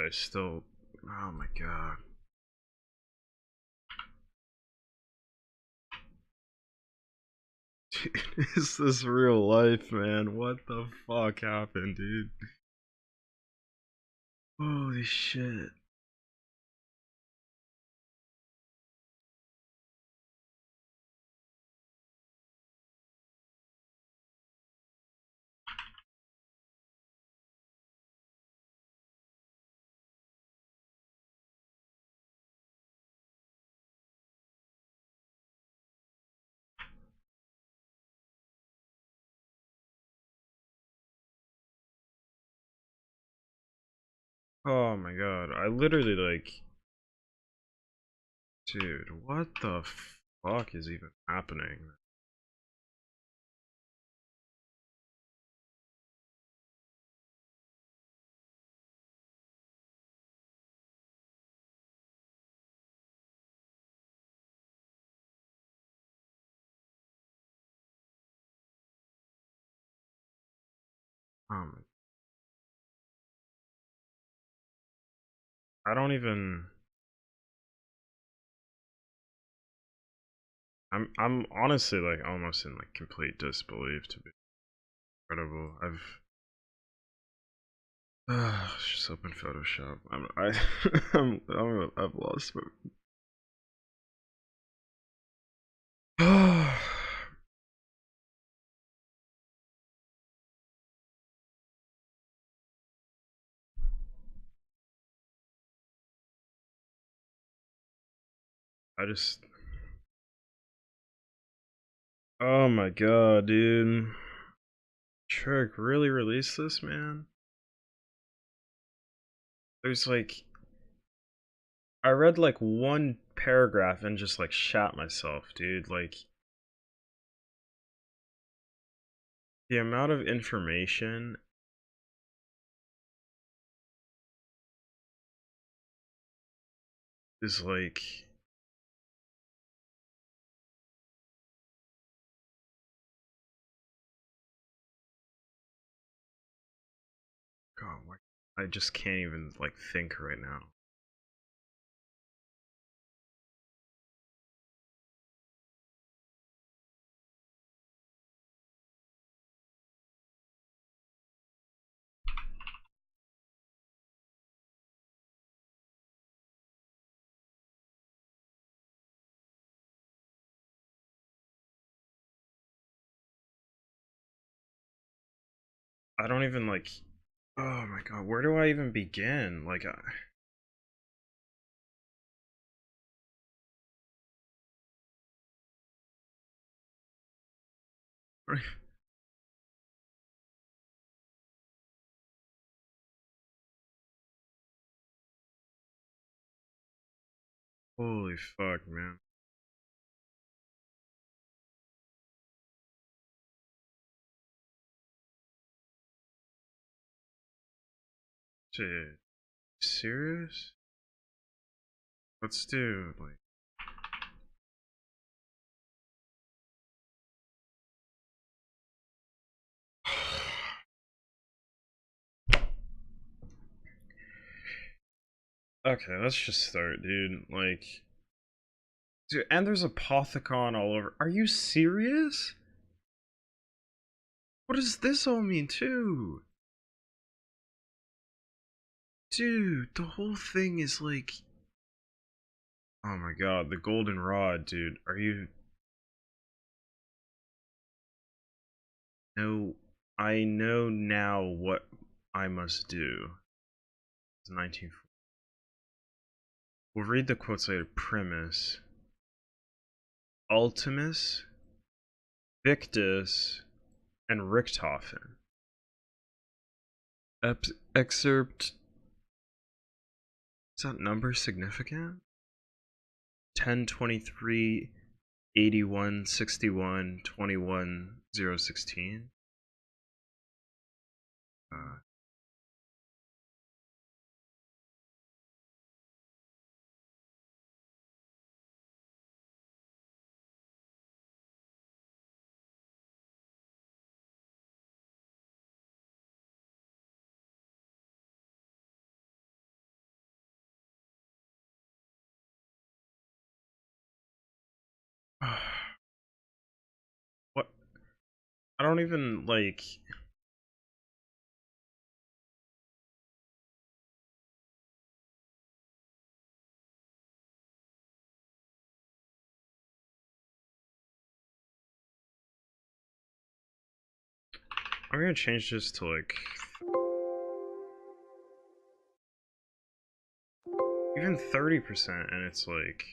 I still. Oh my god. Dude, is this real life, man? What the fuck happened, dude? Holy shit. Oh my god. I literally, like. Dude, what the fuck is even happening? Oh my. I don't even. I'm honestly like almost in like complete disbelief, to be incredible. Just open Photoshop. I've lost my. I just. Oh my god, dude. Trick really released this, man? There's like. I read like one paragraph and just like shat myself, dude. Like, the amount of information is like. God, I just can't even like think right now. I don't even like. Oh my god, where do I even begin? Like, holy fuck, man. Dude, serious? Let's do like. Okay, let's just start, dude. Like, dude, and there's a Apothecon all over. Are you serious? What does this all mean, too? Dude, the whole thing is like. Oh my god, the golden rod, dude. Are you. No, I know now what I must do. It's 19. We'll read the quotes later. Primus, Ultimus, Victus, and Richthofen. Excerpt. Is that number significant? 10, 23, 81, 61, 21, 016. Uh, I don't even, like... I'm gonna change this to, like... even 30%, and it's like...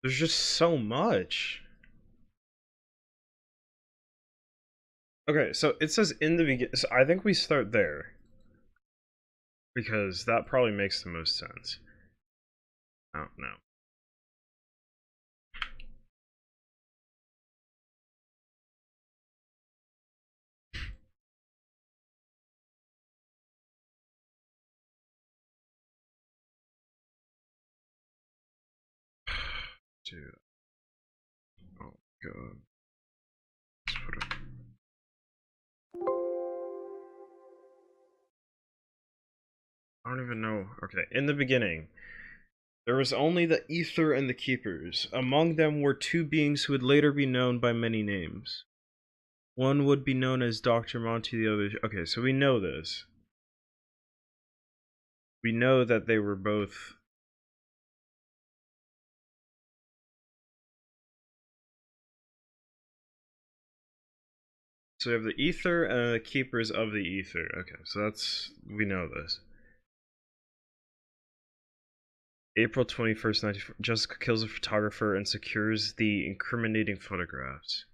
there's just so much. Okay, so it says in the beginning, so I think we start there. Because that probably makes the most sense. Oh, no. Dude. Oh, God. Let's put it... I don't even know. Okay, in the beginning, there was only the Ether and the Keepers. Among them were two beings who would later be known by many names. One would be known as Dr. Monty, the other... okay, so we know this. We know that they were both... so we have the Ether and the Keepers of the Ether. Okay, so that's... we know this. April 21st, 19... Jessica kills a photographer and secures the incriminating photographs.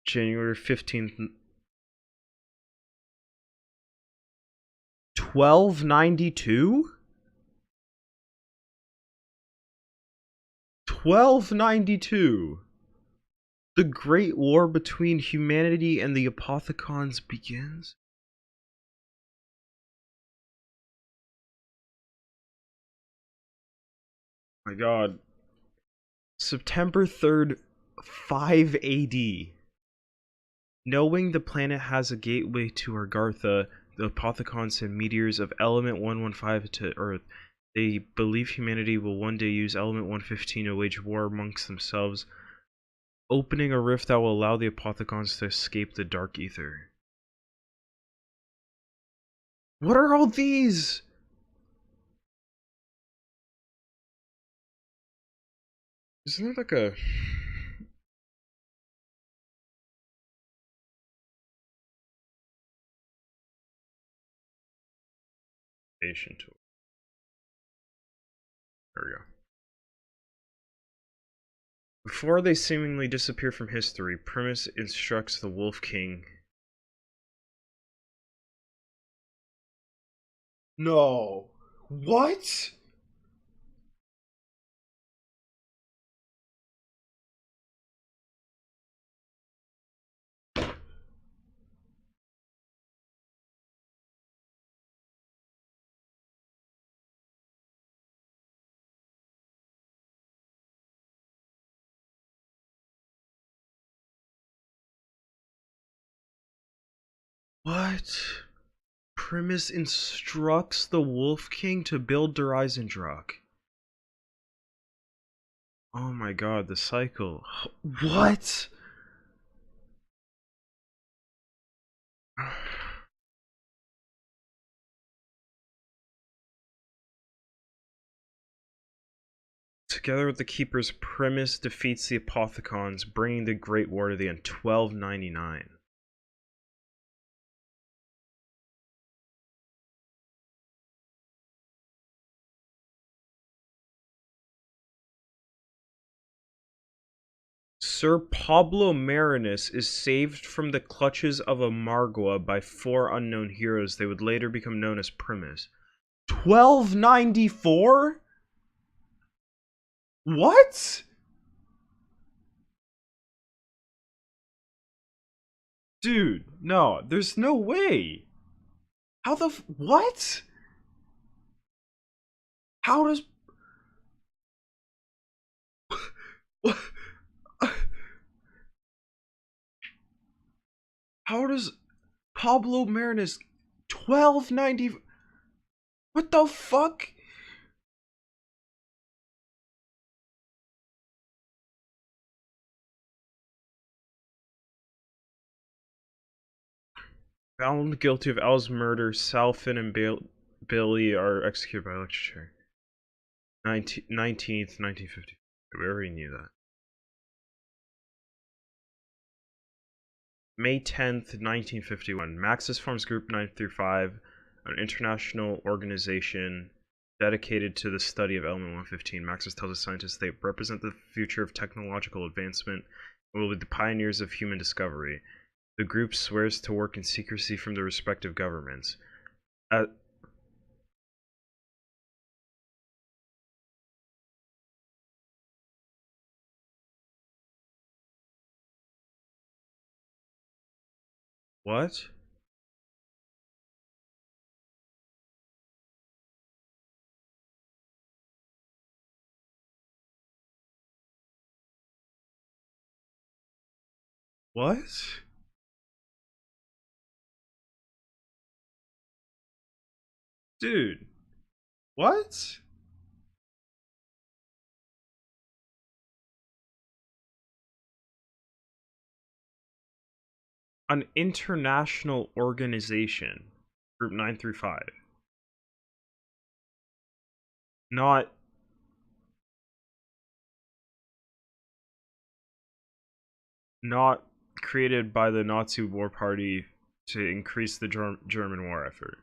January 15th... 1292? 1292. The Great War between humanity and the Apothecons begins? My god. September 3rd, 5 AD. Knowing the planet has a gateway to Argartha, the Apothecons send meteors of element 115 to Earth. They believe humanity will one day use element 115 to wage war amongst themselves, opening a rift that will allow the Apothecons to escape the Dark Ether. What are all these? Isn't there like a... station tool? There we go. Before they seemingly disappear from history, Primus instructs the Wolf King. No. What? What? Primus instructs the Wolf King to build Der Eisendrache. Oh my god, the cycle. What? Together with the Keepers, Primus defeats the Apothecons, bringing the Great War to the end. 1299. Sir Pablo Marinus is saved from the clutches of Amargua by 4 unknown heroes. They would later become known as Primus. 1294? What? Dude, no, there's no way. How the what? How does... how does Pablo Marinus 1290... what the fuck? Found guilty of Al's murder, Salfin and Billy are executed by electric chair. 19th, 1950. We already knew that. May 10th, 1951. Maxis forms Group 9 through 5, an international organization dedicated to the study of element 115. Maxis tells the scientists they represent the future of technological advancement and will be the pioneers of human discovery. The group swears to work in secrecy from their respective governments. What? What? Dude. What? An international organization. Group 9 through 5. Not not created by the Nazi war party to increase the German war effort.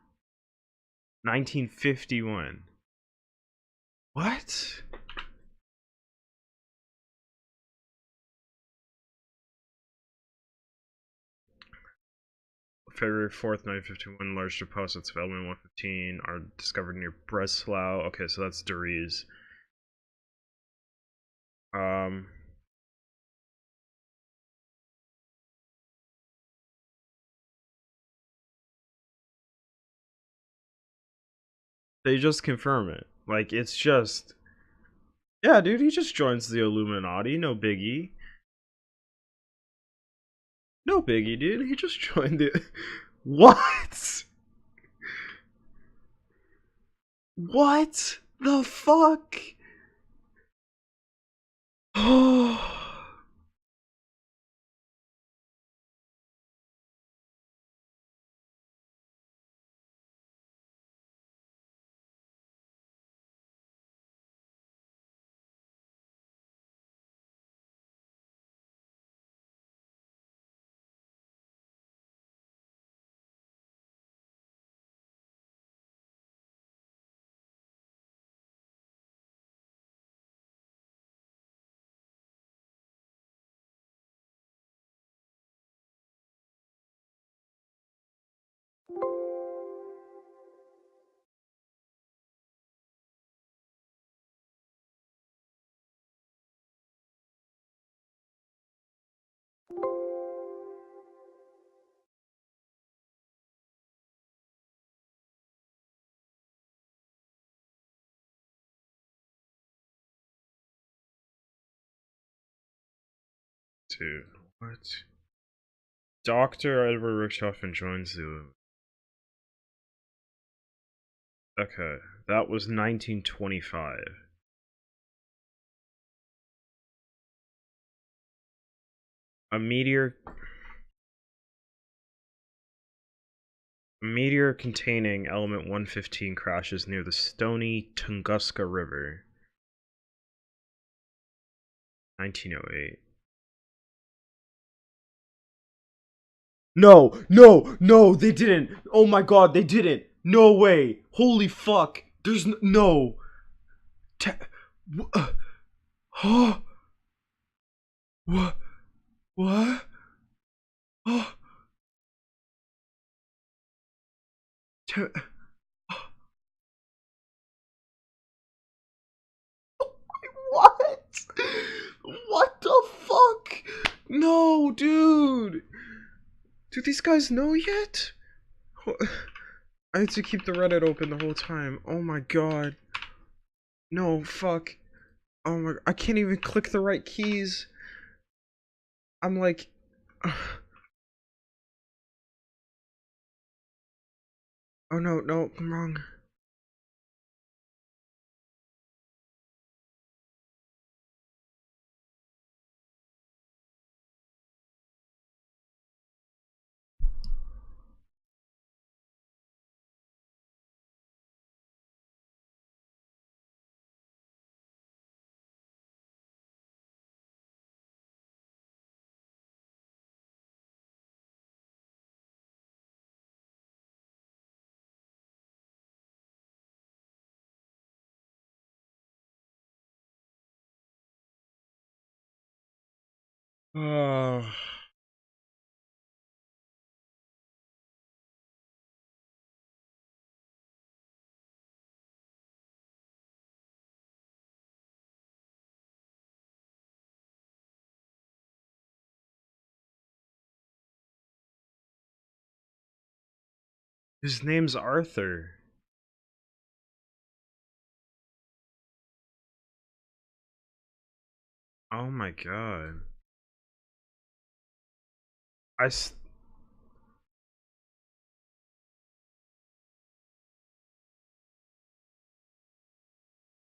1951. What? February 4th, 1951, large deposits of element 115 are discovered near Breslau. Okay, so that's Dries. They just confirm it. Like, it's just... Yeah, dude, he just joins the Illuminati. No biggie. No biggie, dude. He just joined the... What? What the fuck? Oh... Dude, what? Dr. Edward Richtofen joins the... Okay, that was 1925. A meteor containing element 115 crashes near the stony Tunguska River. 1908. No, no, no, they didn't. Oh my god, they didn't. No way. Holy fuck. There's no. Huh? What? What? Oh. What? What the fuck? No, dude. Do these guys know yet? I had to keep the Reddit open the whole time. Oh my god. No, fuck. Oh my... I can't even click the right keys. I'm like... Oh no, no, I'm wrong. Uh, his name's Arthur. Oh my god. I, s-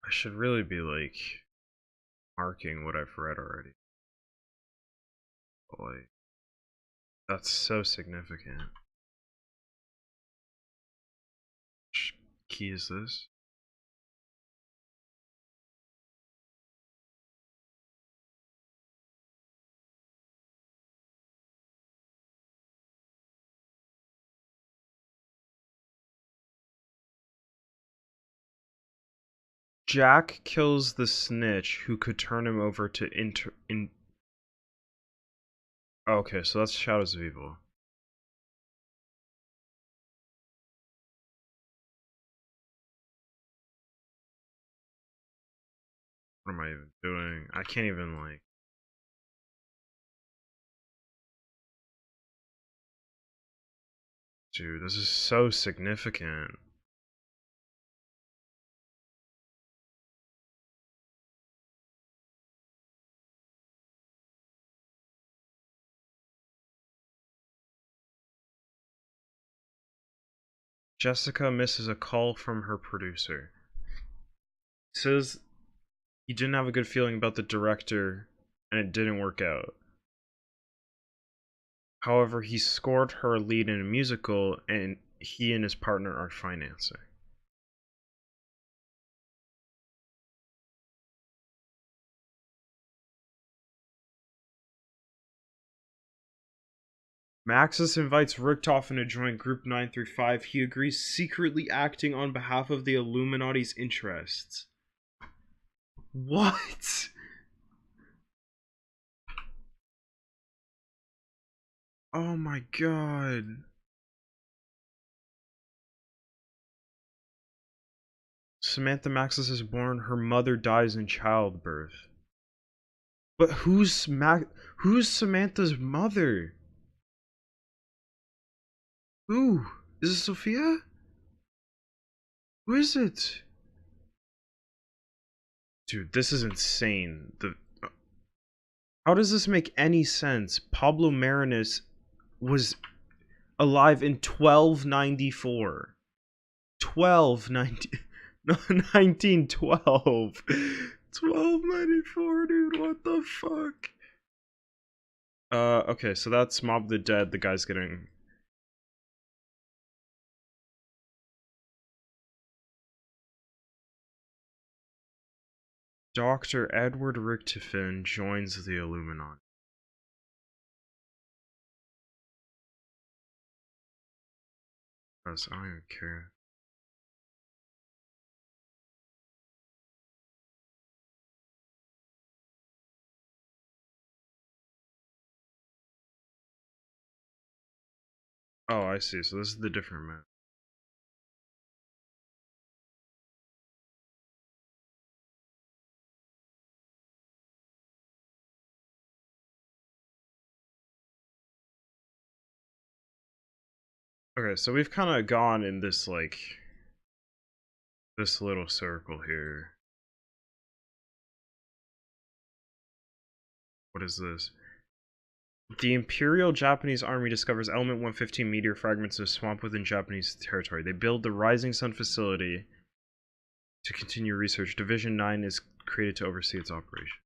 I should really be like marking what I've read already. Like, that's so significant. Which key is this? Jack kills the snitch who could turn him over to Okay, so that's Shadows of Evil. What am I even doing? I can't even like. Dude, this is so significant. Jessica misses a call from her producer. Says he didn't have a good feeling about the director and it didn't work out. However, he scored her lead in a musical and he and his partner are financing. Maxis invites Richtofen to join Group 935. He agrees, secretly acting on behalf of the Illuminati's interests. What? Oh my god. Samantha Maxis is born, her mother dies in childbirth. But who's Samantha's mother? Who? Is it Sophia? Who is it? Dude, this is insane. How does this make any sense? Pablo Marinus was alive in 1294. 1290 no, 1912. 1294, dude. What the fuck? Okay, so that's Mob the Dead. The guy's getting Dr. Edward Richtofen joins the Illuminati. I don't even care. Oh, I see. So this is the different map. Okay, so we've kind of gone in this like this little circle here. What is this? The Imperial Japanese Army discovers Element 115 meteor fragments in a swamp within Japanese territory. They build the Rising Sun facility to continue research. Division 9 is created to oversee its operation.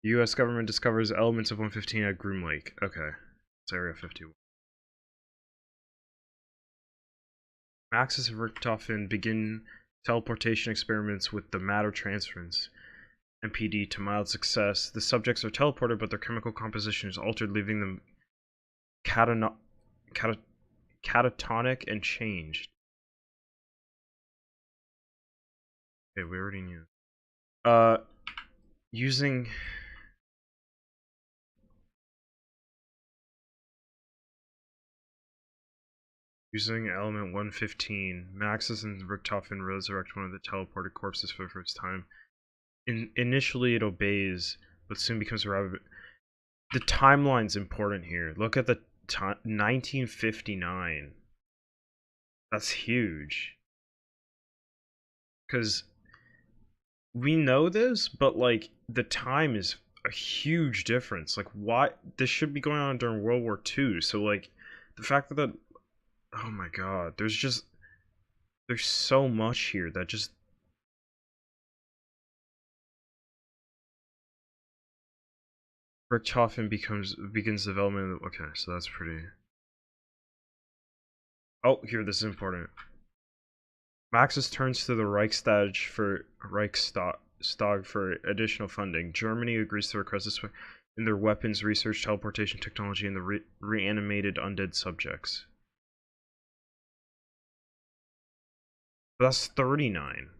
The U.S. government discovers elements of 115 at Groom Lake. Okay, it's Area 51. Maxis and Richtofen begin teleportation experiments with the matter transference MPD to mild success. The subjects are teleported, but their chemical composition is altered, leaving them catatonic and changed. Okay, we already knew. using element 115, Maxis and Richtofen resurrect one of the teleported corpses for the first time. Initially it obeys, but soon becomes a rabbit. The timeline's important here. Look at the time, 1959. That's huge. Because we know this, but like the time is a huge difference. Like, why this should be going on during World War II? So like the fact that oh my god, there's so much here that just Richthofen begins development. Okay, so that's pretty. Oh, here, this is important. Maxis turns to the Reichstag for additional funding. Germany agrees to request this in their weapons research, teleportation technology, and the reanimated undead subjects. But that's 39.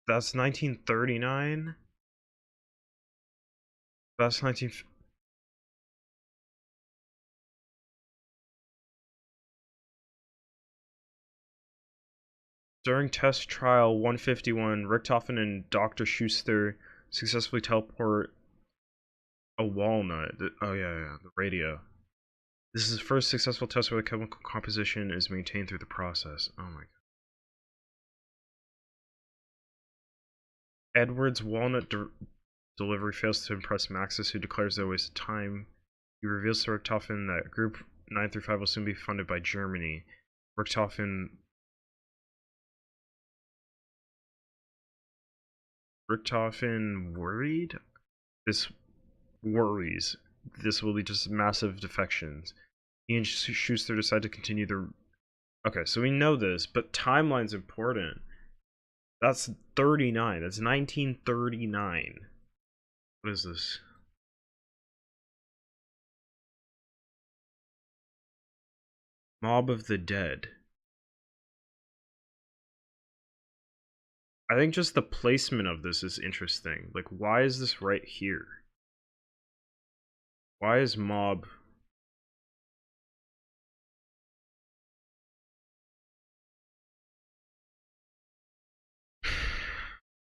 That's 1939. That's 19. During test trial 151, Richthofen and Dr. Schuster successfully teleport a walnut. Oh yeah, the radio. This is the first successful test where the chemical composition is maintained through the process. Oh my god. Edward's walnut delivery fails to impress Maxis, who declares it a waste of time. He reveals to Richthofen that Group 9 through 5 will soon be funded by Germany. Richthofen worried? This worries. This will lead to massive defections. He and Schuster decide to continue the... Okay, so we know this, but timeline's important. That's 39. That's 1939. What is this? Mob of the Dead. I think just the placement of this is interesting. Like, why is this right here? Why is Mob...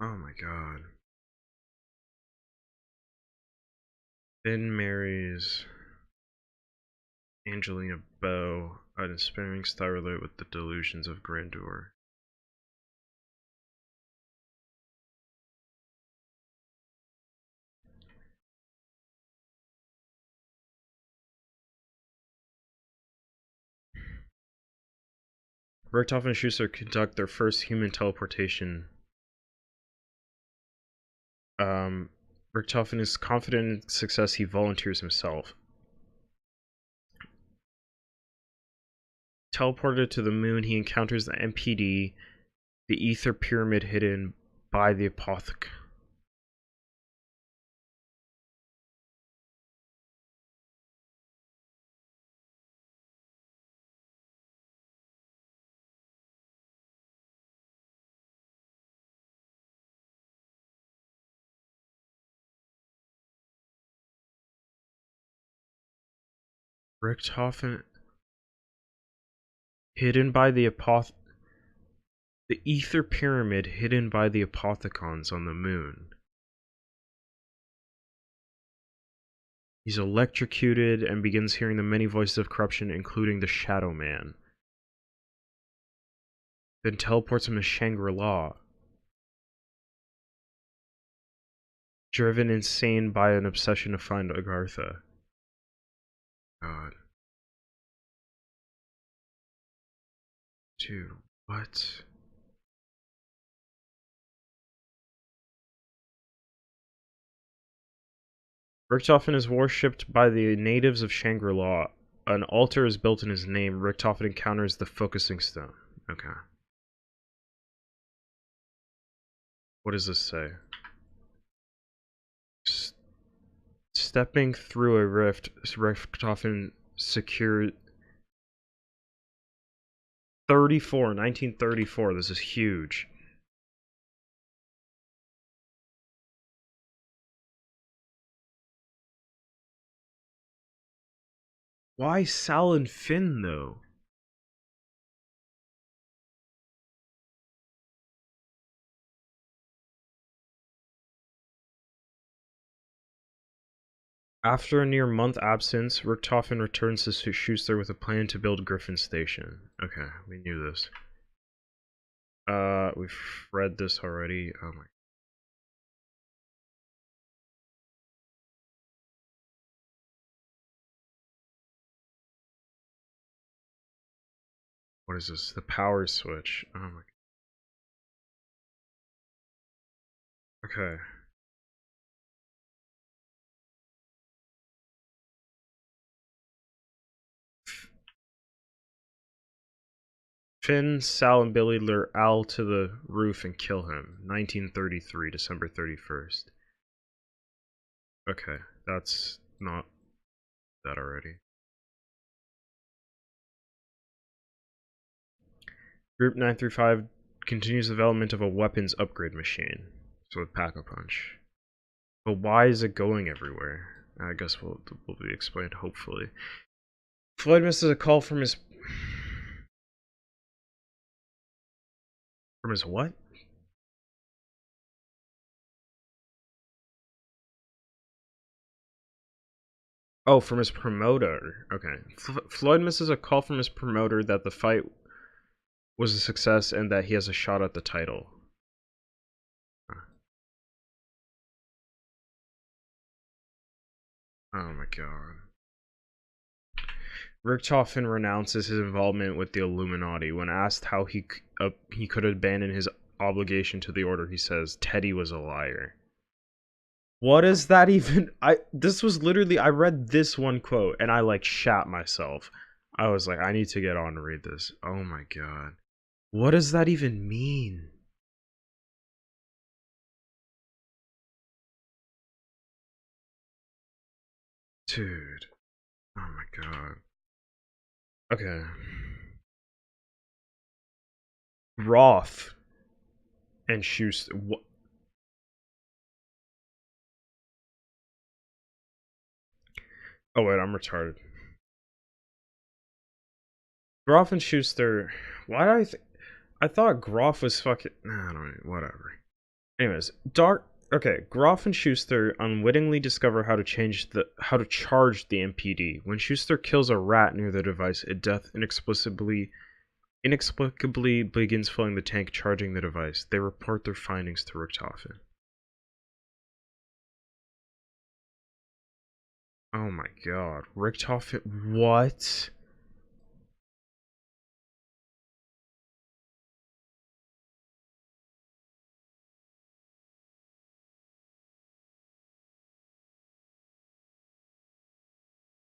Oh my god. Ben marries Angelina Bow, an inspiring style related with the delusions of grandeur. Richthofen and Schuster conduct their first human teleportation. Richthofen is confident in success. He volunteers himself. Teleported to the moon, he encounters the MPD, the ether pyramid hidden by the apothec. Richthofen hidden by the the ether pyramid hidden by the apothecons on the moon. He's electrocuted and begins hearing the many voices of corruption, including the Shadow Man. Then teleports him to Shangri-La. Driven insane by an obsession to find Agartha. God. Dude, what? Richthofen is worshipped by the natives of Shangri-La. An altar is built in his name. Richthofen encounters the focusing stone. Okay. What does this say? Stepping through a rift, Richthofen secured 1934. This is huge. Why Sal and Finn, though? After a near month absence, Richtofen returns to Schuster with a plan to build Griffin Station. Okay, we knew this. We've read this already. Oh my. What is this? The power switch. Oh my. Okay. Finn, Sal, and Billy lure Al to the roof and kill him. 1933, December 31st. Okay, that's not that already. Group 935 continues development of a weapons upgrade machine. So with Pack-a-Punch. But why is it going everywhere? I guess will be explained, hopefully. Floyd misses a call from his... From his what? Oh, from his promoter. Okay. Floyd misses a call from his promoter that the fight was a success and that he has a shot at the title. Oh my god. Richtofen renounces his involvement with the Illuminati. When asked how he could abandon his obligation to the Order, he says, Teddy was a liar. What is that even? This was literally, I read this one quote and I like shat myself. I was like, I need to get on to read this. Oh my god. What does that even mean? Dude. Oh my god. Okay. Roth and Schuster. What? Oh wait, I'm retarded. Groff and Schuster. Why did I thought Groff was fucking. Nah, I don't know. Whatever. Anyways, Okay, Groff and Schuster unwittingly discover how to charge the MPD. When Schuster kills a rat near the device, it death inexplicably begins filling the tank, charging the device. They report their findings to Richtofen. Oh my god, Richtofen. What?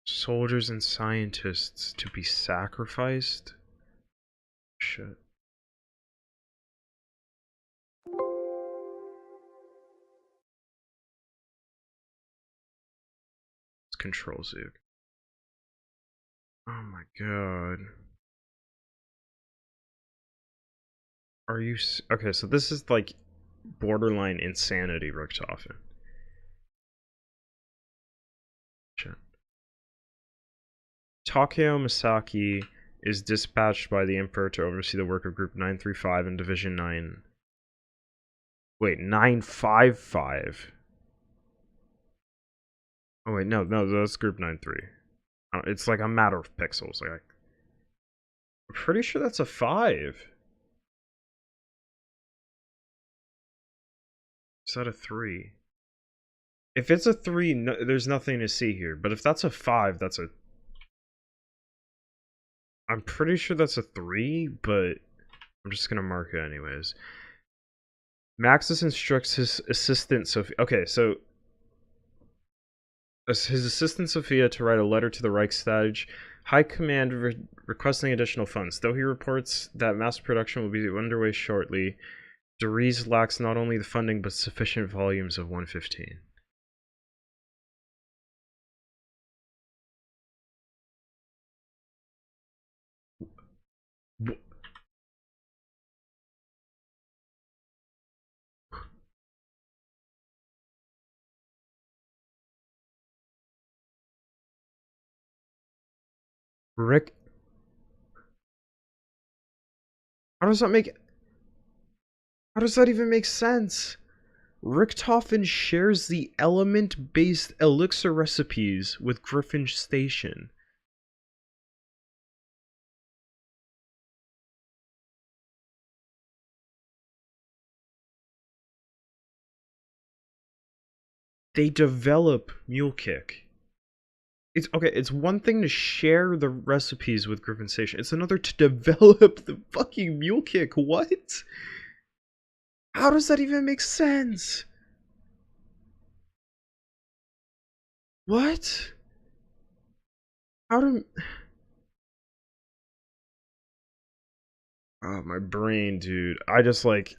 Soldiers and scientists to be sacrificed? Shit. It's Control Z. Oh my god. Are you okay? So this is like borderline insanity, Richtofen. Shit. Takeo Misaki is dispatched by the Emperor to oversee the work of Group 935 and Division 9. Wait, 955? Oh wait, no, that's Group 93. It's like a matter of pixels. Like, I'm pretty sure that's a 5. Is that a 3? If it's a 3, no, there's nothing to see here. But if that's a 5, that's a... I'm pretty sure that's a 3, but I'm just gonna mark it anyways. Maxis instructs his assistant Sophia. Okay, so his assistant Sophia to write a letter to the Reichstag High Command requesting additional funds. Though he reports that mass production will be underway shortly, De Vries lacks not only the funding but sufficient volumes of 115. Rick, how does that make? How does that even make sense? Richtofen shares the element-based elixir recipes with Griffin Station. They develop Mule Kick. It's okay, it's one thing to share the recipes with Griffin Station. It's another to develop the fucking Mule Kick. What? How does that even make sense? What? How do... Oh, my brain, dude. I just like...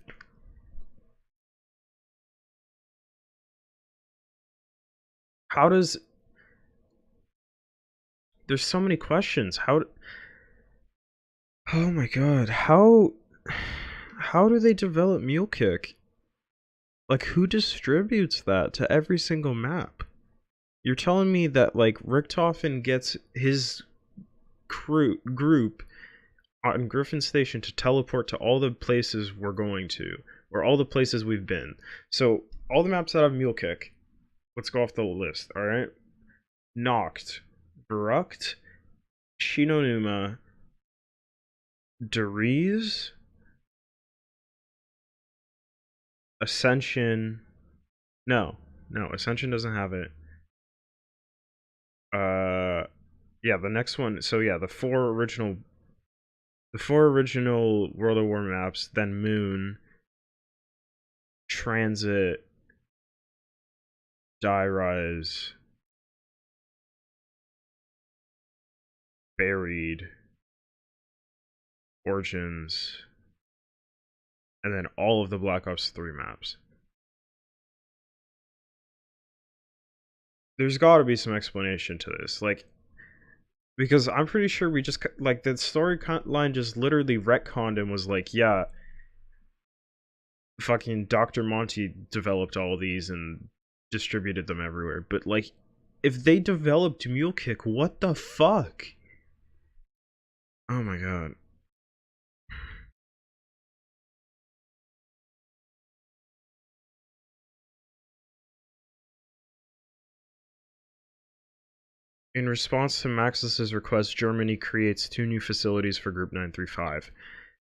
How does... There's so many questions. How... Oh my god. How do they develop Mule Kick? Like, who distributes that to every single map? You're telling me that, like, Richtofen gets his group on Griffin Station to teleport to all the places we're going to, or all the places we've been. So, all the maps that have Mule Kick, let's go off the list, alright? Noct, Verrucht, Shinonuma, Deriz, Ascension. No, Ascension doesn't have it. Yeah, the next one. So yeah, the four original World of War maps, then Moon, Transit, Die Rise, Buried, Origins, and then all of the Black Ops 3 maps. There's got to be some explanation to this, like, because I'm pretty sure we just, like, the storyline just literally retconned and was like, yeah, fucking Dr. Monty developed all these and distributed them everywhere. But, like, if they developed Mule Kick, what the fuck? Oh my god. In response to Maxis's request, Germany creates 2 new facilities for Group 935.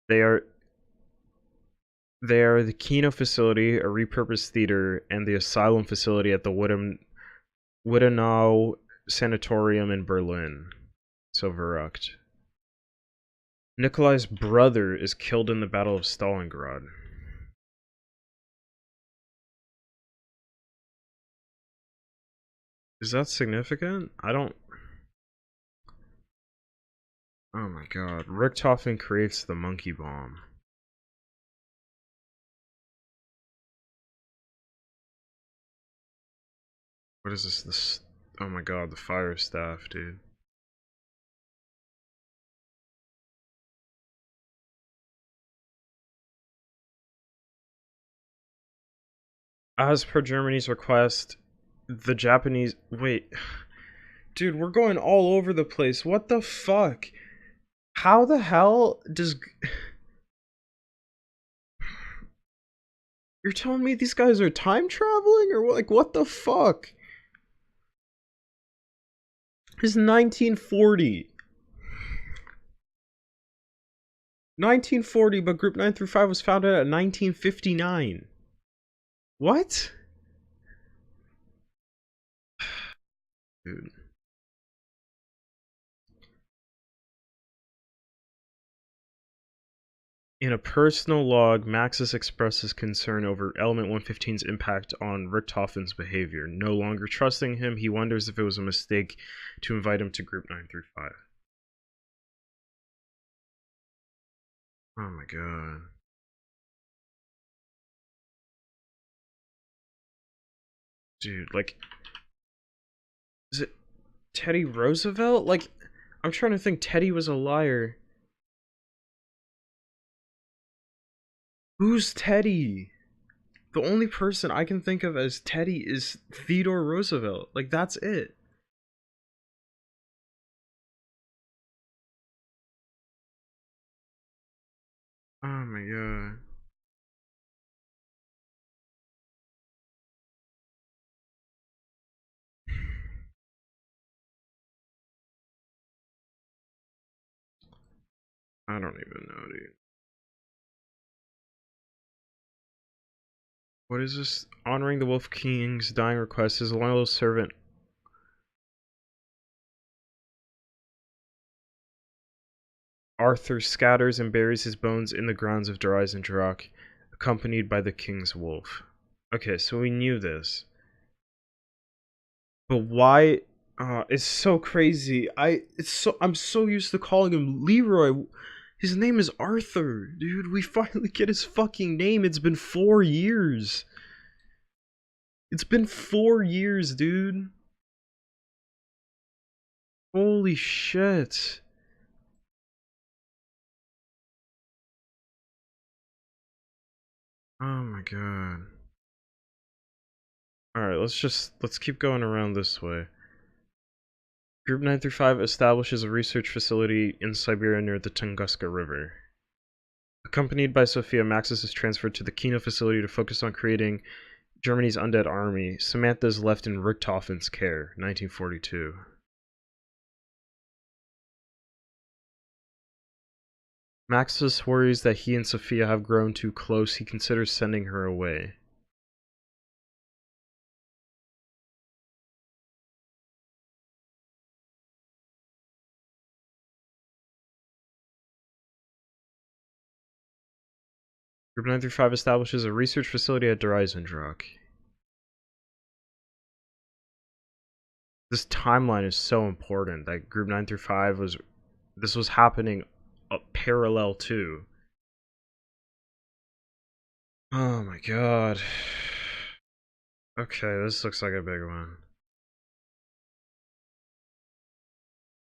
They are the Kino facility, a repurposed theater, and the asylum facility at the Wittenau Sanatorium in Berlin. So Verrucht. Nikolai's brother is killed in the Battle of Stalingrad. Is that significant? I don't... Oh my god. Richtofen creates the monkey bomb. What is this? Oh my god, the fire staff, dude. As per Germany's request, the Japanese... Wait. Dude, we're going all over the place. What the fuck? How the hell does... You're telling me these guys are time traveling? Or like, what the fuck? It's 1940. 1940, but Group 935 was founded at 1959. What? Dude. In a personal log, Maxis expresses concern over Element 115's impact on Richtofen's behavior. No longer trusting him, he wonders if it was a mistake to invite him to Group 935. Oh my god. Dude, like... Is it Teddy Roosevelt? Like, I'm trying to think. Teddy was a liar. Who's Teddy? The only person I can think of as Teddy is Theodore Roosevelt. Like, that's it. Oh my god. I don't even know, dude. What is this? Honoring the Wolf King's dying request, his loyal servant Arthur scatters and buries his bones in the grounds of Dryzendrach, accompanied by the King's Wolf. Okay, so we knew this. But why? It's so crazy. I'm so used to calling him Leroy. His name is Arthur, dude. We finally get his fucking name. It's been 4 years. It's been 4 years, dude. Holy shit. Oh my god. Alright, let's keep going around this way. Group 935 establishes a research facility in Siberia near the Tunguska River. Accompanied by Sophia, Maxis is transferred to the Kino facility to focus on creating Germany's undead army. Samantha is left in Richthofen's care, 1942. Maxis worries that he and Sophia have grown too close. He considers sending her away. Group 935 establishes a research facility at Dryzendrach. This timeline is so important that Group 935 was happening parallel to. Oh my god. Okay, this looks like a big one.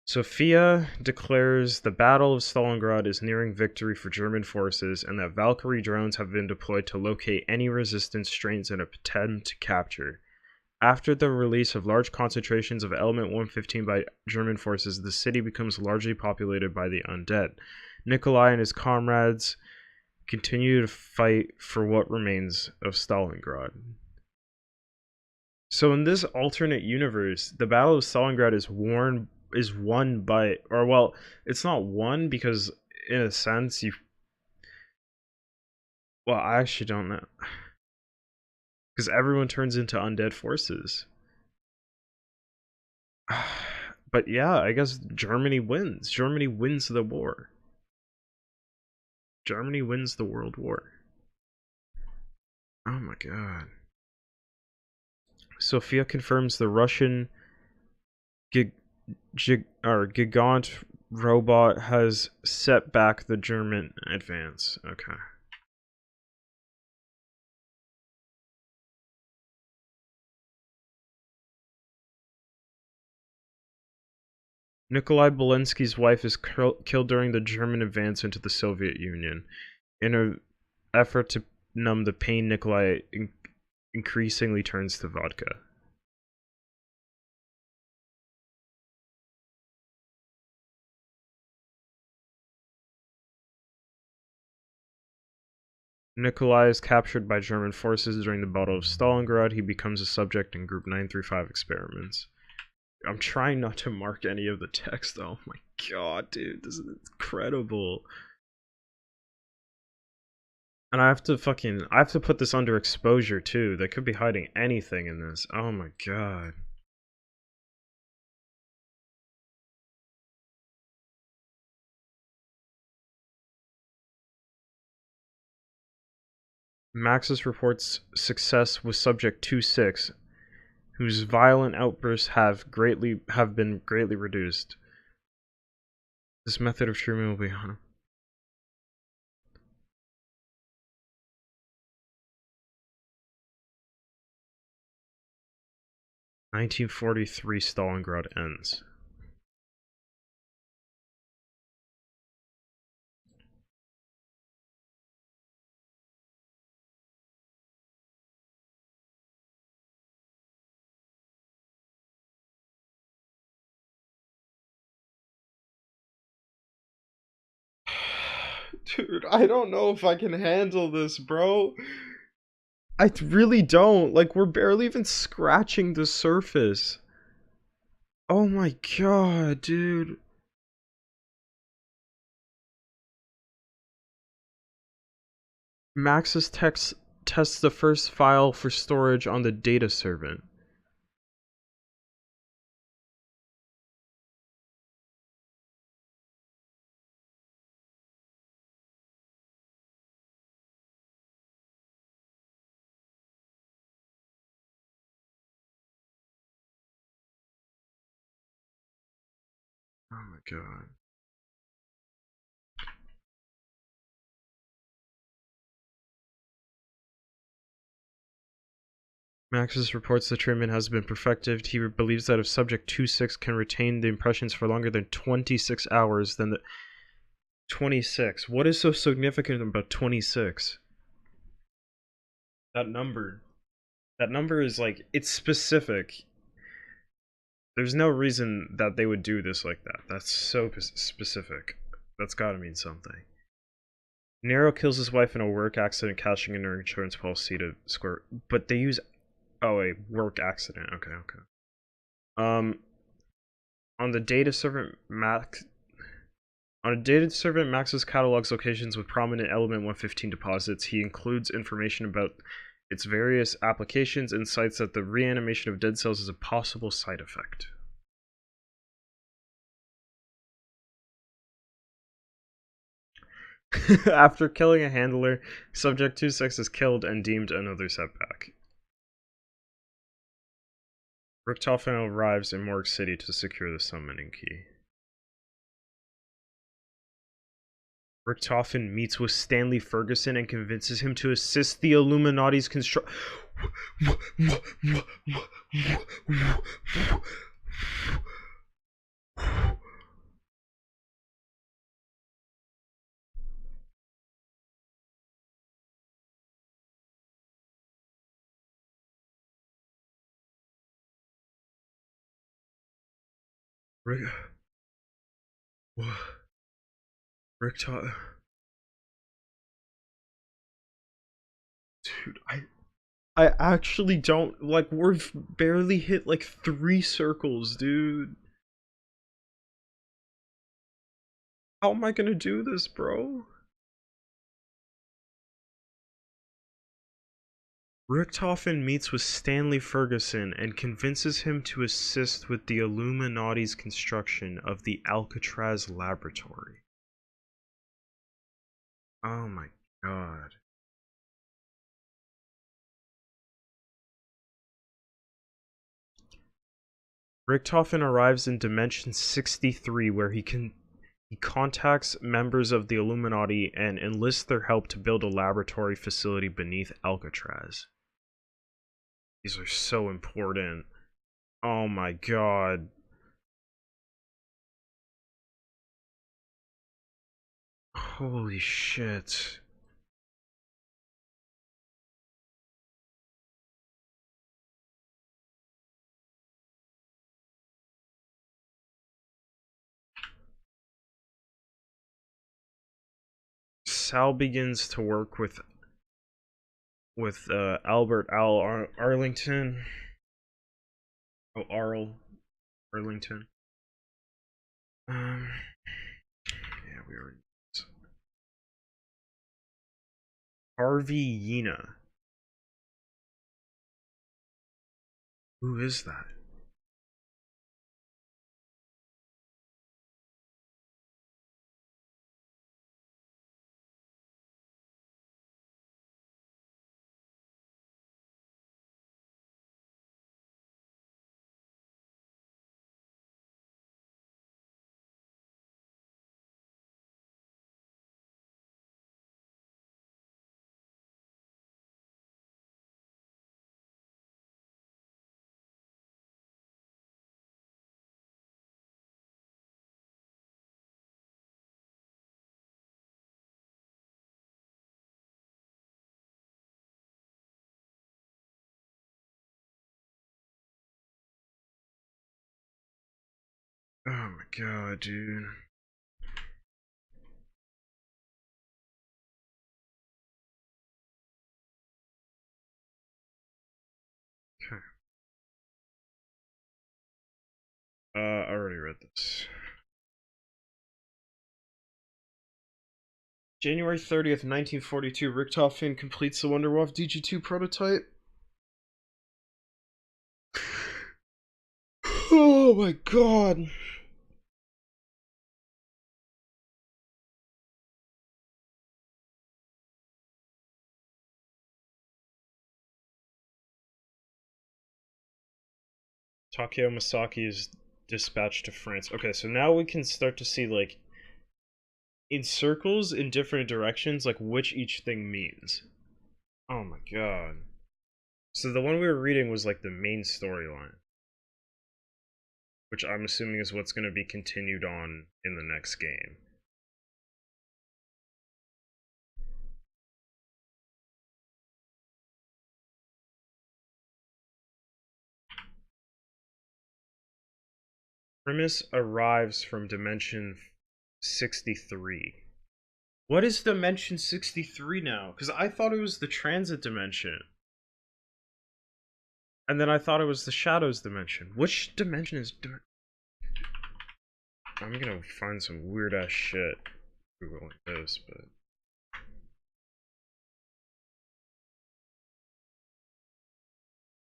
Sophia declares the Battle of Stalingrad is nearing victory for German forces and that Valkyrie drones have been deployed to locate any resistance strains and attempt to capture. After the release of large concentrations of Element 115 by German forces, the city becomes largely populated by the undead. Nikolai and his comrades continue to fight for what remains of Stalingrad. So in this alternate universe, the Battle of Stalingrad is won by, or well, it's not won because in a sense well, I actually don't know. Because everyone turns into undead forces. But yeah, I guess Germany wins. Germany wins the war. Germany wins the World War. Oh my god. Sophia confirms the Russian Gigant robot has set back the German advance. Okay. Nikolai Belensky's wife is killed during the German advance into the Soviet Union. In an effort to numb the pain, Nikolai increasingly turns to vodka. Nikolai is captured by German forces during the Battle of Stalingrad. He becomes a subject in Group 935 experiments. I'm trying not to mark any of the text. Oh my god, dude, this is incredible. And I have to put this under exposure too. They could be hiding anything in this. Oh my god. Maxis reports success with subject 2-6, whose violent outbursts have been greatly reduced. This method of treatment will be on 1943. Stalingrad ends. Dude, I don't know if I can handle this, bro. I really don't. Like, we're barely even scratching the surface. Oh my god, dude. Max's text tests the first file for storage on the data servant. Oh my god. Maxis reports the treatment has been perfected. He believes that if subject 26 can retain the impressions for longer than 26 hours, then the 26. What is so significant about 26? That number. That number is like, it's specific. There's no reason that they would do this like that. That's so specific. That's gotta mean something. Nero kills his wife in a work accident, cashing in her insurance policy to square. But they use. Oh, a work accident. Okay, okay. Um, on the data servant Max. On a data servant, Maxis catalogs locations with prominent element 115 deposits. He includes information about its various applications and cites that the reanimation of dead cells is a possible side effect. After killing a handler, subject 26 is killed and deemed another setback. Richtofen arrives in Morgue City to secure the summoning key. Richtofen meets with Stanley Ferguson and convinces him to assist the Illuminati's construct. Richtofen. Dude, I actually don't like. We've barely hit like 3 circles, dude. How am I gonna do this, bro? Richtofen meets with Stanley Ferguson and convinces him to assist with the Illuminati's construction of the Alcatraz laboratory. Oh my god. Richtofen arrives in Dimension 63 where he contacts members of the Illuminati and enlists their help to build a laboratory facility beneath Alcatraz. These are so important. Oh my god. Holy shit. Sal begins to work with Albert Arlington. Oh, Arlington. Yeah, we already. Harvey Yena. Who is that? Oh my god, dude. I already read this. January 30th, 1942, Richtofen completes the Wunderwaffe DG2 prototype. Oh my god. Takeo Masaki is dispatched to France. Okay, so now we can start to see, like, in circles in different directions, like, which each thing means. Oh my god. So the one we were reading was, like, the main storyline, which I'm assuming is what's going to be continued on in the next game. Primus arrives from Dimension 63. What is Dimension 63 now? Because I thought it was the Transit Dimension. And then I thought it was the Shadows Dimension. Which dimension is... I'm gonna find some weird-ass shit Googling this, but...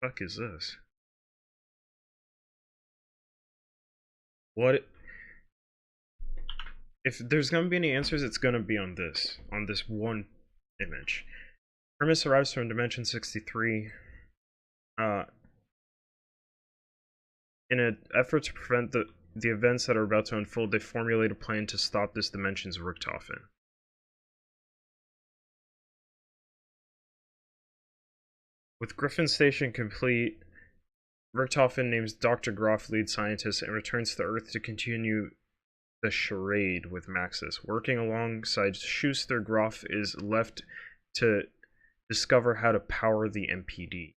Fuck is this? What... If there's gonna be any answers, it's gonna be on this one image. Primus arrives from Dimension 63. In an effort to prevent the events that are about to unfold, they formulate a plan to stop this dimension's Richtofen. With Griffin Station complete, Richtofen names Dr. Groff lead scientist and returns to Earth to continue the charade with Maxis. Working alongside Schuster, Groff is left to discover how to power the MPD.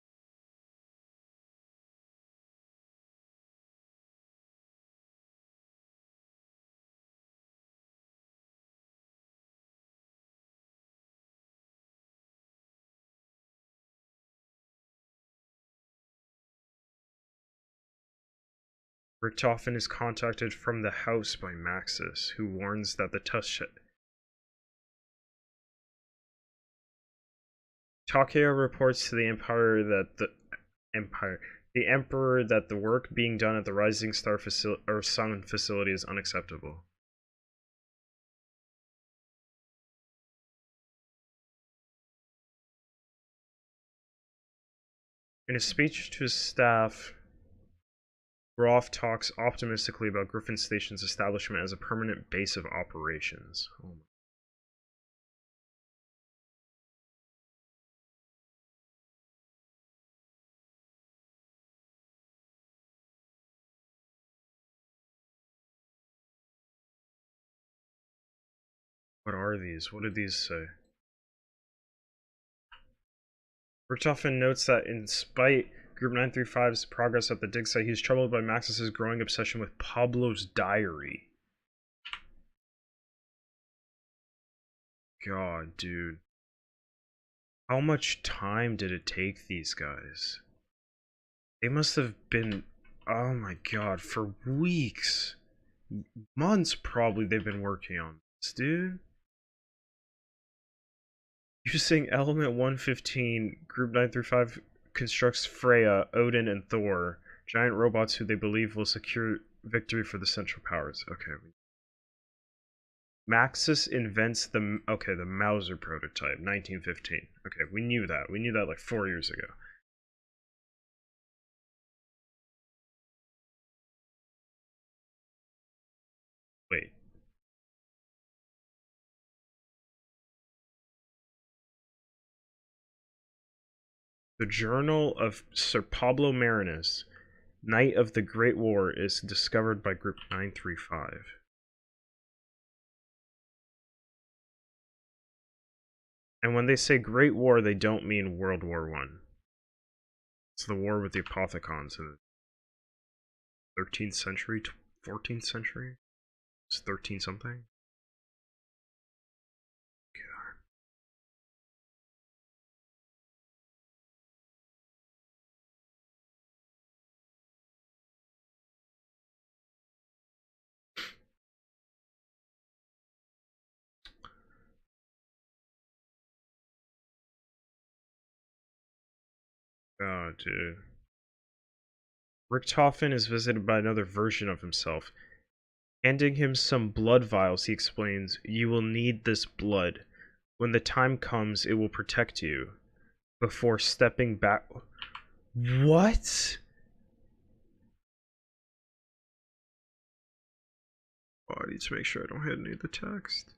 Richtofen is contacted from the house by Maxis, who warns that the Takeo reports to the Emperor that the work being done at the Rising Star Sun facility is unacceptable. In a speech to his staff, Groff talks optimistically about Griffin Station's establishment as a permanent base of operations. Oh. What are these? What did these say? Richtofen notes that in spite Group 935's progress at the dig site, he's troubled by Maxis' growing obsession with Pablo's diary. God, dude. How much time did it take these guys? They must have been, oh my god, for weeks. Months, probably, they've been working on this, dude. Using Element 115, Group 935 constructs Freya, Odin, and Thor, giant robots who they believe will secure victory for the Central Powers. Okay. Maxis invents the Mauser prototype, 1915. Okay, we knew that. We knew that like 4 years ago. Wait. The Journal of Sir Pablo Marinus, Night of the Great War, is discovered by Group 935. And when they say Great War, they don't mean World War I. It's the war with the Apothicons in the 13th century, 14th century? It's 13 something? Oh, dude. Richtofen is visited by another version of himself. Handing him some blood vials, he explains, "You will need this blood. When the time comes, it will protect you." Before stepping back. What? Oh, I need to make sure I don't hit any of the text.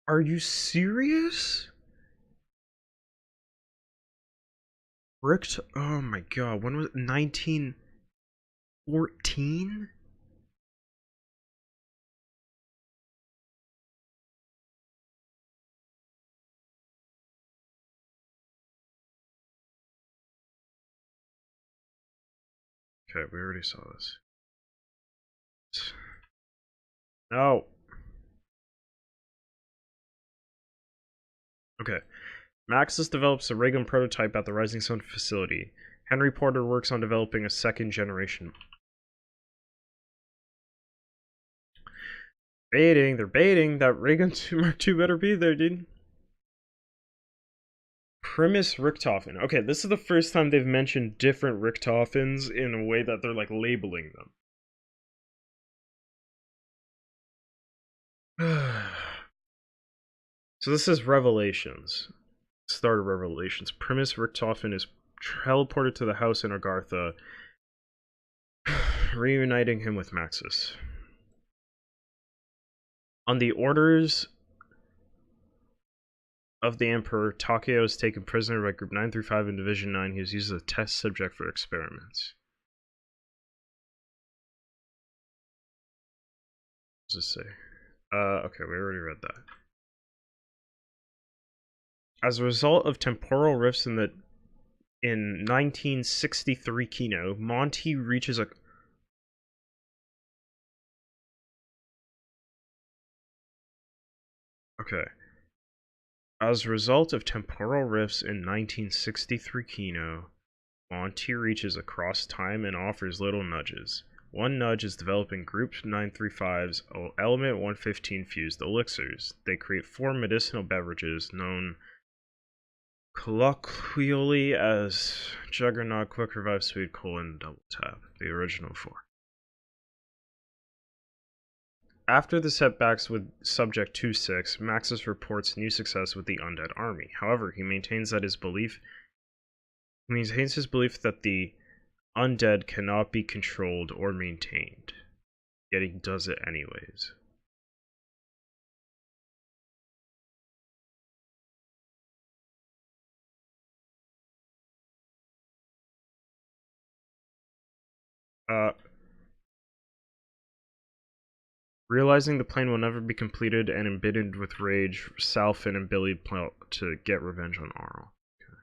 Are you serious? Rick, oh my god, when was it? 1914? Okay, we already saw this. No. Okay. Maxis develops a ray gun prototype at the Rising Sun facility. Henry Porter works on developing a second generation. Baiting, they're baiting. That ray gun Mark II better be there, dude. Primus Richtofen. Okay, this is the first time they've mentioned different Richtofens in a way that they're like labeling them. So this is Revelations. Start of Revelations. Primus Richtofen is teleported to the house in Agartha, reuniting him with Maxis. On the orders of the Emperor, Takeo is taken prisoner by Group 935 in Division 9. He is used as a test subject for experiments. What does this say? Okay, we already read that. As a result of temporal rifts in 1963 Kino, Monty reaches a... Okay. As a result of temporal rifts in 1963 Kino, Monty reaches across time and offers little nudges. One nudge is developing Group 935's Element 115 fused elixirs. They create 4 medicinal beverages known colloquially as Juggernaut, Quick Revive, Sweet Cola, and Double Tap, the original 4. After the setbacks with Subject 26, Maxis reports new success with the Undead Army. However, he maintains his belief that the undead cannot be controlled or maintained. Yet he does it anyways. Realizing the plan will never be completed and embittered with rage, Salfin and Billy plot to get revenge on Arl. Okay.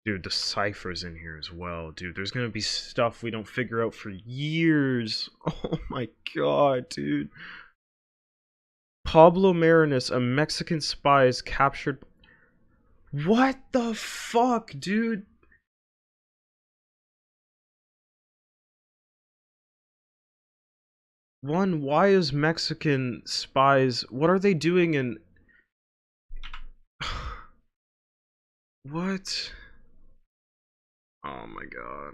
Dude, the ciphers in here as well. Dude, there's gonna be stuff we don't figure out for years. Oh my god, dude. Pablo Marinas, a Mexican spy, is captured. What the fuck, dude? One, why is Mexican spies... What are they doing in... What? Oh my god.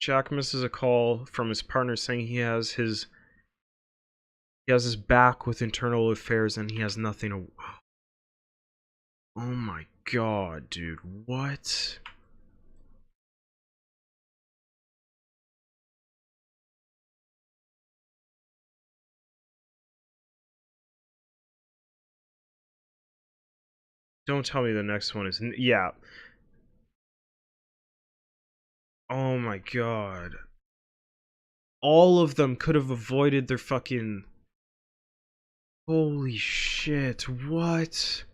Jack misses a call from his partner saying he has his back with internal affairs and he has nothing to... Oh my god, dude. What? Don't tell me the next one is... Yeah. Oh my god. All of them could have avoided their fucking... Holy shit, what?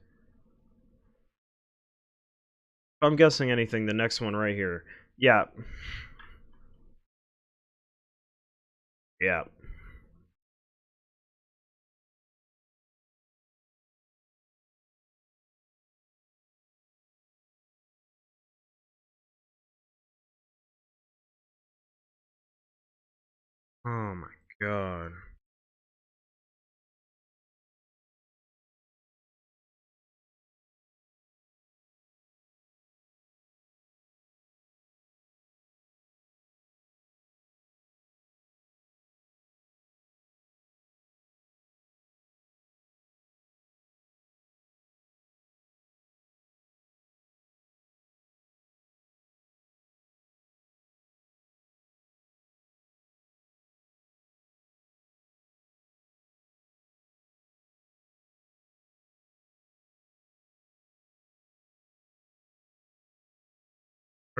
If I'm guessing anything, the next one right here. Yeah. Yeah. Oh my god.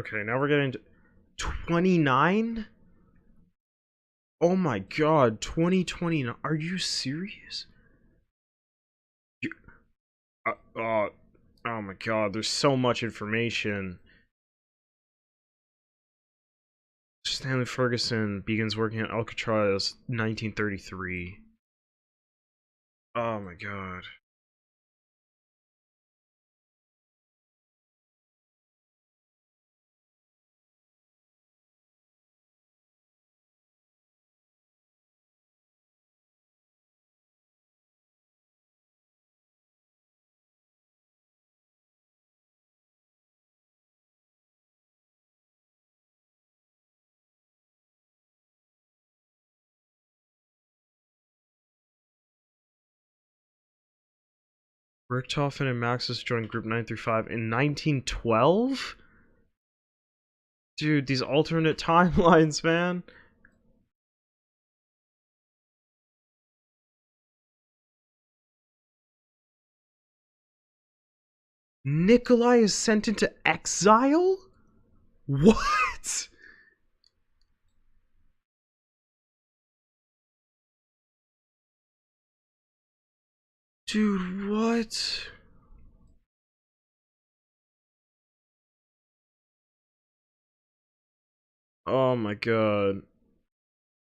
Okay, now we're getting to 29? Oh my god, 2029. Are you serious? You, oh my god, there's so much information. Stanley Ferguson begins working at Alcatraz 1933. Oh my god. Richtofen and Maxis joined Group 935 in 1912? Dude, these alternate timelines, man. Nikolai is sent into exile? What? Dude, what? Oh my god.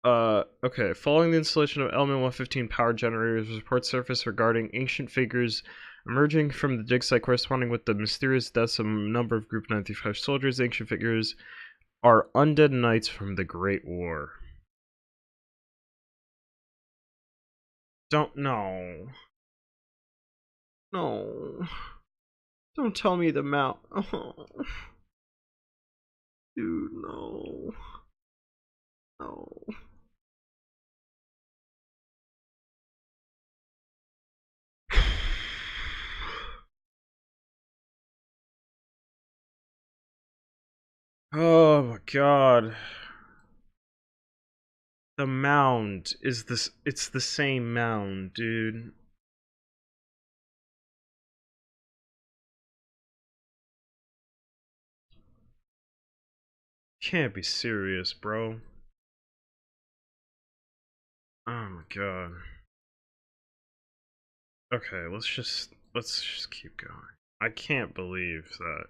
Okay. Following the installation of Element 115 power generators, reports surface regarding ancient figures emerging from the dig site corresponding with the mysterious deaths of a number of Group 935 soldiers. Ancient figures are undead knights from the Great War. Don't know. No. Don't tell me the mount. Oh. Dude, no. No. Oh my god. The mound is this. It's the same mound, dude. Can't be serious, bro. Oh my god. Okay, let's just keep going. I can't believe that.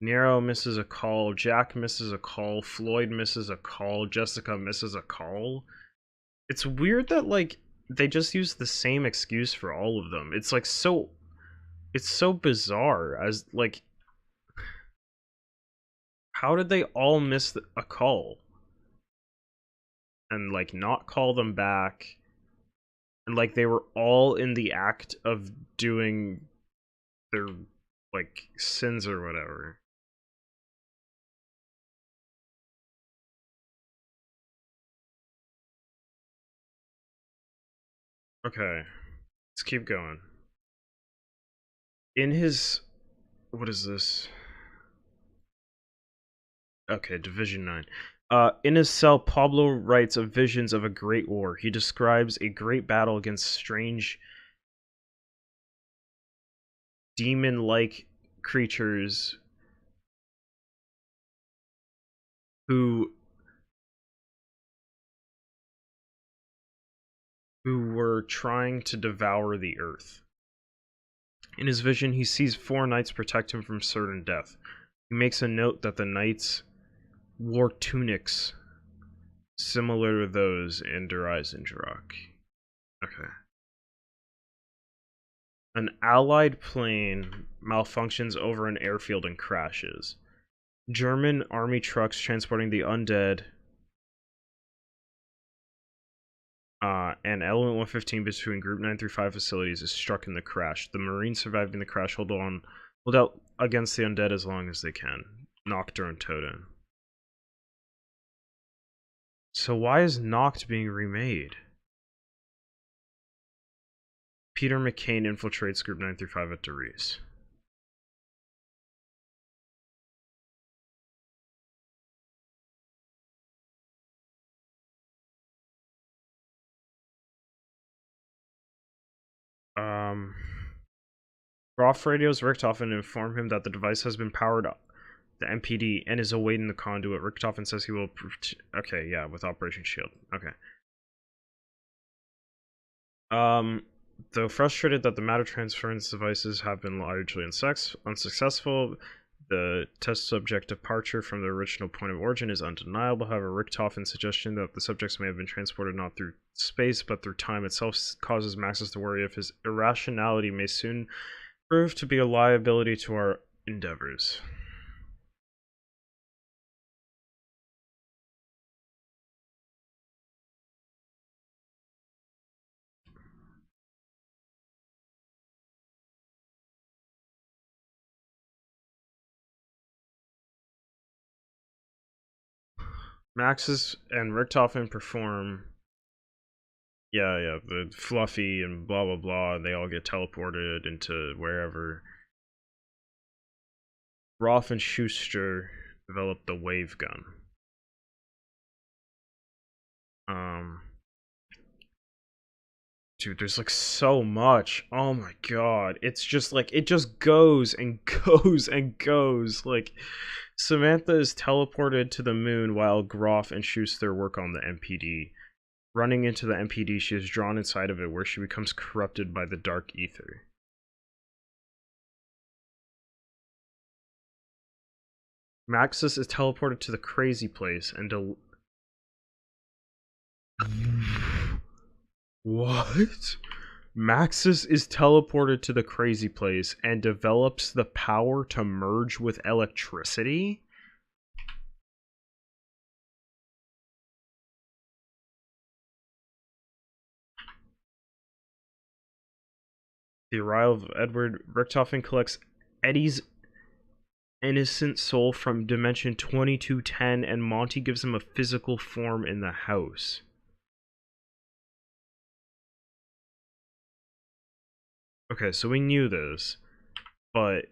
Nero misses a call, Jack misses a call, Floyd misses a call, Jessica misses a call. It's weird that like they just use the same excuse for all of them. It's so bizarre as like how did they all miss a call and like not call them back and like they were all in the act of doing their like sins or whatever. Okay, let's keep going. In his what is this? Okay, Division 9. In his cell, Pablo writes of visions of a great war. He describes a great battle against strange demon-like creatures who were trying to devour the earth. In his vision, he sees four knights protect him from certain death. He makes a note that the knights wore tunics similar to those in Durais and Jurok. Okay. An allied plane malfunctions over an airfield and crashes. German army trucks transporting the undead and Element 115 between Group 935 facilities is struck in the crash. The Marines surviving the crash hold out against the undead as long as they can. Nocturne and Totem. So why is Noct being remade? Peter McCain infiltrates Group 935 at Derice. Um, Groff radios Richtofen and inform him that the device has been powered up, the MPD, and is awaiting the conduit. Richtofen says he will... Okay, yeah, with Operation Shield. Okay. Though frustrated that the matter transference devices have been largely unsuccessful, the test subject departure from the original point of origin is undeniable. However, Richtofen's suggestion that the subjects may have been transported not through space but through time itself causes Maxis to worry if his irrationality may soon prove to be a liability to our endeavors. Maxis and Richtofen perform... Yeah, the Fluffy and blah blah blah, they all get teleported into wherever. Roth and Schuster developed the wave gun. Dude, there's like so much. Oh my god. It's just like, it just goes and goes and goes. Like, Samantha is teleported to the moon while Groff and Schuster work on the MPD. Running into the MPD, she is drawn inside of it, where she becomes corrupted by the dark ether. Maxis is teleported to the crazy place and What? Maxis is teleported to the crazy place and develops the power to merge with electricity? The arrival of Edward Richtofen collects Eddie's innocent soul from Dimension 2210, and Monty gives him a physical form in the house. Okay, so we knew this, but...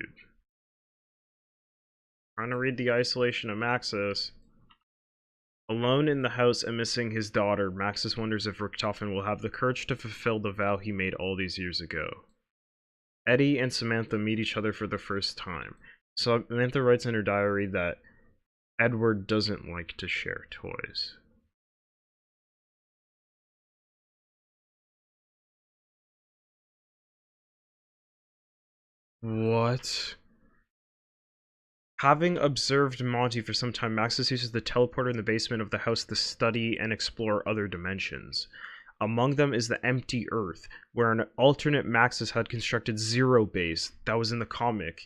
Dude. Trying to read the isolation of Maxis. Alone in the house and missing his daughter, Maxis wonders if Richtofen will have the courage to fulfill the vow he made all these years ago. Eddie and Samantha meet each other for the first time. Samantha writes in her diary that Edward doesn't like to share toys. What? Having observed Monty for some time, Maxis uses the teleporter in the basement of the house to study and explore other dimensions. Among them is the empty Earth, where an alternate Maxis had constructed Zero Base, that was in the comic.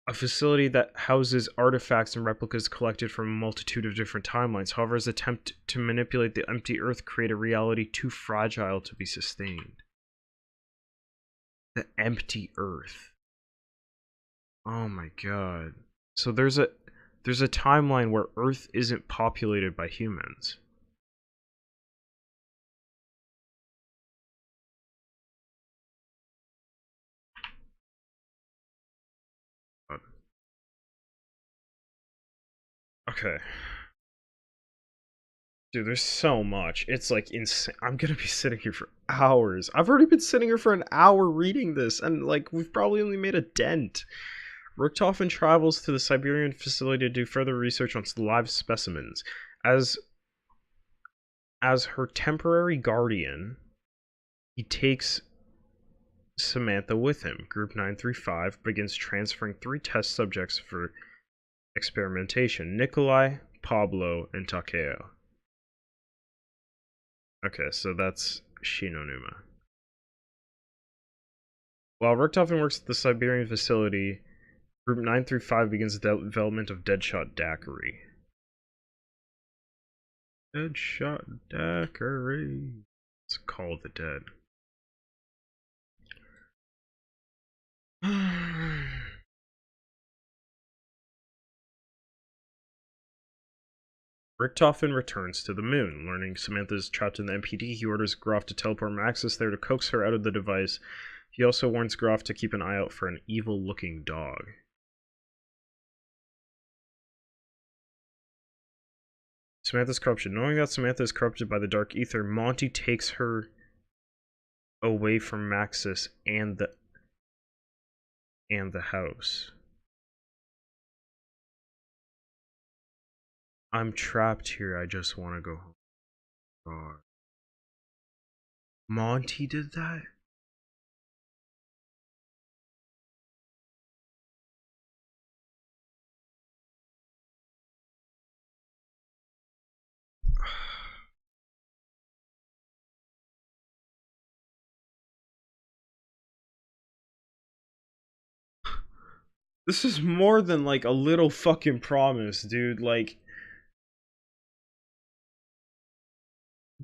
A facility that houses artifacts and replicas collected from a multitude of different timelines. However, his attempt to manipulate the empty Earth create a reality too fragile to be sustained. The empty Earth. Oh my god. So there's a timeline where Earth isn't populated by humans. Okay. Dude, there's so much. It's like insane. I'm gonna be sitting here for hours. I've already been sitting here for an hour reading this, and like, we've probably only made a dent. Richtofen travels to the Siberian facility to do further research on live specimens. As her temporary guardian, he takes Samantha with him. Group 935 begins transferring 3 test subjects for experimentation: Nikolai, Pablo, and Takeo. Okay, so that's Shinonuma. While Richtofen works at the Siberian facility, Group 935 begins the development of Deadshot Daiquiri. Deadshot Daiquiri. It's Call the Dead. Richtofen returns to the moon. Learning Samantha is trapped in the MPD, he orders Groff to teleport Maxis there to coax her out of the device. He also warns Groff to keep an eye out for an evil-looking dog. Samantha's corruption. Knowing that Samantha is corrupted by the dark ether, Monty takes her away from Maxis and the house. I'm trapped here. I just want to go home. God. Monty did that? This is more than like a little fucking promise, dude. Like,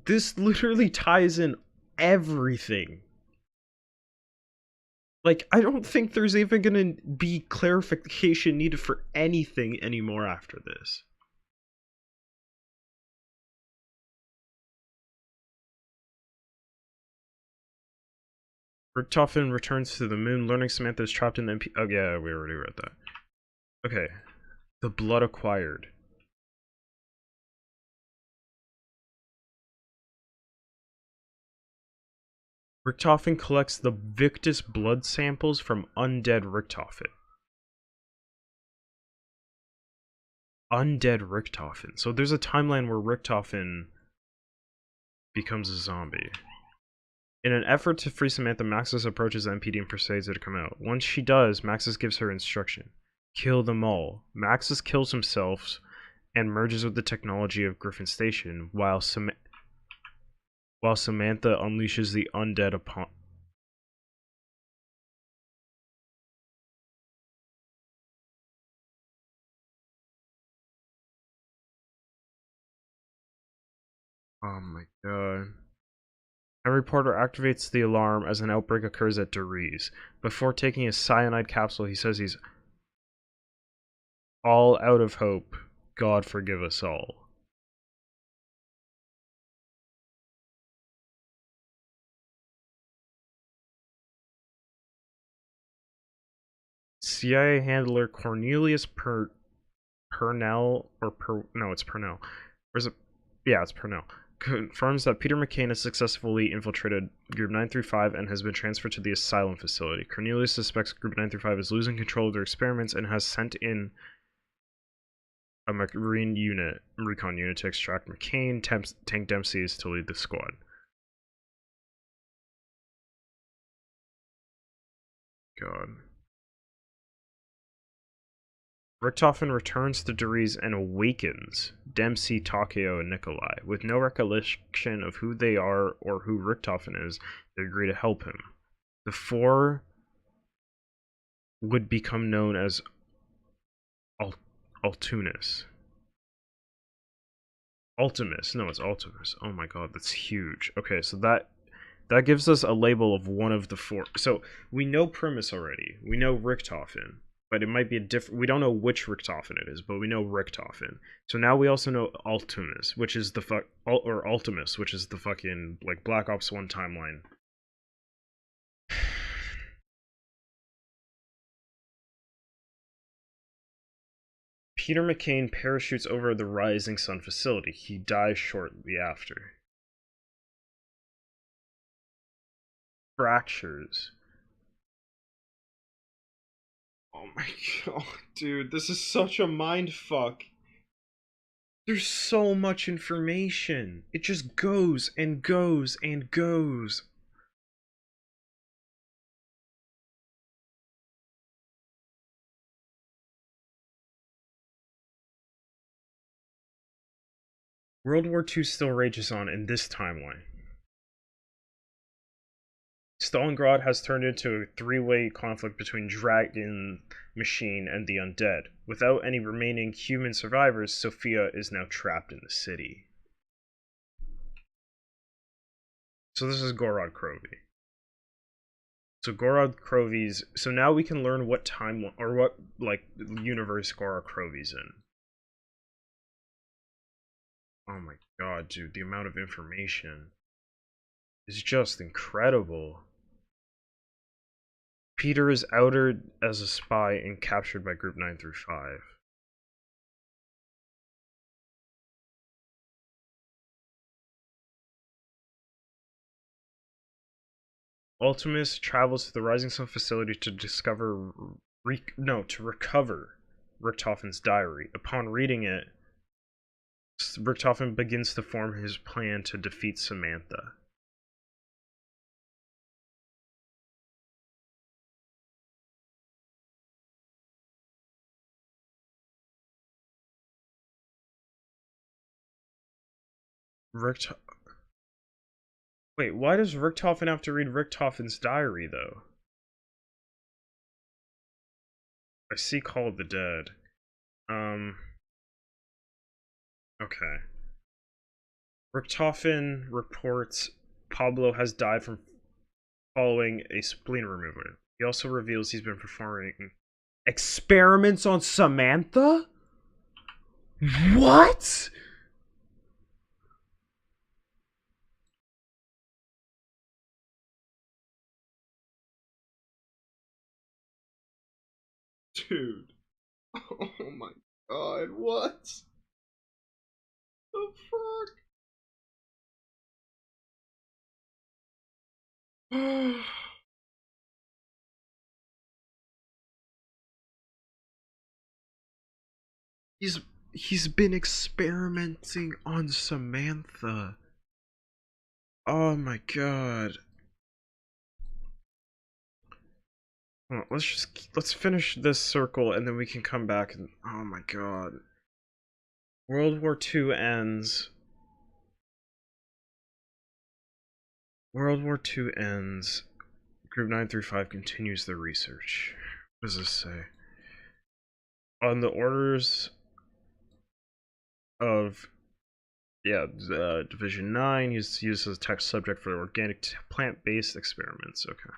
this literally ties in everything. Like, I don't think there's even gonna be clarification needed for anything anymore after this. Richtofen returns to the moon, learning Samantha is trapped in the MP. Oh, yeah, we already read that. Okay. The blood acquired. Richtofen collects the Victus blood samples from undead Richtofen. Undead Richtofen. So there's a timeline where Richtofen becomes a zombie. In an effort to free Samantha, Maxis approaches the MPD and persuades her to come out. Once she does, Maxis gives her instruction. Kill them all. Maxis kills himself and merges with the technology of Griffin Station, while Samantha unleashes the undead upon... Oh my god. Henry Porter activates the alarm as an outbreak occurs at Deriz. Before taking his cyanide capsule, he says he's all out of hope. God forgive us all. CIA handler Cornelius Purnell, no, it's Purnell. Or is it? Yeah, it's Purnell. Confirms that Peter McCain has successfully infiltrated Group 935 and has been transferred to the asylum facility. Cornelius suspects Group 935 is losing control of their experiments and has sent in a Marine recon unit to extract McCain. Tank Dempsey is to lead the squad. God. Richtofen returns to Deriz and awakens Dempsey, Takeo, and Nikolai. With no recollection of who they are or who Richtofen is, they agree to help him. The four would become known as Ultimus. No, it's Ultimus. Oh my god, that's huge. Okay, so that gives us a label of one of the four. So we know Primus already. We know Richtofen. But it might be a different... We don't know which Richtofen it is, but we know Richtofen. So now we also know Ultimus, which is the or Ultimus, which is the fucking, like, Black Ops 1 timeline. Peter McCain parachutes over the Rising Sun facility. He dies shortly after. Fractures. Oh my god, dude, this is such a mindfuck. There's so much information. It just goes and goes and goes. World War II still rages on in this timeline. Stalingrad has turned into a three-way conflict between Dragon, Machine, and the Undead. Without any remaining human survivors, Sophia is now trapped in the city. So this is Gorod Krovi. So Gorod Krovi's... So now we can learn what time... Or what, like, universe Gorod Krovi's in. Oh my god, dude. The amount of information is just incredible. Peter is outed as a spy and captured by Group 935. Ultimus travels to the Rising Sun facility to recover Richthofen's diary. Upon reading it, Richthofen begins to form his plan to defeat Samantha. Wait, why does Richthofen have to read Richthofen's diary, though? I see Call of the Dead. Okay. Richthofen reports Pablo has died from following a spleen removal. He also reveals he's been performing experiments on Samantha? What? Dude. Oh my god, what? The fuck? He's he's been experimenting on Samantha. Oh my god. Hold on, let's finish this circle and then we can come back and oh my god. World War II ends. World War II ends. Group 935 continues their research. What does this say? On the orders of Division 9, he's used as a test subject for organic plant-based experiments. Okay.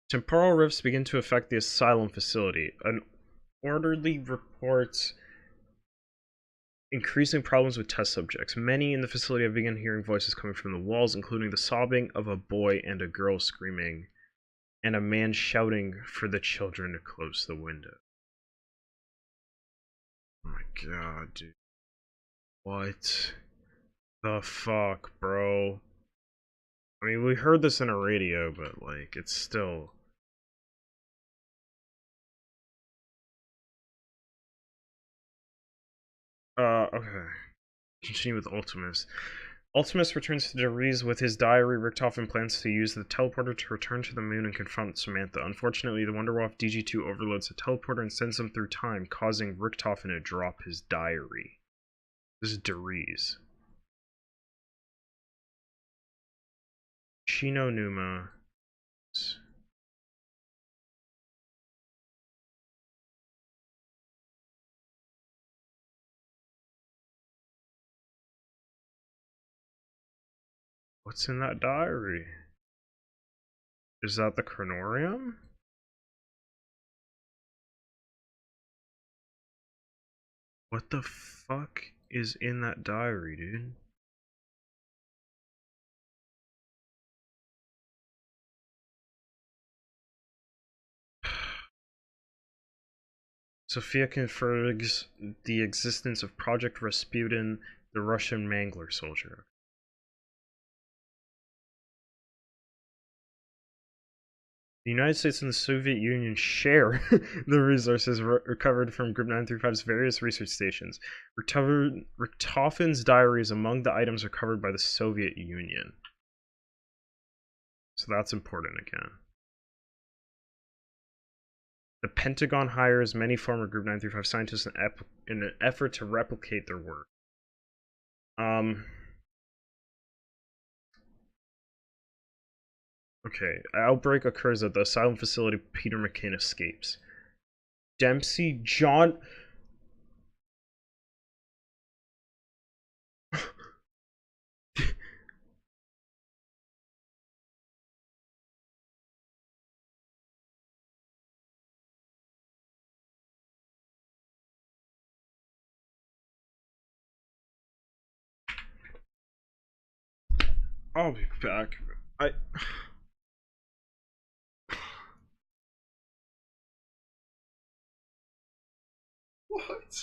Temporal rifts begin to affect the asylum facility. An orderly reports increasing problems with test subjects. Many in the facility have begun hearing voices coming from the walls, including the sobbing of a boy and a girl screaming, and a man shouting for the children to close the window. Oh my god, dude. What the fuck, bro? I mean, we heard this in a radio, but, like, it's still... Okay. Continue with Ultimus. Ultimus returns to Deriz with his diary. Richthofen plans to use the teleporter to return to the moon and confront Samantha. Unfortunately, the Wonderwaffe DG2 overloads the teleporter and sends him through time, causing Richthofen to drop his diary. This is Deriz. Shino Numa. What's in that diary? Is that the Chronorium? What the fuck is in that diary, dude? Sophia confirms the existence of Project Rasputin, the Russian Mangler soldier. The United States and the Soviet Union share the resources recovered from Group 935's various research stations. Richtofen's diary is among the items recovered by the Soviet Union. So that's important again. The Pentagon hires many former Group 935 scientists in an effort to replicate their work. Okay, outbreak occurs at the asylum facility. Peter McKinn escapes. Dempsey John... I'll be back. What?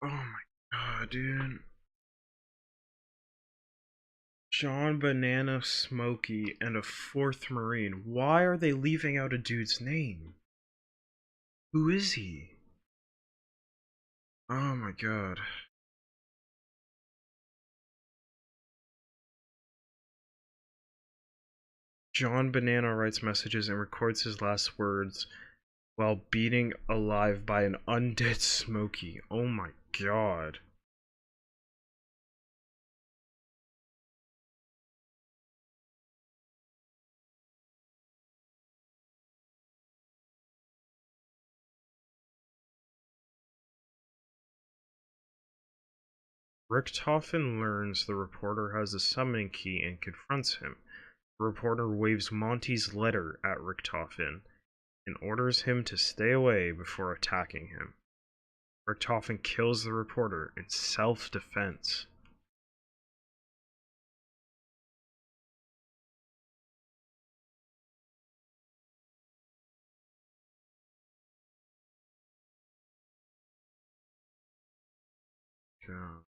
Oh my god, dude. John Banana Smokey and a fourth Marine. Why are they leaving out a dude's name? Who is he? Oh my god. John Banana writes messages and records his last words while beaten alive by an undead Smokey. Oh my god. Richthofen learns the reporter has a summoning key and confronts him. The reporter waves Monty's letter at Richthofen and orders him to stay away before attacking him. Richthofen kills the reporter in self-defense. God.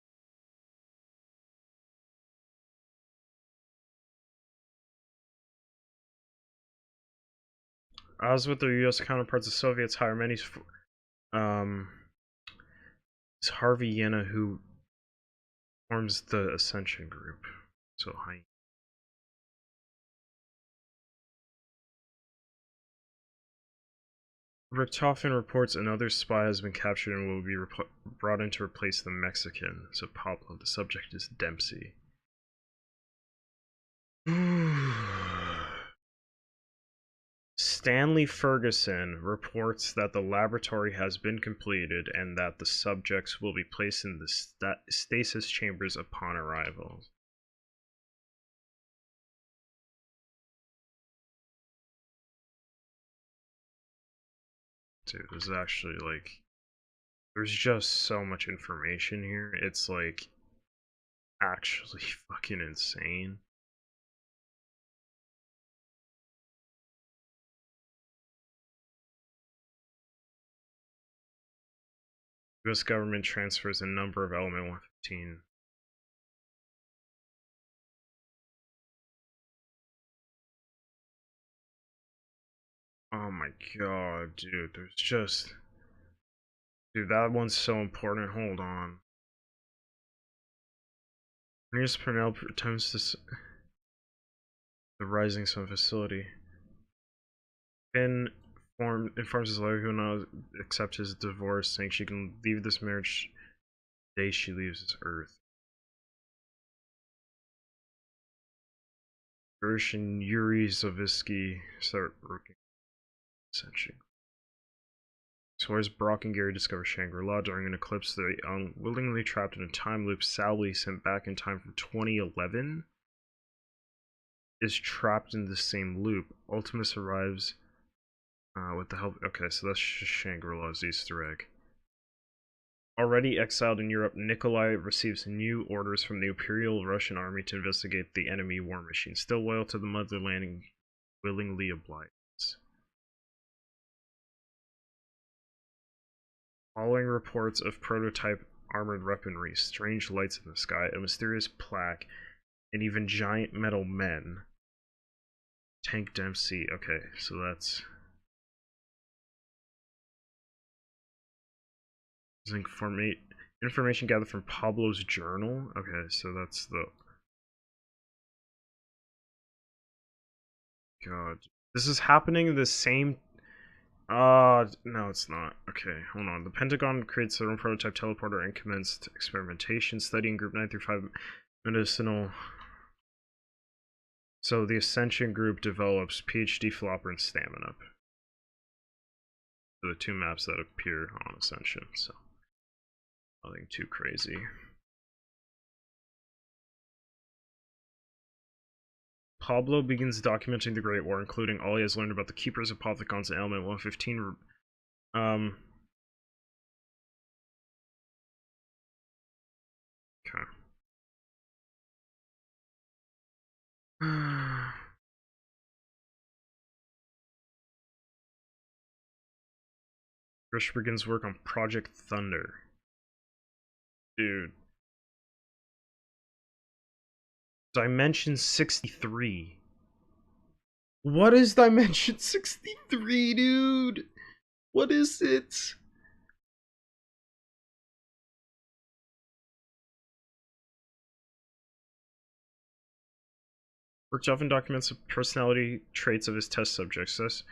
As with their U.S. counterparts, the Soviets hire many. It's Harvey Yena who forms the Ascension Group. So high. Richthofen reports another spy has been captured and will be brought in to replace the Mexican. So Pablo, the subject is Dempsey. Stanley Ferguson reports that the laboratory has been completed and that the subjects will be placed in the stasis chambers upon arrival. Dude, this is actually like, there's just so much information here. It's like actually fucking insane. U.S. government transfers a number of Element 115. Oh my god, dude, there's just... Dude, that one's so important. Hold on. Nearest Purnell attempts to... The Rising Sun facility. Finn informs his lawyer who will not accept his divorce, saying she can leave this marriage the day she leaves this earth. Gersh and Yuri Zavisky start working. Essentially. So whereas Brock and Gary discover Shangri-La during an eclipse, they unwillingly trapped in a time loop. Sally, sent back in time from 2011, is trapped in the same loop. Ultimus arrives with the help... Okay, so that's just Shangri-La's Easter egg. Already exiled in Europe, Nikolai receives new orders from the Imperial Russian Army to investigate the enemy war machine. Still loyal to the motherland and willingly obliges. Following reports of prototype armored weaponry, strange lights in the sky, a mysterious plaque, and even giant metal men. Tank Dempsey. Okay, so that's... Information gathered from Pablo's journal. Okay, so that's the... God. This is happening the same... no, it's not. Okay, hold on. The Pentagon creates their own prototype teleporter and commenced experimentation, studying Group 9 through 5 medicinal. So the Ascension Group develops PhD Flopper and Stamina. The two maps that appear on Ascension, so nothing too crazy. Pablo begins documenting the Great War, including all he has learned about the Keepers of Apothicons and Element 115. Okay. Grish begins work on Project Thunder. Dude. Dimension 63. What is Dimension 63, dude? What is it? Worked often documents the personality traits of his test subjects. Thus,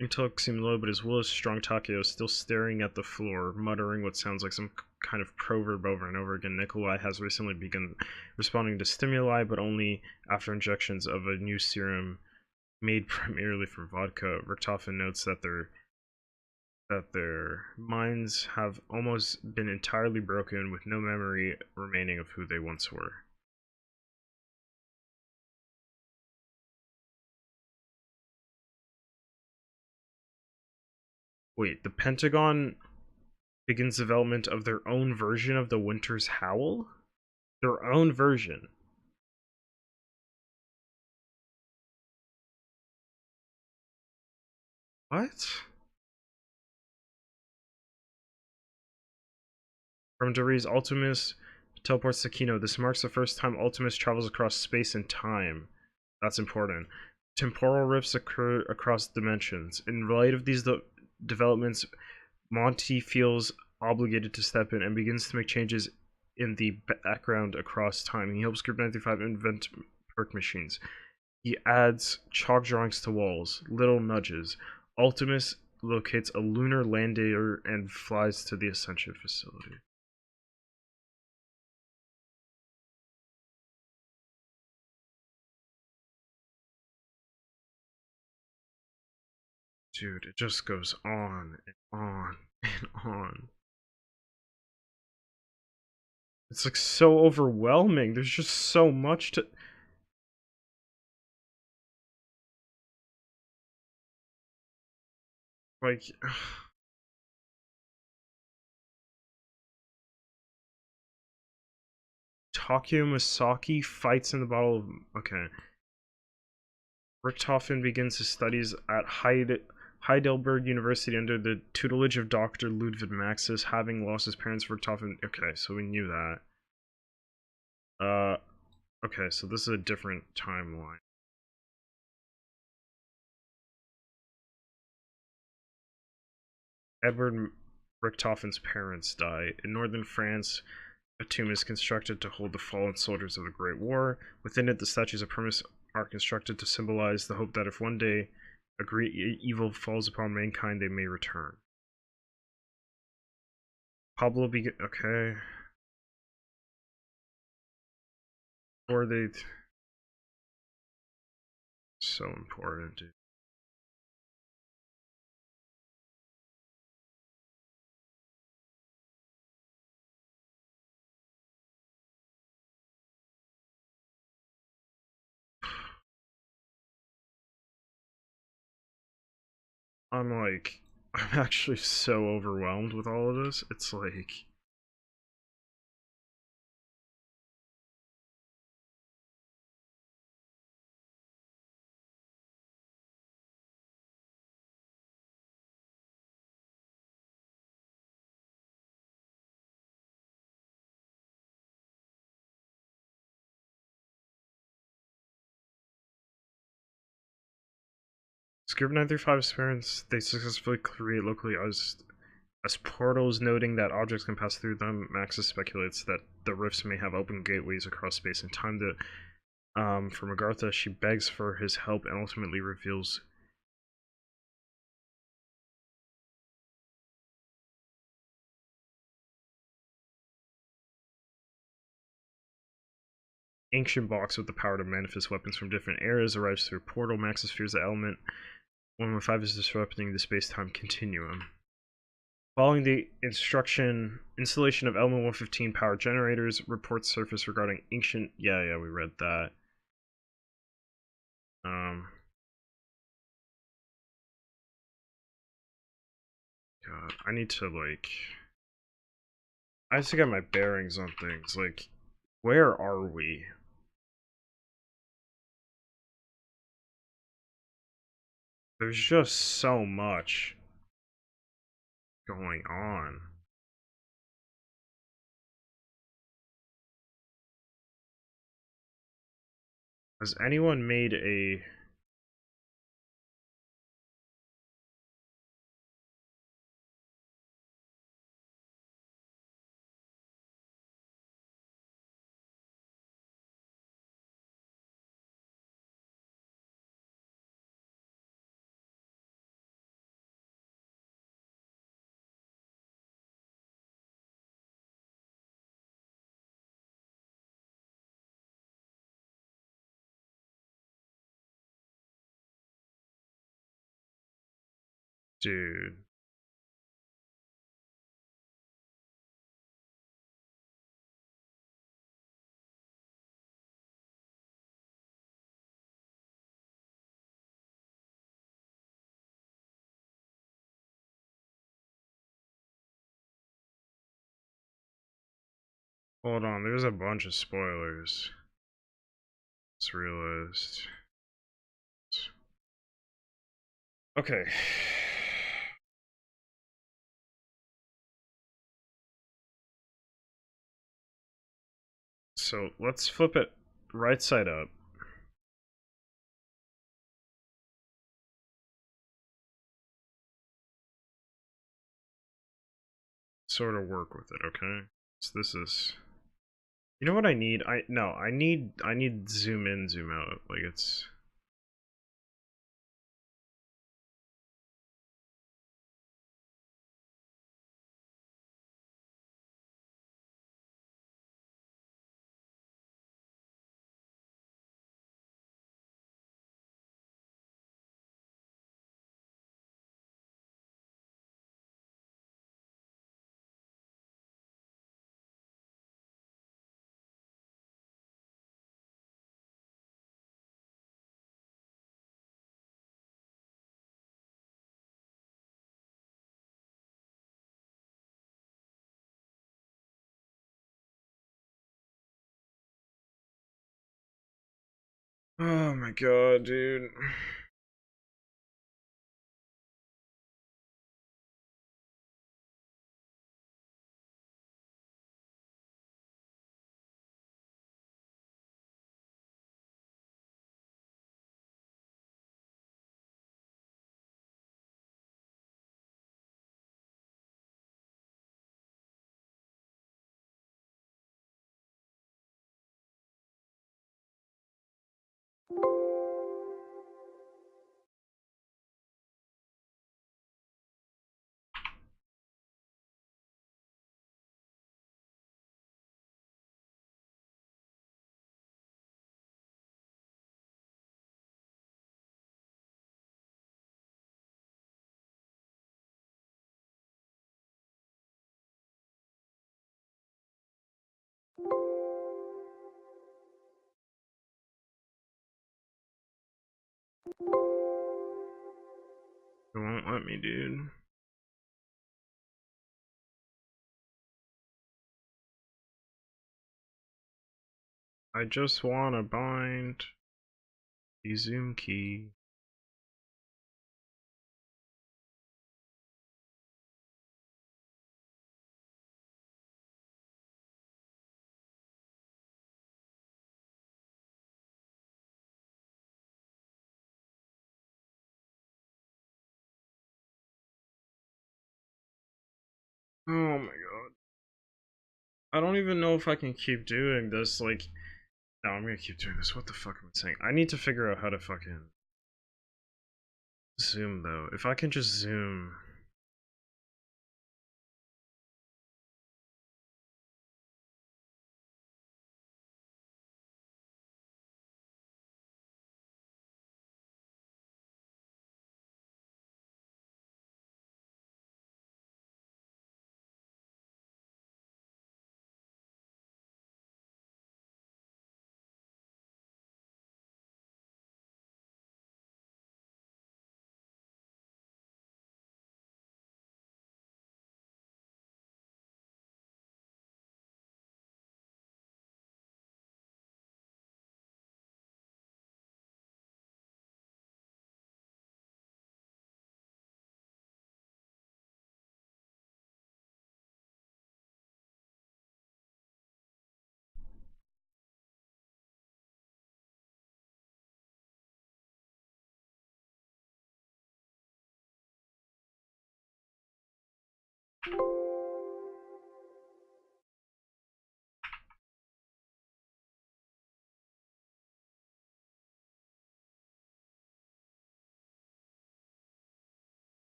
intellect seemed low, but his will is strong. Takeo is still staring at the floor, muttering what sounds like some kind of proverb over and over again. Nikolai has recently begun responding to stimuli, but only after injections of a new serum made primarily from vodka. Richtofen notes that their minds have almost been entirely broken, with no memory remaining of who they once were. Wait, the Pentagon begins development of their own version of the Winter's Howl? Their own version. What? From Dory's Ultimus teleports to Kino. This marks the first time Ultimus travels across space and time. That's important. Temporal rifts occur across dimensions. In light of these developments, Monty feels obligated to step in and begins to make changes in the background across time. He helps Group 95 invent perk machines. He adds chalk drawings to walls, little nudges. Ultimus locates a lunar lander and flies to the Ascension facility. Dude, it just goes on and on and on. It's like so overwhelming. There's just so much to. Like. Takeo Masaki fights in the Battle of. Okay. Richthofen begins his studies at Heidelberg University under the tutelage of Dr. Ludwig Maxis, having lost his parents. Richthofen. Okay, so we knew that. Okay, so this is a different timeline. Edward Richthofen's parents die. In northern France, a tomb is constructed to hold the fallen soldiers of the Great War. Within it, the statues of Primus are constructed to symbolize the hope that if one day a great evil falls upon mankind, they may return. Pablo okay. Or they... So important, dude. I'm actually so overwhelmed with all of this. It's like... Script 935's parents, they successfully create locally as portals, noting that objects can pass through them. Maxis speculates that the rifts may have open gateways across space and time. For Magartha, she begs for his help and ultimately reveals ancient box with the power to manifest weapons from different eras arrives through a portal. Maxis fears the element 115 is disrupting the space-time continuum. Following the installation of element 115 power generators, reports surface regarding ancient. Yeah, we read that. God, I need to I have to get my bearings on things. Like, where are we? There's just so much going on. Has anyone made a... Dude. Hold on, there's a bunch of spoilers. Just realized. Okay. So let's flip it right side up. Sort of work with it, okay? So this is... You know what I need? I need zoom in, zoom out. Like it's... Oh my god, dude. It won't let me, dude. I just wanna bind the zoom key. Oh my god. I don't even know if I can keep doing this, like... No, I'm gonna keep doing this. What the fuck am I saying? I need to figure out how to fucking... zoom, though. If I can just zoom...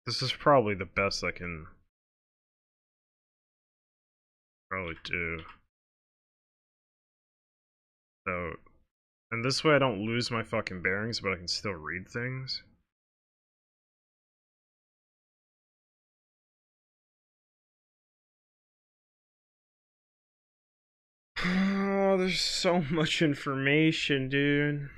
This is probably the best I can probably do. So, and this way I don't lose my fucking bearings, but I can still read things. Oh, there's so much information, dude.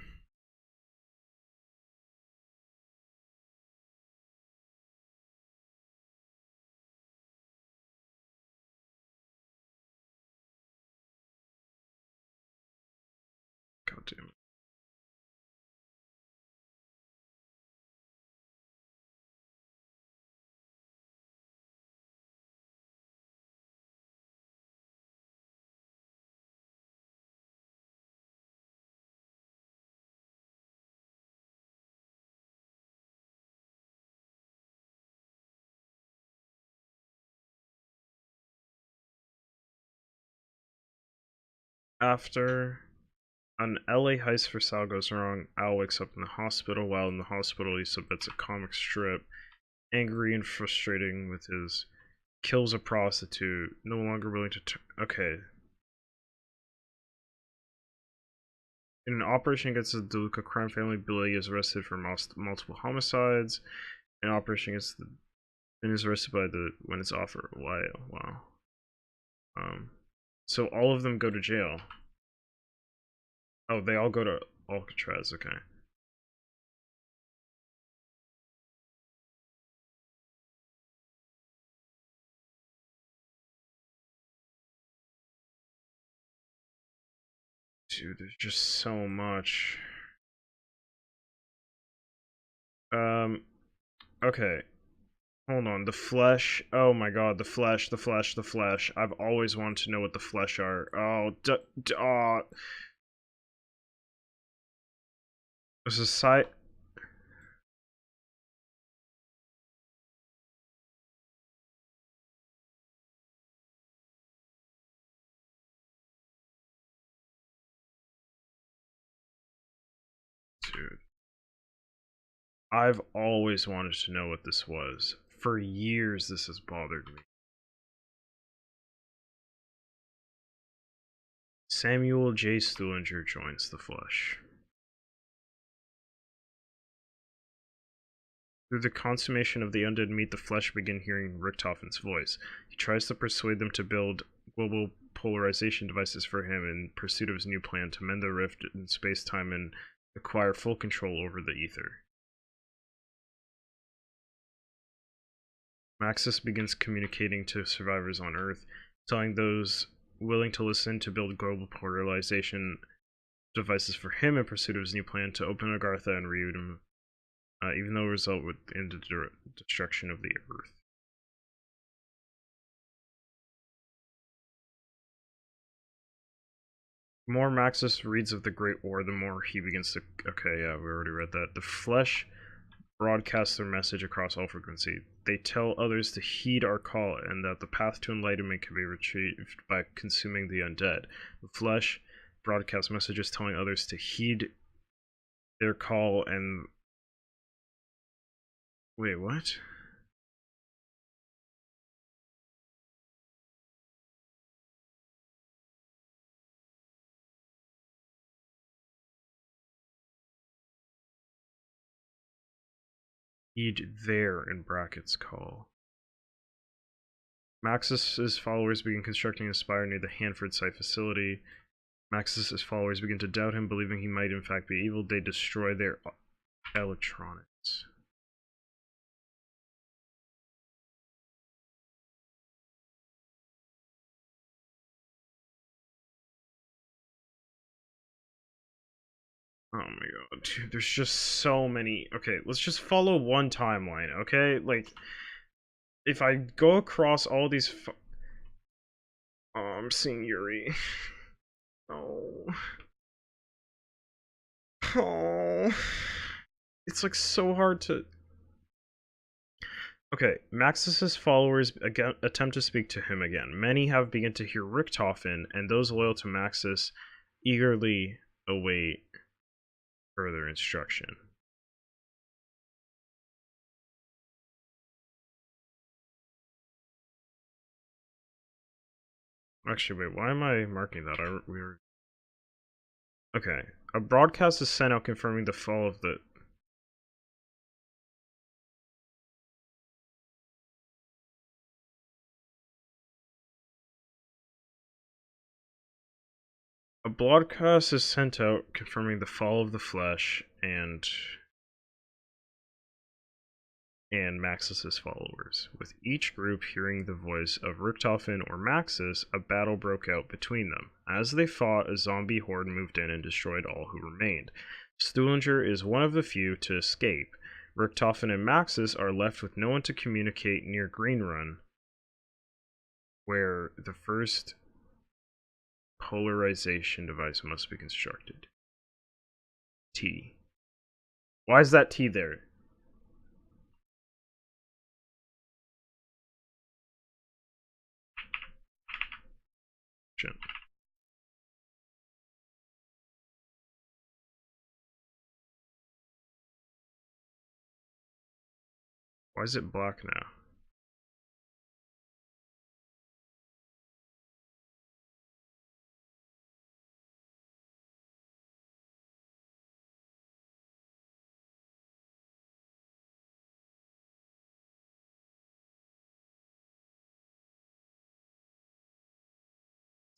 God damn it. After an LA heist for Sal goes wrong, Al wakes up in the hospital. While in the hospital, he submits a comic strip, angry and frustrating with his kills a prostitute, no longer willing to. Okay. In an operation against the DeLuca crime family, Billy is arrested for multiple homicides. An operation against the and is arrested by the when it's offered. Wow. So all of them go to jail. Oh, they all go to Alcatraz. Okay. Dude, there's just so much. Okay. Hold on. The flesh. Oh my god, the flesh, the flesh, the flesh. I've always wanted to know what the flesh are. Oh, There's a site. Dude. I've always wanted to know what this was. For years, this has bothered me. Samuel J. Stuhlinger joins the flesh. Through the consummation of the undead meat, the flesh begin hearing Richtofen's voice. He tries to persuade them to build global polarization devices for him in pursuit of his new plan to mend the rift in space-time and acquire full control over the ether. Maxis begins communicating to survivors on Earth, telling those willing to listen to build global polarization devices for him in pursuit of his new plan to open Agartha and reunite him, even though it result in the destruction of the Earth. The more Maxis reads of the Great War, the more he begins to. Okay, yeah, we already read that. The flesh broadcasts their message across all frequency. They tell others to heed our call and that the path to enlightenment can be retrieved by consuming the undead. The flesh broadcasts messages telling others to heed their call and. Wait, what? Heed their in brackets call. Maxis' followers begin constructing a spire near the Hanford site facility. Maxis' followers begin to doubt him, believing he might in fact be evil. They destroy their electronics. Oh my god, dude, there's just so many. Okay, let's just follow one timeline, okay? Like, if I go across all these. Oh, I'm seeing Yuri. Oh. Oh, it's like so hard to. Okay, Maxis's followers again attempt to speak to him again. Many have begun to hear Richtofen, and those loyal to Maxis eagerly await further instruction. Actually, wait, why am I marking that? We were okay. A broadcast is sent out confirming the fall of the. A broadcast is sent out confirming the fall of the flesh and Maxis's followers. With each group hearing the voice of Richtofen or Maxis, a battle broke out between them. As they fought, a zombie horde moved in and destroyed all who remained. Stuhlinger is one of the few to escape. Richtofen and Maxis are left with no one to communicate near Green Run, where the first polarization device must be constructed. T. Why is that T there? Shit. Why is it black now?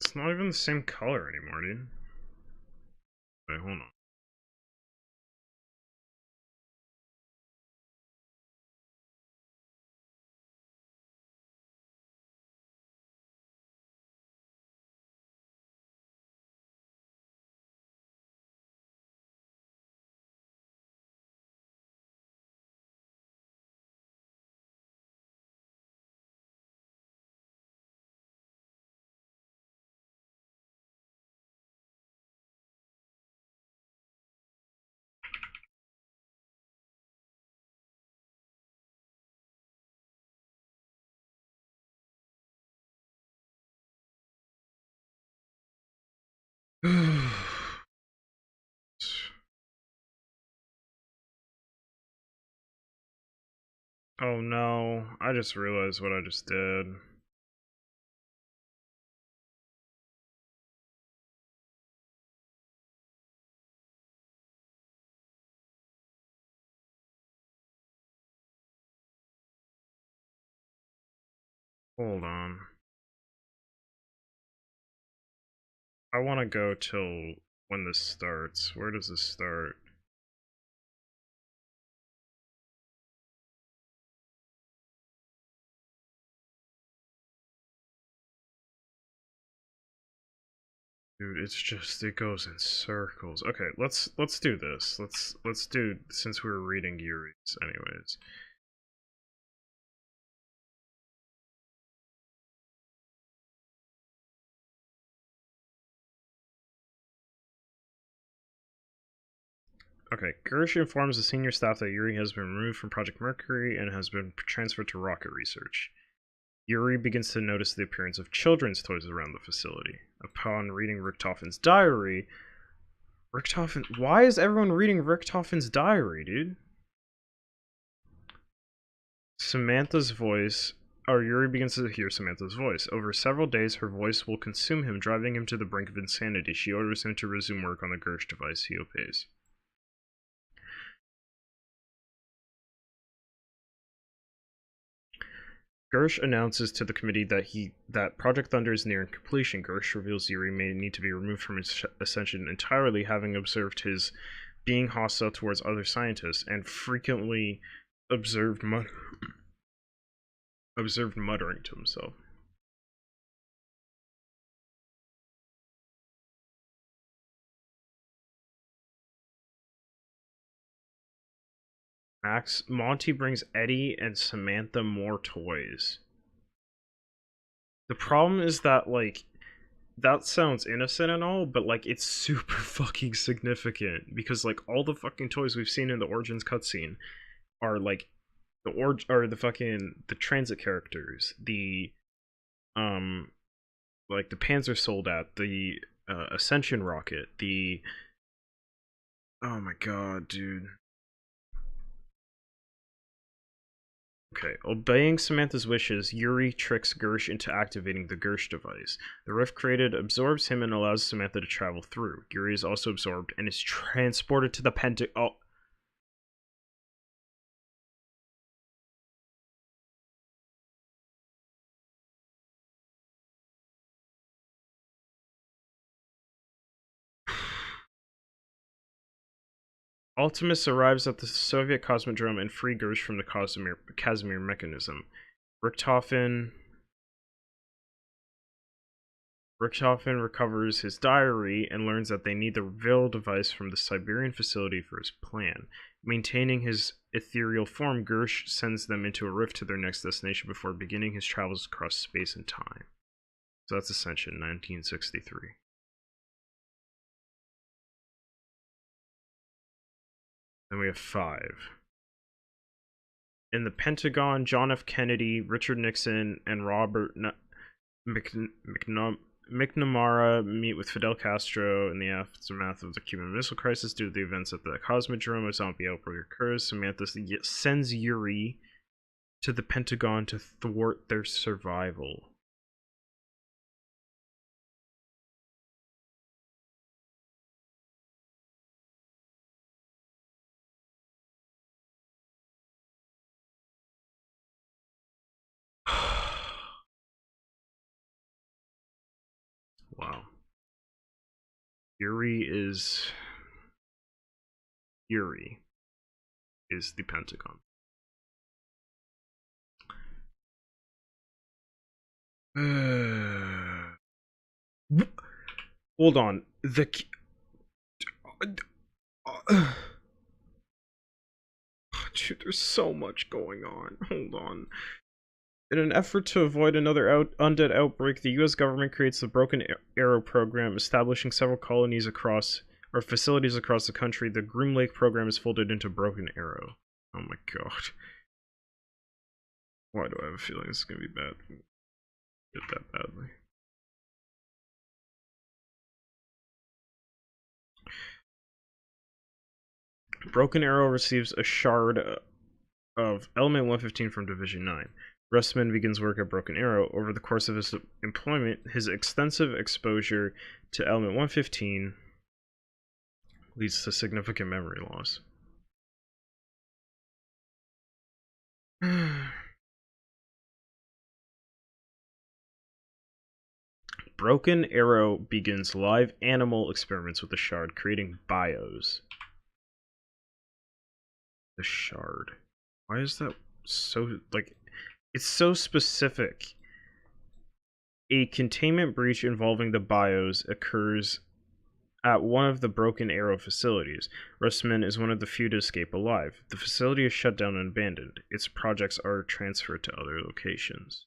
It's not even the same color anymore, dude. Wait, hold on. Oh no, I just realized what I just did. Hold on. I want to go till when this starts. Where does this start? Dude, it's just it goes in circles. Okay, let's do this. Let's do since we were reading Yuri's anyways. Okay, Gersh informs the senior staff that Yuri has been removed from Project Mercury and has been transferred to rocket research. Yuri begins to notice the appearance of children's toys around the facility. Upon reading Richtofen's diary, why is everyone reading Richtofen's diary, dude? Samantha's voice, or Yuri begins to hear Samantha's voice. Over several days, her voice will consume him, driving him to the brink of insanity. She orders him to resume work on the Gersh device. He obeys. Gersh announces to the committee that Project Thunder is nearing completion. Gersh reveals Yuri may need to be removed from his ascension entirely, having observed his being hostile towards other scientists and frequently observed muttering to himself. Monty brings Eddie and Samantha more toys. The problem is that, like, that sounds innocent and all, but like it's super fucking significant because like all the fucking toys we've seen in the Origins cutscene are like the fucking the transit characters, the um like the Panzer Soldat, the Ascension rocket, the oh my god, dude. Okay, obeying Samantha's wishes, Yuri tricks Gersh into activating the Gersh device. The rift created absorbs him and allows Samantha to travel through. Yuri is also absorbed and is transported to the Pentagon. Oh. Ultimus arrives at the Soviet Cosmodrome and free Gersh from the Casimir mechanism. Richthofen recovers his diary and learns that they need the Vil device from the Siberian facility for his plan. Maintaining his ethereal form, Gersh sends them into a rift to their next destination before beginning his travels across space and time. So that's Ascension, 1963. Then we have 5. In the Pentagon, John F. Kennedy, Richard Nixon, and Robert McNamara meet with Fidel Castro in the aftermath of the Cuban Missile Crisis. Due to the events at the Cosmodrome, a zombie outbreak occurs. Samantha sends Yuri to the Pentagon to thwart their survival. Wow. Yuri is the Pentagon. Hold on. Dude, there's so much going on. Hold on. In an effort to avoid another undead outbreak, the U.S. government creates the Broken Arrow program, establishing several colonies or facilities across the country. The Groom Lake program is folded into Broken Arrow. Oh my god. Why do I have a feeling this is gonna be bad? Get that badly. Broken Arrow receives a shard of Element 115 from Division 9. Russman begins work at Broken Arrow. Over the course of his employment, his extensive exposure to Element 115 leads to significant memory loss. Broken Arrow begins live animal experiments with the shard, creating bios. The shard. Why is that so, like, it's so specific. A containment breach involving the bios occurs at one of the Broken Arrow facilities. Russman is one of the few to escape alive. The facility is shut down and abandoned. Its projects are transferred to other locations.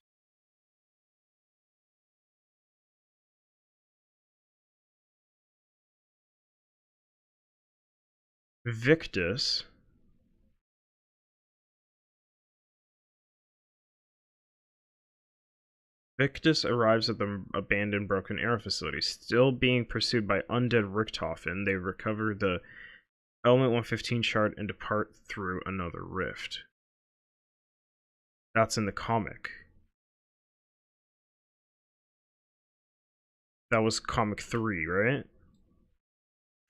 Victus arrives at the abandoned Broken Arrow facility. Still being pursued by undead Richthofen, they recover the Element 115 shard and depart through another rift. That's in the comic. That was comic 3, right?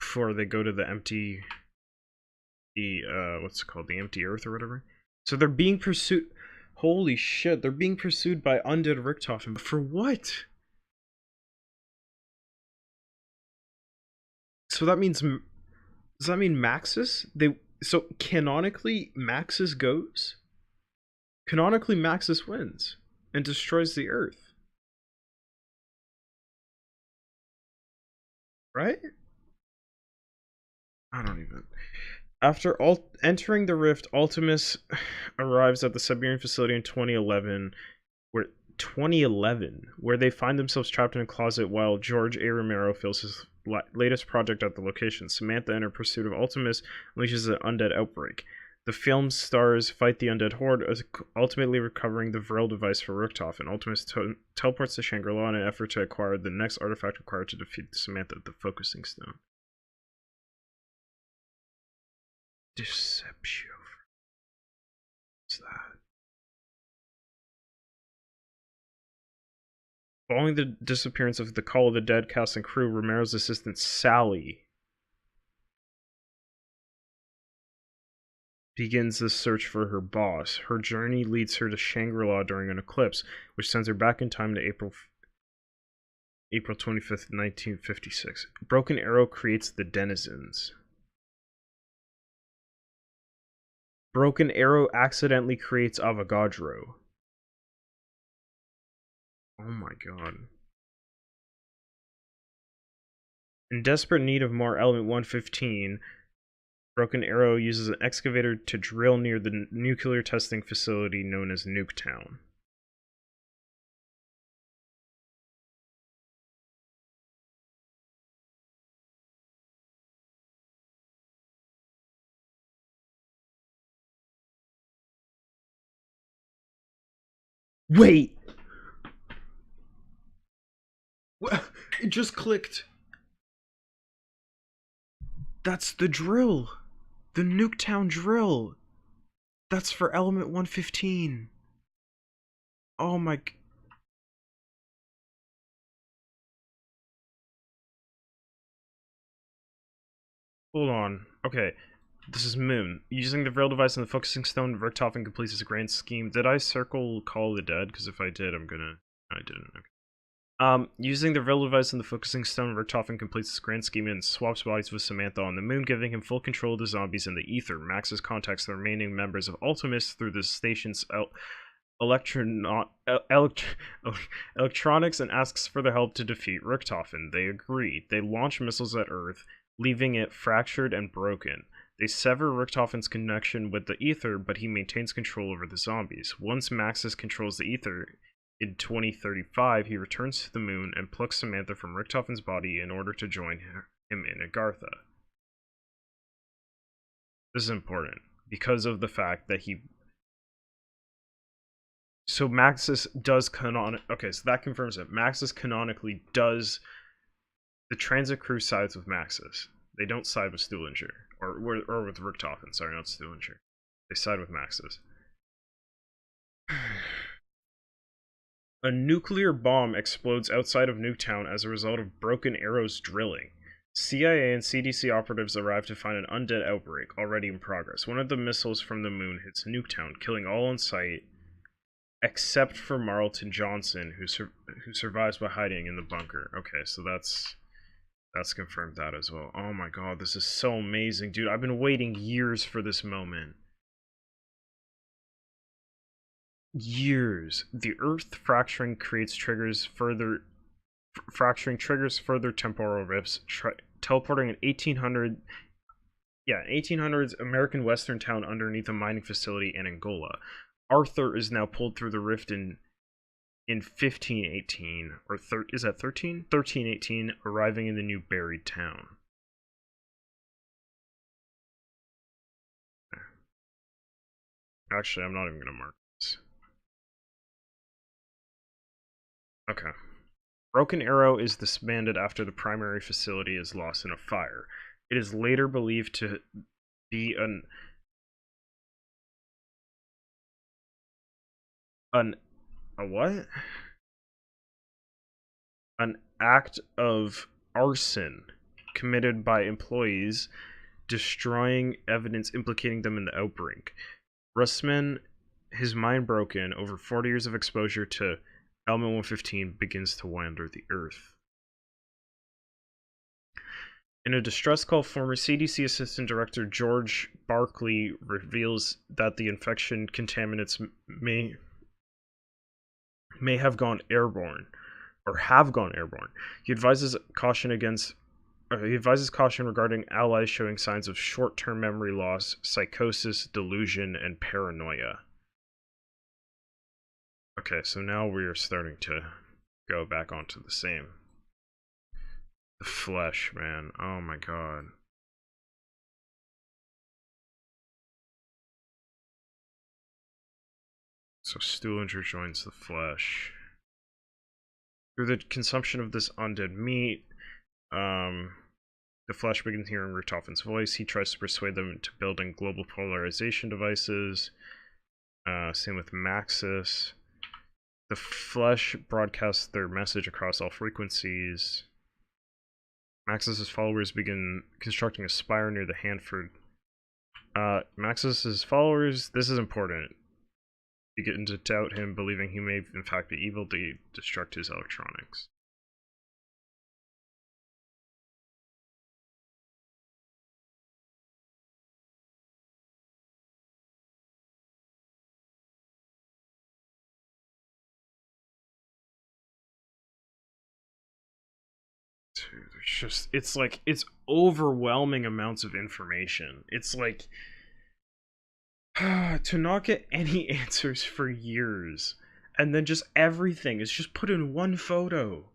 Before they go to the empty... what's it called? The empty earth or whatever? So they're being pursued... Holy shit, they're being pursued by undead Richthofen. But for what? So that means... Does that mean Maxis? So canonically, Maxis goes? Canonically, Maxis wins and destroys the Earth. Right? I don't even... After entering the rift, Ultimus arrives at the Siberian facility in 2011, where 2011, where they find themselves trapped in a closet while George A. Romero films his latest project at the location. Samantha, in her pursuit of Ultimus, unleashes an undead outbreak. The film's stars fight the undead horde, ultimately recovering the Vril device for Richtofen. Ultimus teleports to Shangri-La in an effort to acquire the next artifact required to defeat Samantha, the Focusing Stone. Deception. What's that? Following the disappearance of the Call of the Dead cast and crew, Romero's assistant Sally begins the search for her boss. Her journey leads her to Shangri-La during an eclipse, which sends her back in time to April 25th, 1956. Broken Arrow creates the Denizens. Broken Arrow accidentally creates Avogadro. Oh my god. In desperate need of more Element 115, Broken Arrow uses an excavator to drill near the nuclear testing facility known as Nuketown. Wait! It just clicked. That's the drill. The Nuketown drill. That's for Element 115. Oh my... Hold on. Okay. This is Moon. Using the Vril device and the Focusing Stone, Richtofen completes his grand scheme. Did I circle Call of the Dead? Because if I did, I'm gonna... I didn't. Okay. Using the Vril device and the Focusing Stone, Richtofen completes his grand scheme and swaps bodies with Samantha on the Moon, giving him full control of the zombies in the ether. Maxis contacts the remaining members of Ultimus through the station's electronics and asks for their help to defeat Richtofen. They agree. They launch missiles at Earth, leaving it fractured and broken. They sever Richtofen's connection with the ether, but he maintains control over the zombies. Once Maxis controls the ether, in 2035, he returns to the Moon and plucks Samantha from Richtofen's body in order to join him in Agartha. This is important because of the fact that he... So Maxis does okay, so that confirms it. Maxis canonically does... The transit crew sides with Maxis. They don't side with Stuhlinger. Or with Richtofen, sorry, not Stuhlinger. They side with Maxis. A nuclear bomb explodes outside of Nuketown as a result of Broken Arrow's drilling. CIA and CDC operatives arrive to find an undead outbreak already in progress. One of the missiles from the Moon hits Nuketown, killing all on sight, except for Marlton Johnson, who survives by hiding in the bunker. Okay, so that's confirmed that as well. Oh my god, this is so amazing, dude. I've been waiting years for this moment. Years. The Earth fracturing triggers further temporal rifts, teleporting an 1800s American Western town underneath a mining facility in Angola. Arthur is now pulled through the rift in 1518, or is that 13? 1318, arriving in the new buried town. Actually, I'm not even going to mark this. Okay. Broken Arrow is disbanded after the primary facility is lost in a fire. It is later believed to be a what? An act of arson committed by employees, destroying evidence implicating them in the outbreak. Russman, his mind broken, over 40 years of exposure to Element 115, begins to wander the Earth. In a distress call, former CDC Assistant Director George Barkley reveals that the infection contaminants may have gone airborne, or have gone airborne. He advises caution regarding allies showing signs of short-term memory loss, psychosis, delusion, and paranoia. Okay, so now we are starting to go back onto the same. The flesh, man. Oh my god. So Stuhlinger joins the flesh. Through the consumption of this undead meat, the flesh begins hearing Richtofen's voice. He tries to persuade them into building global polarization devices. Same with Maxis. The flesh broadcasts their message across all frequencies. Maxis's followers begin constructing a spire near the Hanford. Maxis's followers, this is important, begin to doubt him, believing he may in fact be evil to destruct his electronics. Dude, it's overwhelming amounts of information. It's like, to not get any answers for years, and then just everything is just put in one photo.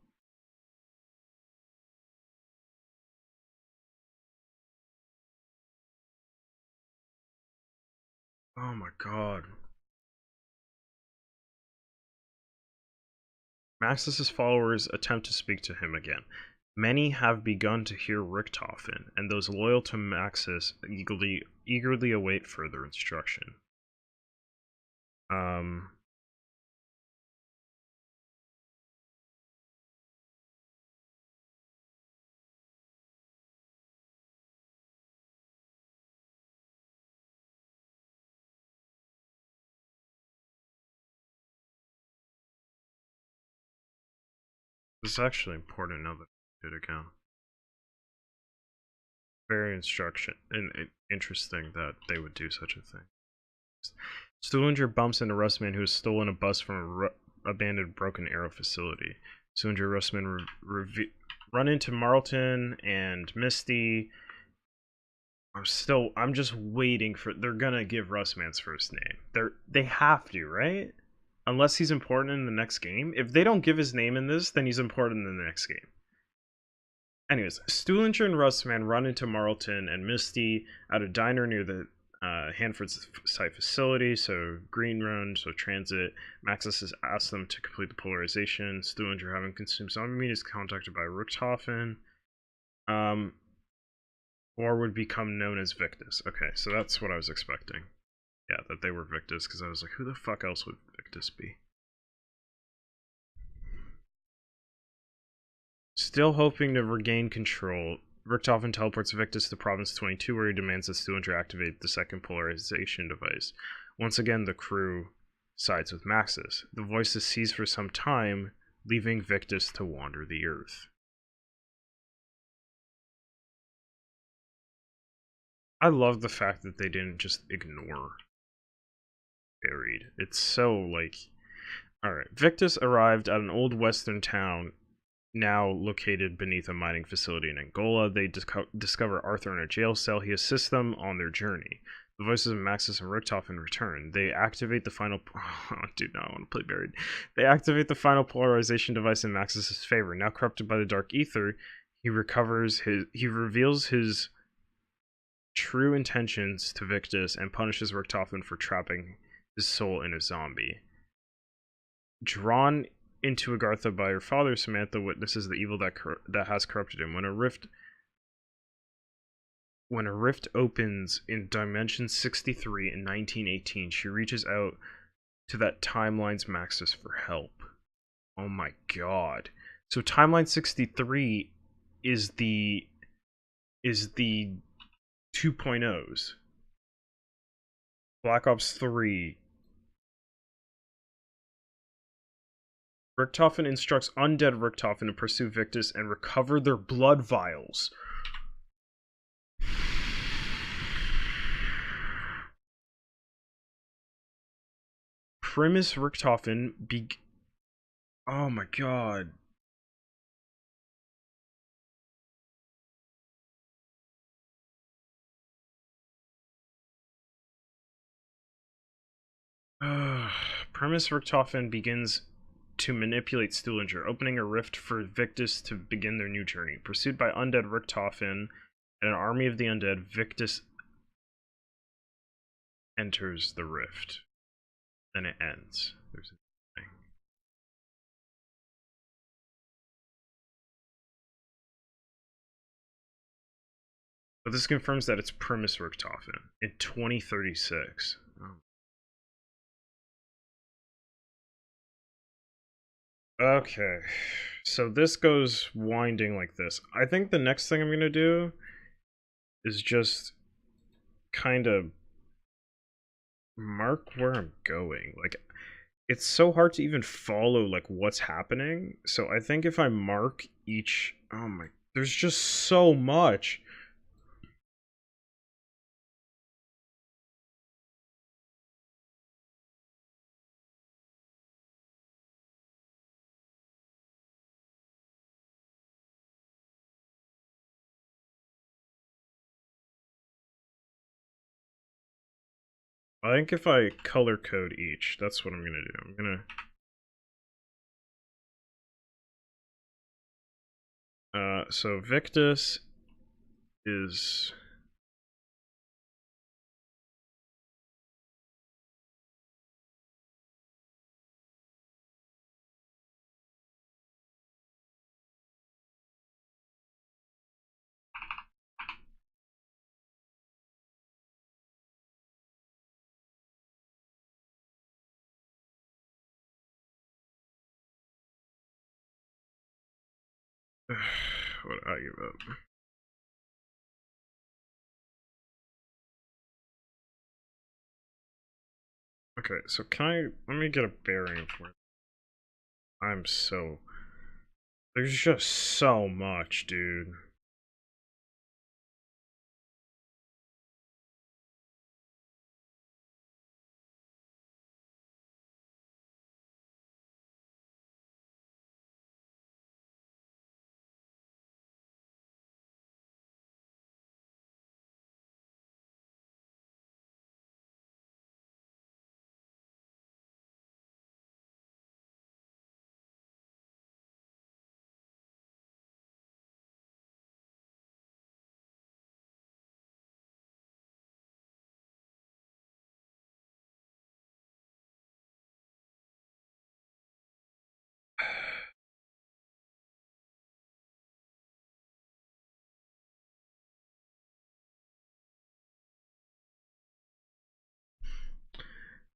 Oh my god. Maxis's followers attempt to speak to him again. Many have begun to hear Richthofen, and those loyal to Maxis eagerly await further instruction. This is actually important now that I did it again. Very interesting that they would do such a thing. Stuhlinger bumps into Russman, who has stolen a bus from an abandoned Broken Arrow facility. Stuhlinger and Russman run into Marlton and Misty. I'm just waiting for. They're gonna give Russman's first name. They have to, right? Unless he's important in the next game. If they don't give his name in this, then he's important in the next game. Anyways, Stuhlinger and Russman run into Marlton and Misty at a diner near the Hanford site facility, so Green Run, so Transit. Maxis has asked them to complete the polarization. Stuhlinger, having consumed zombie meat, is contacted by Richthofen, or would become known as Victus. Okay, so that's what I was expecting. Yeah, that they were Victus, because I was like, who the fuck else would Victus be? Still hoping to regain control, Richthofen teleports Victus to Province 22, where he demands that Stuhlinger activate the second polarization device. Once again, the crew sides with Maxis. The voices cease for some time, leaving Victus to wander the Earth. I love the fact that they didn't just ignore Buried. It's so, like... Alright, Victus arrived at an old western town now located beneath a mining facility in Angola. They discover Arthur in a jail cell. He assists them on their journey. The voices of Maxis and Richthofen return. They activate the final... Oh, dude, no, I want to play Buried. They activate the final polarization device in Maxis' favor. Now corrupted by the dark ether, he reveals his true intentions to Victus and punishes Richthofen for trapping his soul in a zombie. Drawn into Agartha by her father, Samantha witnesses the evil that has corrupted him. When a rift opens in Dimension 63 in 1918, she reaches out to that timeline's Maxis for help. Oh my god. So Timeline 63 is the 2.0s. Black Ops 3. Richthofen instructs undead Richthofen to pursue Victus and recover their blood vials. Primus Richthofen Oh my god. Primus Richthofen begins to manipulate Stuhlinger, opening a rift for Victus to begin their new journey. Pursued by undead Richthofen and an army of the undead, Victus enters the rift. Then it ends. There's a thing. But this confirms that it's Primus Richthofen in 2036. Oh. Okay, so this goes winding like this. I think the next thing I'm gonna do is just kind of mark where I'm going. Like, it's so hard to even follow like what's happening. So I think if I mark each, oh my, there's just so much. I think if I color code each, that's what I'm gonna do. I'm gonna so Victus is what I give up. Okay, so let me get a bearing for it. There's just so much, dude.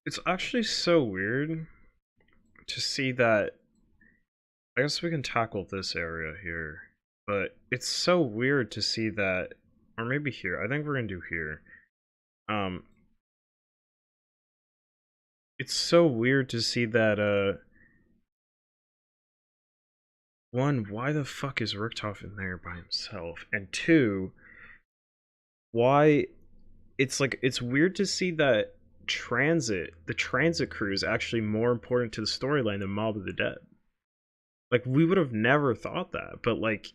It's actually so weird to see that. I guess we can tackle this area here, but it's so weird to see that, or maybe here. I think we're gonna do here. Um, it's so weird to see that. One, why the fuck is Richthofen there by himself? And two, why? It's weird to see that the transit crew is actually more important to the storyline than Mob of the Dead. Like, we would have never thought that, but like,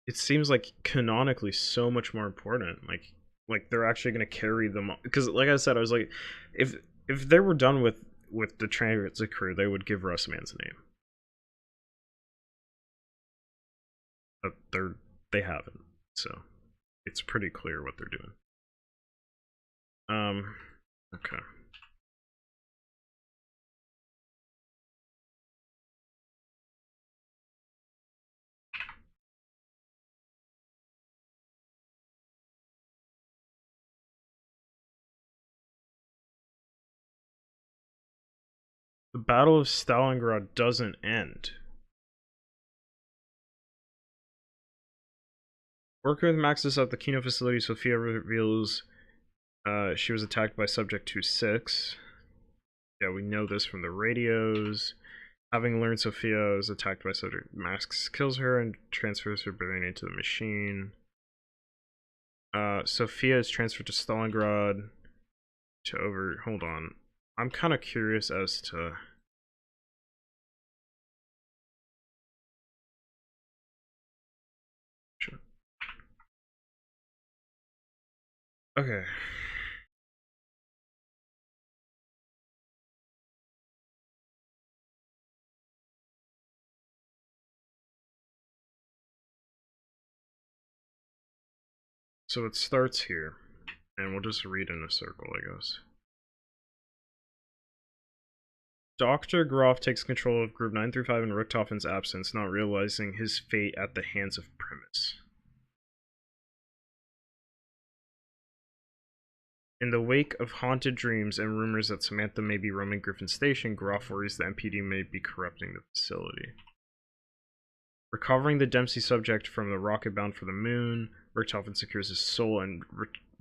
it seems like canonically so much more important. Like they're actually going to carry them, because like I said, I was like, if they were done with the transit crew, they would give Russ Man's name. But they haven't, so it's pretty clear what they're doing. Okay. The Battle of Stalingrad doesn't end. Working with Maxis at the Kino facility, Sophia reveals she was attacked by Subject 26. Yeah, we know this from the radios. Having learned Sophia was attacked by Subject, Max kills her and transfers her brain into the machine. Sophia is transferred to Stalingrad hold on. I'm kind of curious as to... Okay. So it starts here, and we'll just read in a circle, I guess. Dr. Groff takes control of Group 9 through 5 in Richthofen's absence, not realizing his fate at the hands of Primus. In the wake of haunted dreams and rumors that Samantha may be roaming Griffin Station, Groff worries the MPD may be corrupting the facility. Recovering the Dempsey subject from the rocket bound for the moon, Richthofen secures his soul and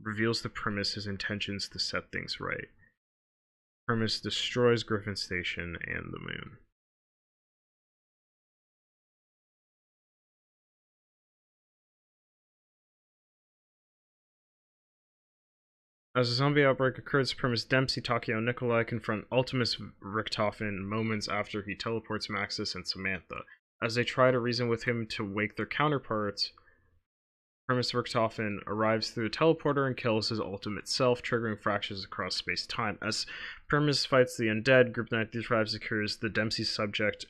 reveals to Primus his intentions to set things right. Primus destroys Griffin Station and the moon. As a zombie outbreak occurs, Primus, Dempsey, Takeo, and Nikolai confront Ultimus Richthofen moments after he teleports Maxis and Samantha. As they try to reason with him to wake their counterparts, Primus Richthofen arrives through the teleporter and kills his ultimate self, triggering fractures across space-time. As Primus fights the undead, Group 95 secures the Dempsey subject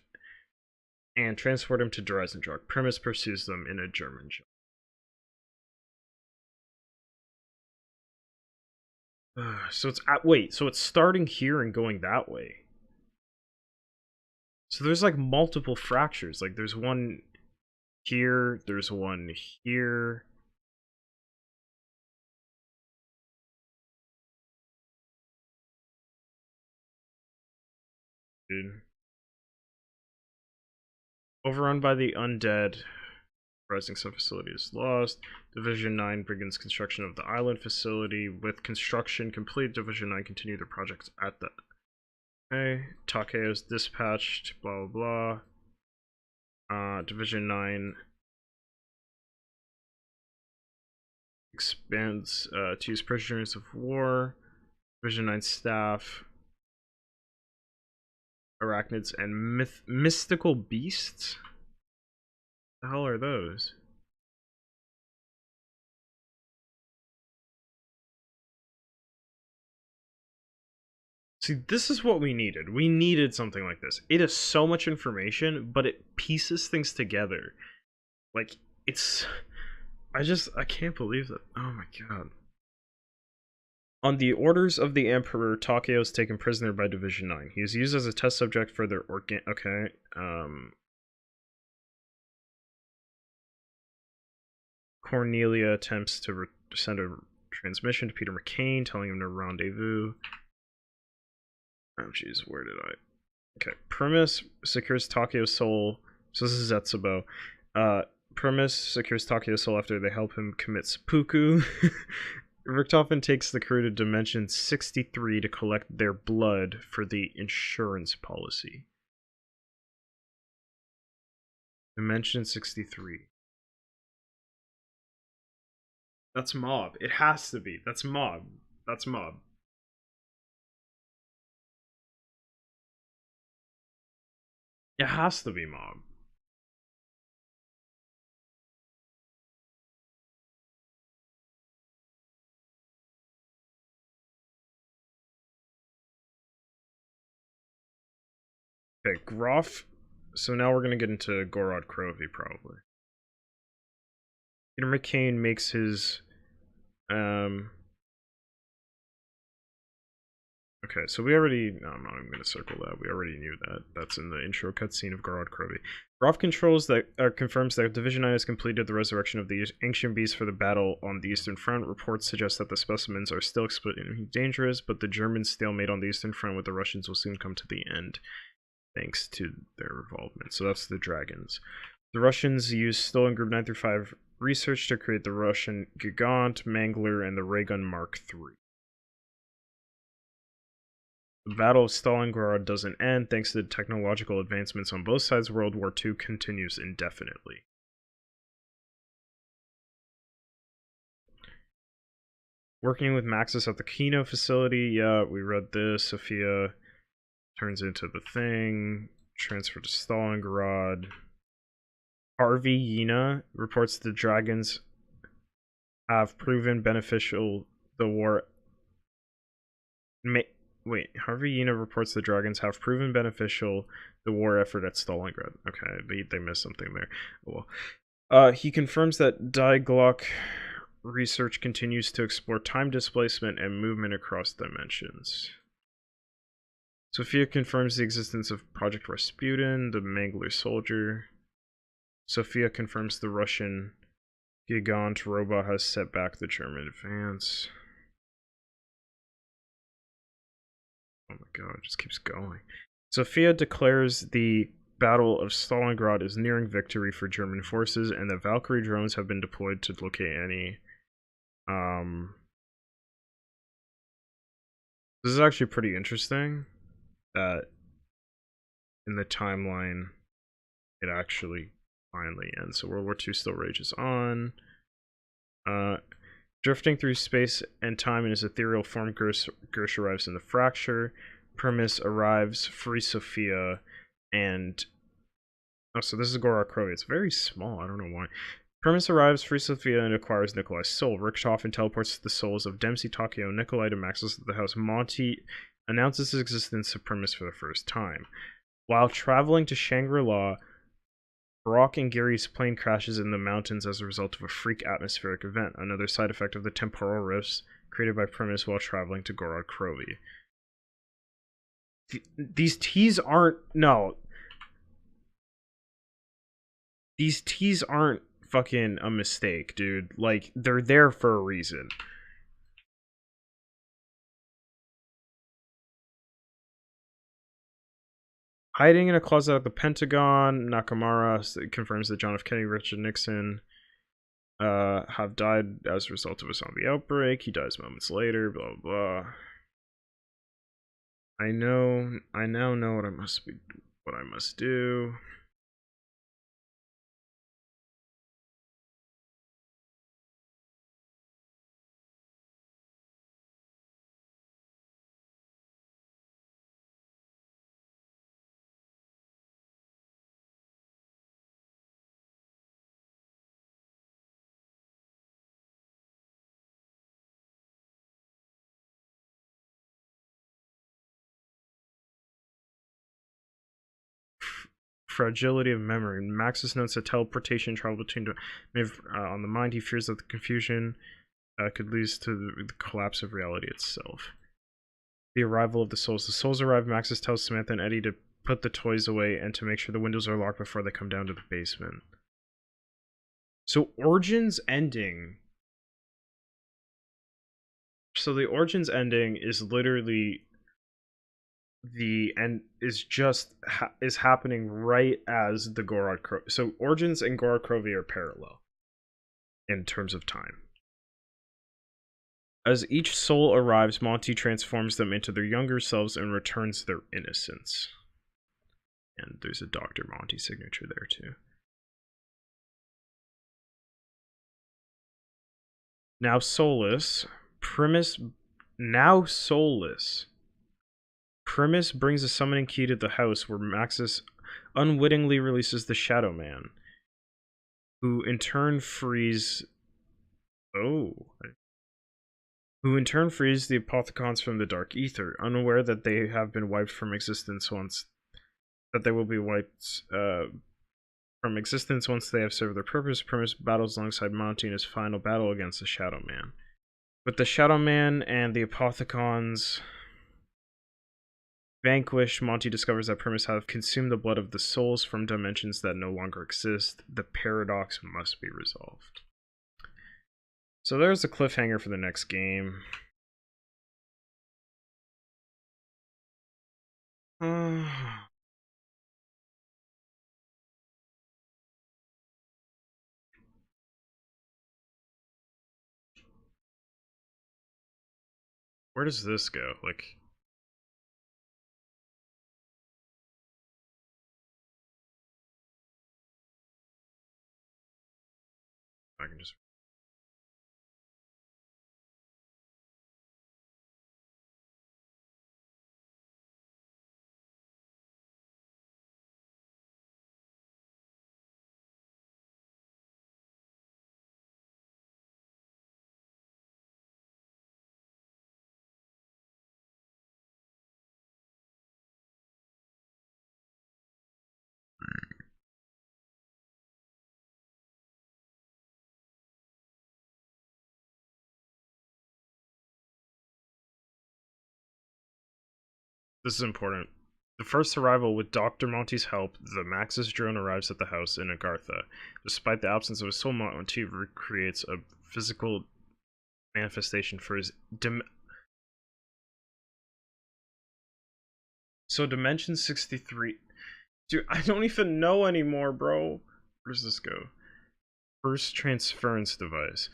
and transport him to Dreisendracht. Primus pursues them in a German jet. So it's starting here and going that way. So there's like multiple fractures. Like there's one here, there's one here. Dude. Overrun by the undead. Rising Sun facility is lost. Division 9 begins construction of the island facility. With construction complete, Division 9 continue their projects at the... Okay, Takeo's dispatched, blah blah blah. Division 9 expands to use prisoners of war. Division 9 staff, arachnids, and mystical beasts? The hell are those? See, this is what we needed. We needed something like this. It is so much information, but it pieces things together. Like, it's... I can't believe that. Oh my god. On the orders of the Emperor, Takeo is taken prisoner by Division 9. He is used as a test subject for their Okay, Cornelia attempts to send a transmission to Peter McCain, telling him to rendezvous. Oh jeez, where did I... Okay, Primus secures Takeo's soul. So this is Zetsubo. Primus secures Takeo's soul after they help him commit seppuku. Richthofen takes the crew to Dimension 63 to collect their blood for the insurance policy. Dimension 63. That's Mob. It has to be. That's Mob. That's Mob. It has to be Mob. Okay, Groff. So now we're gonna get into Gorod Krovi, probably. Peter McCain makes his... Okay, so we already... No, I'm not even going to circle that. We already knew that. That's in the intro cutscene of Gorod Krovi. Groff confirms that Division 9 has completed the resurrection of the ancient beast for the battle on the Eastern Front. Reports suggest that the specimens are still explicitly dangerous, but the Germans' stalemate on the Eastern Front with the Russians will soon come to the end, thanks to their involvement. So that's the dragons. The Russians use stolen Group 9 through 5 research to create the Russian Gigant, Mangler, and the Raygun Mark III. The Battle of Stalingrad doesn't end thanks to the technological advancements on both sides. World War II continues indefinitely. Working with Maxis at the Kino facility. Yeah, we read this. Sophia turns into the thing. Transfer to Stalingrad. Harvey Yena reports the dragons have proven beneficial the war... Harvey Yena reports the dragons have proven beneficial the war effort at Stalingrad. Okay, they missed something there. Well, he confirms that Die Glock research continues to explore time displacement and movement across dimensions. Sophia confirms the existence of Project Rasputin, the Mangler soldier. Sophia confirms the Russian Gigant robot has set back the German advance. Oh my god, it just keeps going. Sophia declares the Battle of Stalingrad is nearing victory for German forces, and that Valkyrie drones have been deployed to locate any. This is actually pretty interesting that in the timeline it actually finally ends. So World War II still rages on. Drifting through space and time in his ethereal form, Gersh arrives in the fracture. Primus arrives, frees Sophia, and oh, so this is Gorak Krovi. It's very small. I don't know why. Primus arrives, frees Sophia, and acquires Nikolai's soul. Richthofen teleports the souls of Dempsey, Takeo, Nikolai to Maxis at the house. Monty announces his existence to Primus for the first time. While traveling to Shangri-La, Brock and Gary's plane crashes in the mountains as a result of a freak atmospheric event, another side effect of the temporal rifts created by Primus while traveling to Gorod Krovi. These T's aren't... No. These T's aren't fucking a mistake, dude. Like, they're there for a reason. Hiding in a closet at the Pentagon, Nakamura confirms that John F. Kennedy, Richard Nixon have died as a result of a zombie outbreak. He dies moments later, blah, blah, blah. I now know what I must do. Fragility of memory. Maxis notes that teleportation travel between on the mind. He fears that the confusion could lead to the collapse of reality itself. The arrival of the souls. The souls arrive. Maxis tells Samantha and Eddie to put the toys away and to make sure the windows are locked before they come down to the basement. So Origins ending. So the Origins ending is literally the end is just is happening right as the Gorod Krovi. So Origins and Gorod Krovi are parallel in terms of time. As each soul arrives, Monty transforms them into their younger selves and returns their innocence. And there's a Dr. Monty signature there too. Now soulless, Primus Primus brings a summoning key to the house where Maxis unwittingly releases the Shadow Man, who in turn frees the Apothecons from the Dark Ether, unaware that they have been wiped from existence once they have served their purpose. Primus battles alongside Monty in his final battle against the Shadow Man. With the Shadow Man and the Apothecons vanquished, Monty discovers that Primus have consumed the blood of the souls from dimensions that no longer exist. The paradox must be resolved. So there's a cliffhanger for the next game. Where does this go? Like, I can just... This is important. The first arrival with Dr. Monty's help, the Maxis drone arrives at the house in Agartha. Despite the absence of a soul, Monty recreates a physical manifestation for his So Dimension 63. Dude, I don't even know anymore, bro. Where does this go? First transference device.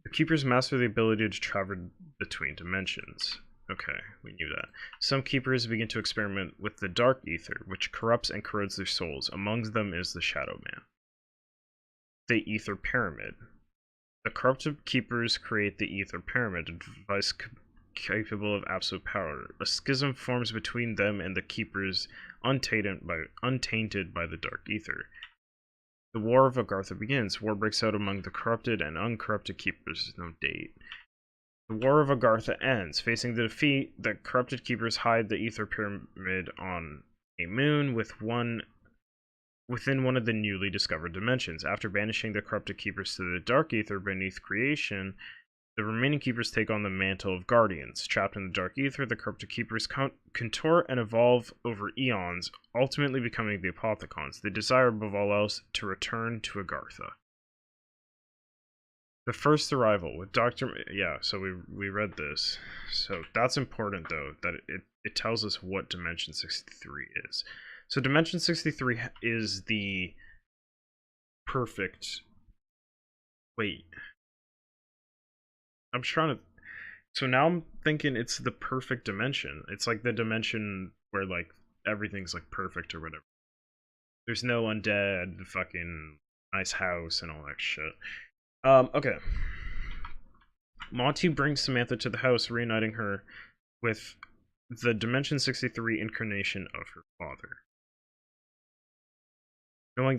The keepers master the ability to travel between dimensions. Okay, we knew that. Some keepers begin to experiment with the dark ether, which corrupts and corrodes their souls. Among them is the Shadow Man. The Ether Pyramid. The corrupted keepers create the Ether Pyramid, a device capable of absolute power. A schism forms between them and the keepers, untainted by the dark ether. The War of Agartha begins. War breaks out among the corrupted and uncorrupted keepers. No date. The War of Agartha ends. Facing the defeat, the corrupted keepers hide the Ether Pyramid on a moon within one of the newly discovered dimensions. After banishing the corrupted keepers to the dark ether beneath creation, the remaining keepers take on the mantle of guardians. Trapped in the dark ether, the corrupted keepers contort and evolve over eons, ultimately becoming the Apothicons. They desire above all else to return to Agartha. The first arrival with Dr. Yeah, so we read this. So that's important, though, that it tells us what Dimension 63 is. So Dimension 63 is the perfect... Wait. I'm trying to... So now I'm thinking it's the perfect dimension. It's like the dimension where, like, everything's, like, perfect or whatever. There's no undead, fucking nice house, and all that shit. Okay. Monty brings Samantha to the house, reuniting her with the Dimension 63 incarnation of her father. Knowing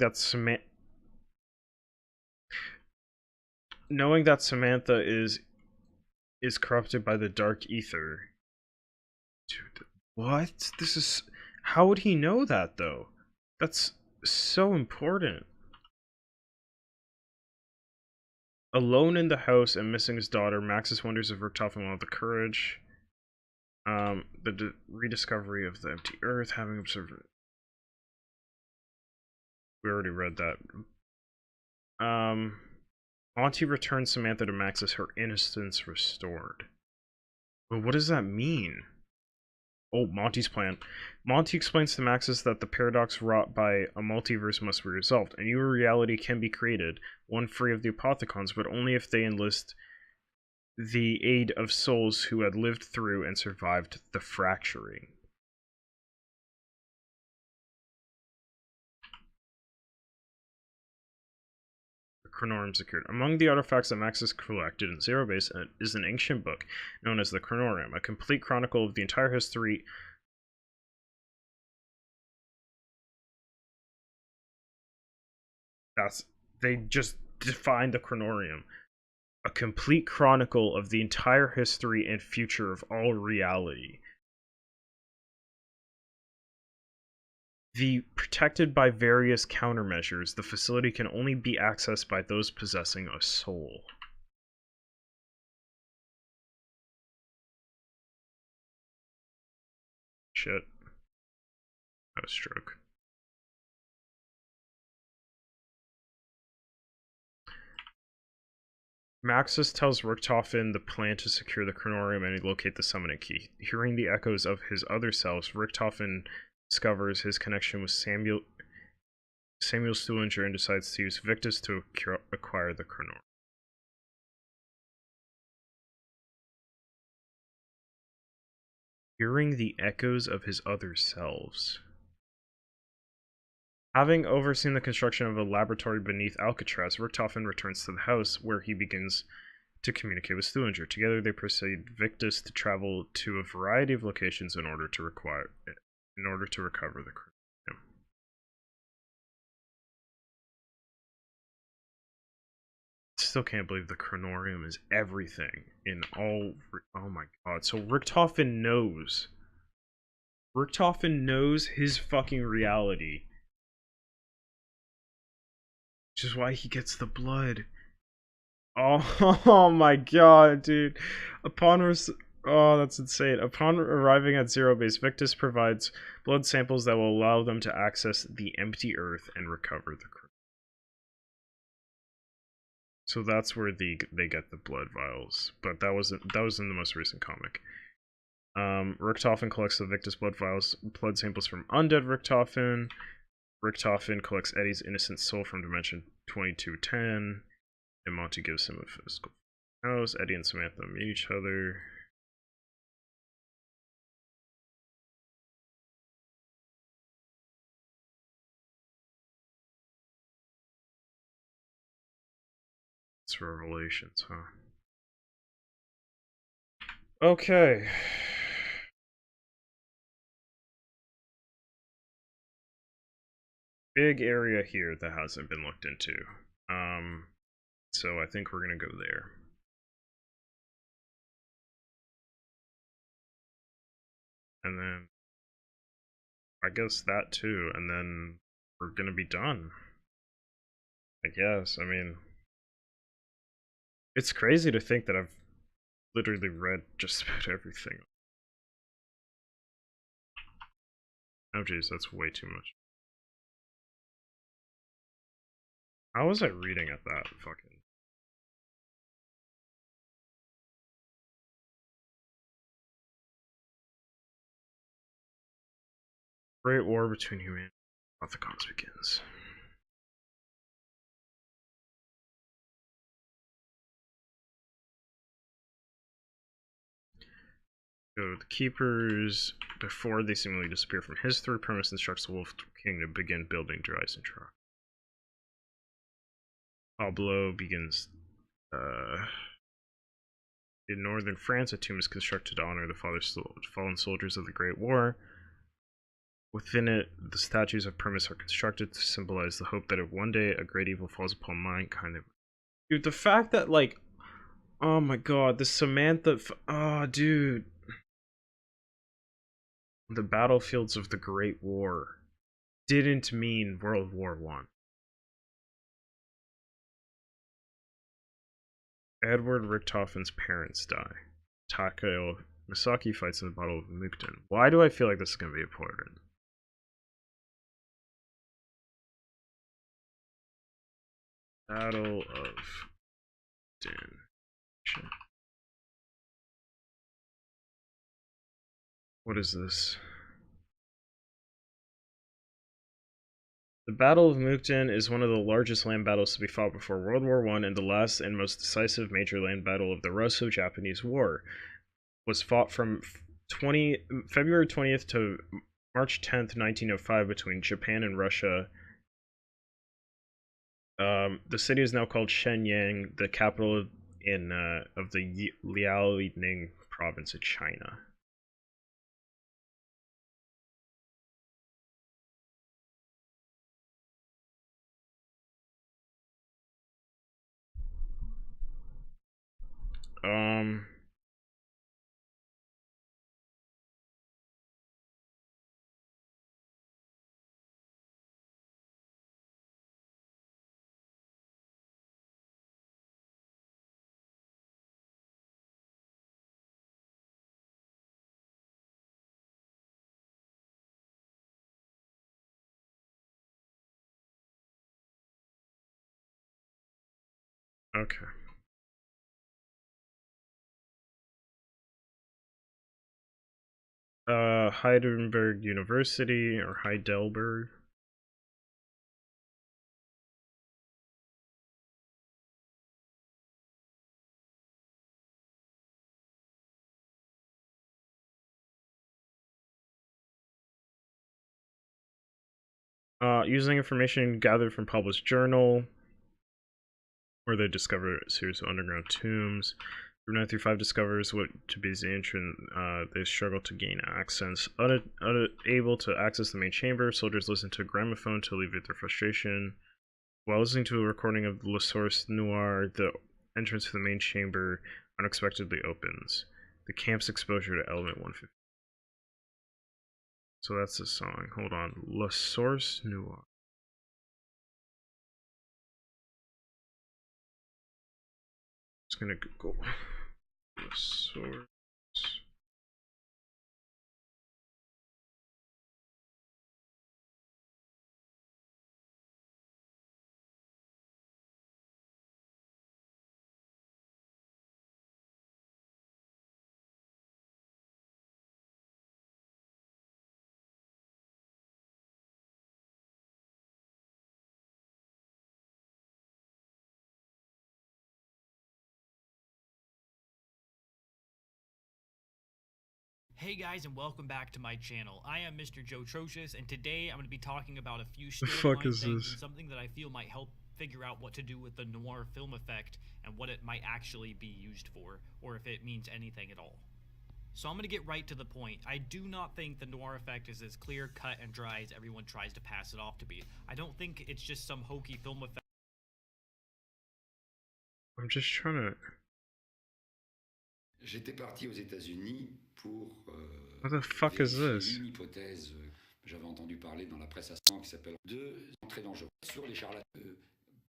that Samantha is corrupted by the dark ether. Dude, what? This is... How would he know that, though? That's so important. Alone in the house and missing his daughter, Maxis wonders if Richtofen will have the courage. The rediscovery of the empty earth, having observed it. We already read that. Monty returns Samantha to Maxis, her innocence restored. But what does that mean? Oh, Monty's plan. Monty explains to Maxis that the paradox wrought by a multiverse must be resolved. A new reality can be created, one free of the Apothicons, but only if they enlist the aid of souls who had lived through and survived the fracturing. The Chronorium secured. Among the artifacts that Maxis collected in Zero Base is an ancient book known as the Chronorium, a complete chronicle of the entire history they just defined the Chronorium. A complete chronicle of the entire history and future of all reality. Protected by various countermeasures, the facility can only be accessed by those possessing a soul. Shit. That was a stroke. Maxis tells Richtofen the plan to secure the Chronorium and locate the summoning key. Hearing the echoes of his other selves, Richtofen discovers his connection with Samuel Stuhlinger and decides to use Victus to acquire the Chronorium. Hearing the echoes of his other selves. Having overseen the construction of a laboratory beneath Alcatraz, Richtofen returns to the house, where he begins to communicate with Stuhlinger. Together, they persuade Victus to travel to a variety of locations in order to recover the Chronorium. Still can't believe the Chronorium is everything in all. Oh my god! So Richtofen knows. Richtofen knows his fucking reality. Which is why he gets the blood. Oh, oh my god, dude. Oh, that's insane. Upon arriving at Zero Base, Victus provides blood samples that will allow them to access the empty Earth and recover the crew. So that's where they get the blood vials. But that was in the most recent comic. Richtofen collects the Victus blood samples from undead Richtofen. Richtofen collects Eddie's innocent soul from Dimension 2210. And Monty gives him a physical house. Eddie and Samantha meet each other. It's revelations, huh? Okay. Big area here that hasn't been looked into. So I think we're gonna go there. And then I guess that too, and then we're gonna be done. I guess. I mean, it's crazy to think that I've literally read just about everything. Oh geez, that's way too much. How was I reading at that fucking... Great war between humanity and Gothicons begins. So the Keepers, before they seemingly disappear from his third premise, instructs the Wolf King to begin building Dries and Truck. Pablo begins... in northern France, a tomb is constructed to honor the fallen soldiers of the Great War. Within it, the statues of Primus are constructed to symbolize the hope that if one day a great evil falls upon mankind... Dude, the fact that, like... Oh my god, the Samantha... Oh, dude... The battlefields of the Great War didn't mean World War I. Edward Richtofen's parents die. Takeo Misaki fights in the Battle of Mukden. Why do I feel like this is going to be important? Battle of Mukden. What is this? The Battle of Mukden is one of the largest land battles to be fought before World War I and the last and most decisive major land battle of the Russo-Japanese War. Was fought from February 20th to March 10th, 1905 between Japan and Russia. The city is now called Shenyang, the capital of the Liaoning province of China. Um, okay. Heidelberg University, or Heidelberg. Using information gathered from published journal, where they discover a series of underground tombs. Group 935 discovers what to be the entrance. They struggle to gain access. Unable to access the main chamber, soldiers listen to a gramophone to alleviate their frustration. While listening to a recording of La Source Noire, the entrance to the main chamber unexpectedly opens. The camp's exposure to element 150. So that's the song. Hold on. La Source Noire. Just gonna Google La Source Hey guys, and welcome back to my channel. I am Mr. Joe Trocious, and today I'm going to be talking about a few The fuck storyline is things and this? something that I feel might help figure out what to do with the noir film effect and what it might actually be used for, or if it means anything at all. So I'm going to get right to the point. I do not think the noir effect is as clear, cut, and dry as everyone tries to pass it off to be. I don't think it's just some hokey film effect. I'm just trying to. J'étais parti aux États-Unis pour What the fuck is vérifier this? une hypothèse que j'avais entendu parler dans la presse à ce moment qui s'appelle deux entrées dangereuses sur les charlatans.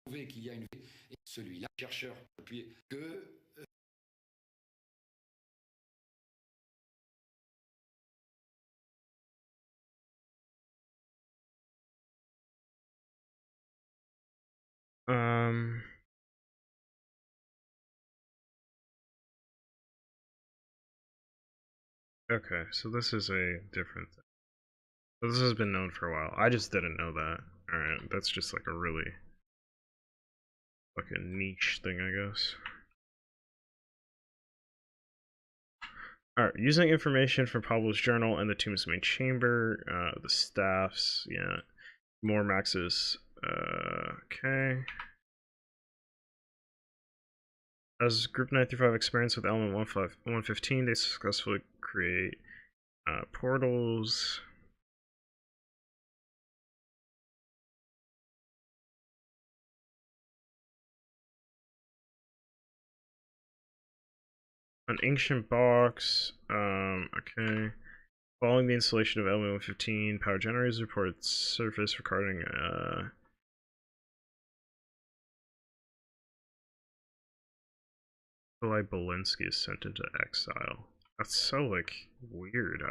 Prouver qu'il y a une et celui-là, chercheur, appuyé que Um. Okay, so this is a different thing. So this has been known for a while. I just didn't know that. Alright, that's just like a really fucking niche thing, I guess. Alright, using information from Pablo's journal and the tomb's main chamber, the staffs, yeah. More maxes. Okay. As Group 935 experienced with Element 115, they successfully create portals. An ancient box. Okay. Following the installation of Element 115, power generators report surface recording. Nikolai Belinsky is sent into exile. That's so like weird.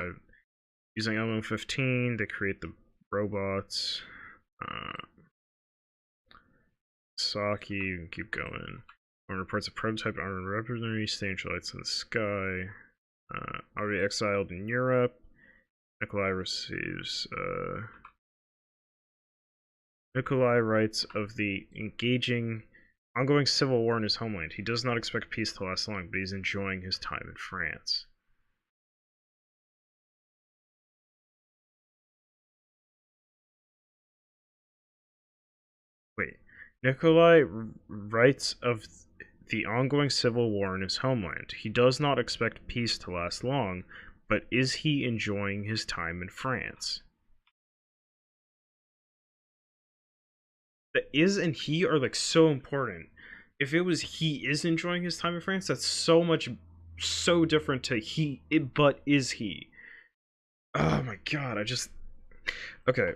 Using Element 15, they create the robots. Saki, and keep going. One reports a prototype armored weaponry, stage lights in the sky. Already exiled in Europe. Nikolai receives. Nikolai writes of the engaging, ongoing civil war in his homeland. He does not expect peace to last long, but he's enjoying his time in France. Wait. Nikolai writes of the ongoing civil war in his homeland. He does not expect peace to last long, but is he enjoying his time in France? The is and he are like so important. If it was he is enjoying his time in France, that's so different to but is he? Oh my god, okay.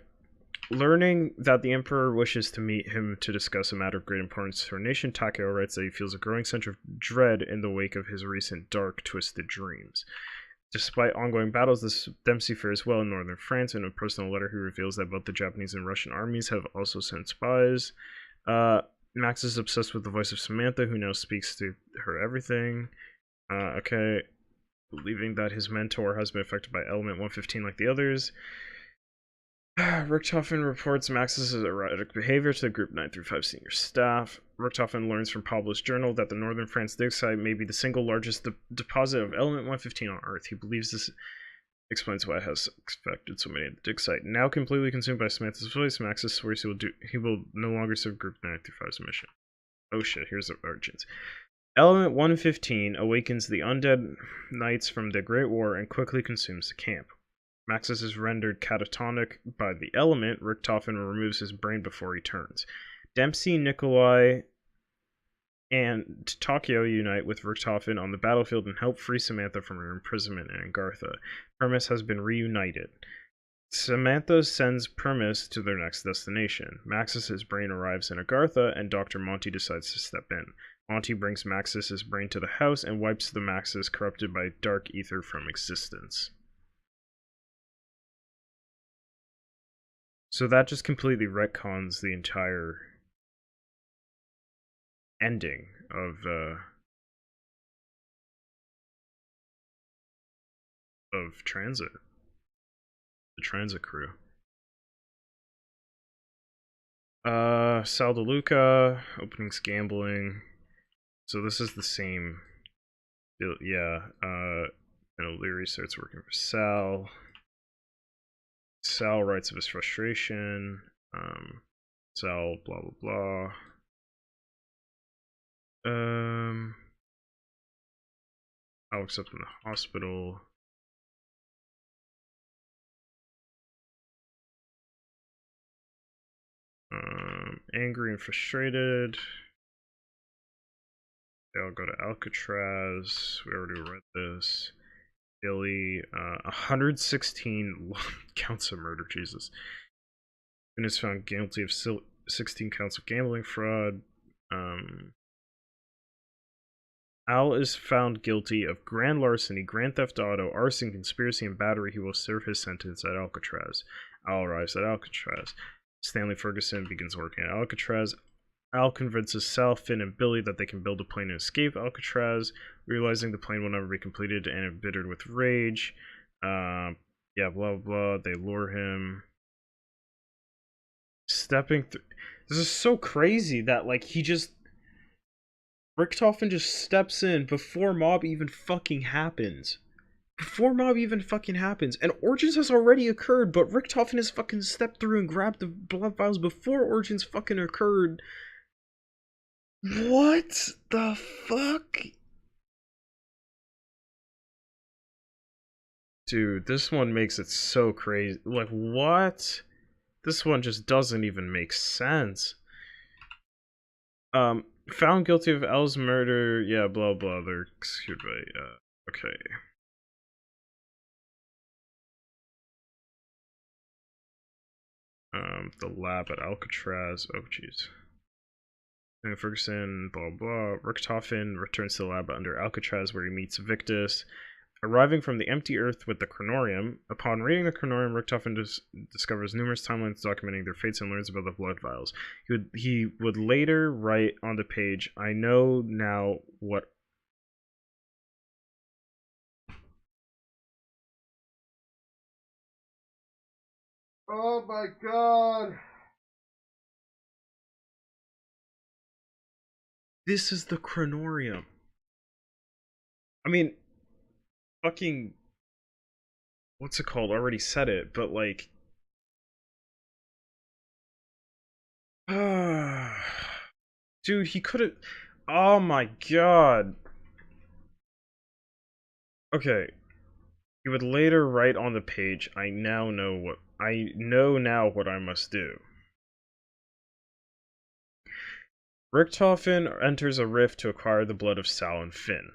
Learning that the Emperor wishes to meet him to discuss a matter of great importance to her nation, Takeo writes that he feels a growing sense of dread in the wake of his recent dark, twisted dreams. Despite ongoing battles, Dempsey fares well in northern France. In a personal letter, he reveals that both the Japanese and Russian armies have also sent spies. Max is obsessed with the voice of Samantha, who now speaks to her everything. Okay, believing that his mentor has been affected by Element 115 like the others. Richthofen reports Max's erratic behavior to the Group 935 senior staff. Richthofen learns from Pablo's journal that the Northern France dig site may be the single largest deposit of Element 115 on Earth. He believes this explains why it has expected so many at the dig site. Now completely consumed by Samantha's voice, Maxis swears he will no longer serve Group 935's mission. Oh shit, here's the urgent. Element 115 awakens the undead knights from the Great War and quickly consumes the camp. Maxis is rendered catatonic by the element. Richthofen removes his brain before he turns. Dempsey, Nikolai, and Takeo unite with Richthofen on the battlefield and help free Samantha from her imprisonment in Angartha. Permis has been reunited. Samantha sends Permis to their next destination. Maxis' brain arrives in Agartha, and Dr. Monty decides to step in. Monty brings Maxis' brain to the house and wipes the Maxis corrupted by dark ether from existence. So that just completely retcons the entire ending of Transit, the Transit crew. Sal DeLuca, openings gambling. So this is the same. Yeah. And O'Leary starts working for Sal. Sal writes of his frustration. Sal, blah blah blah. Alex up in the hospital. Angry and frustrated. They all go to Alcatraz. We already read this. Billy, 116 counts of murder, Jesus. And is found guilty of 16 counts of gambling fraud. Al is found guilty of grand larceny, grand theft auto, arson, conspiracy, and battery. He will serve his sentence at Alcatraz. Al arrives at Alcatraz. Stanley Ferguson begins working at Alcatraz. Al convinces Sal, Finn, and Billy that they can build a plane to escape Alcatraz, realizing the plane will never be completed and embittered with rage. Yeah, blah, blah. They lure him. Stepping through. This is so crazy that, like, Richtofen just steps in before Mob even fucking happens. And Origins has already occurred, but Richtofen has fucking stepped through and grabbed the blood vials before Origins fucking occurred. What the fuck? Dude, this one makes it so crazy. Like, what? This one just doesn't even make sense. Found guilty of Al's murder. Yeah, blah blah. They're excused by. Okay. The lab at Alcatraz. Oh, jeez. Ferguson, blah blah. Richtofen returns to the lab under Alcatraz, where he meets Victus. Arriving from the empty Earth with the Chronorium, upon reading the Chronorium, Richtofen discovers numerous timelines documenting their fates and learns about the blood vials. He would later write on the page, "I know now what." Oh my god! This is the Chronorium. I mean, fucking. What's it called? I already said it, but like. Dude, he could have. Oh my god. Okay. He would later write on the page, I know now what I must do. Richtofen enters a rift to acquire the blood of Sal and Finn.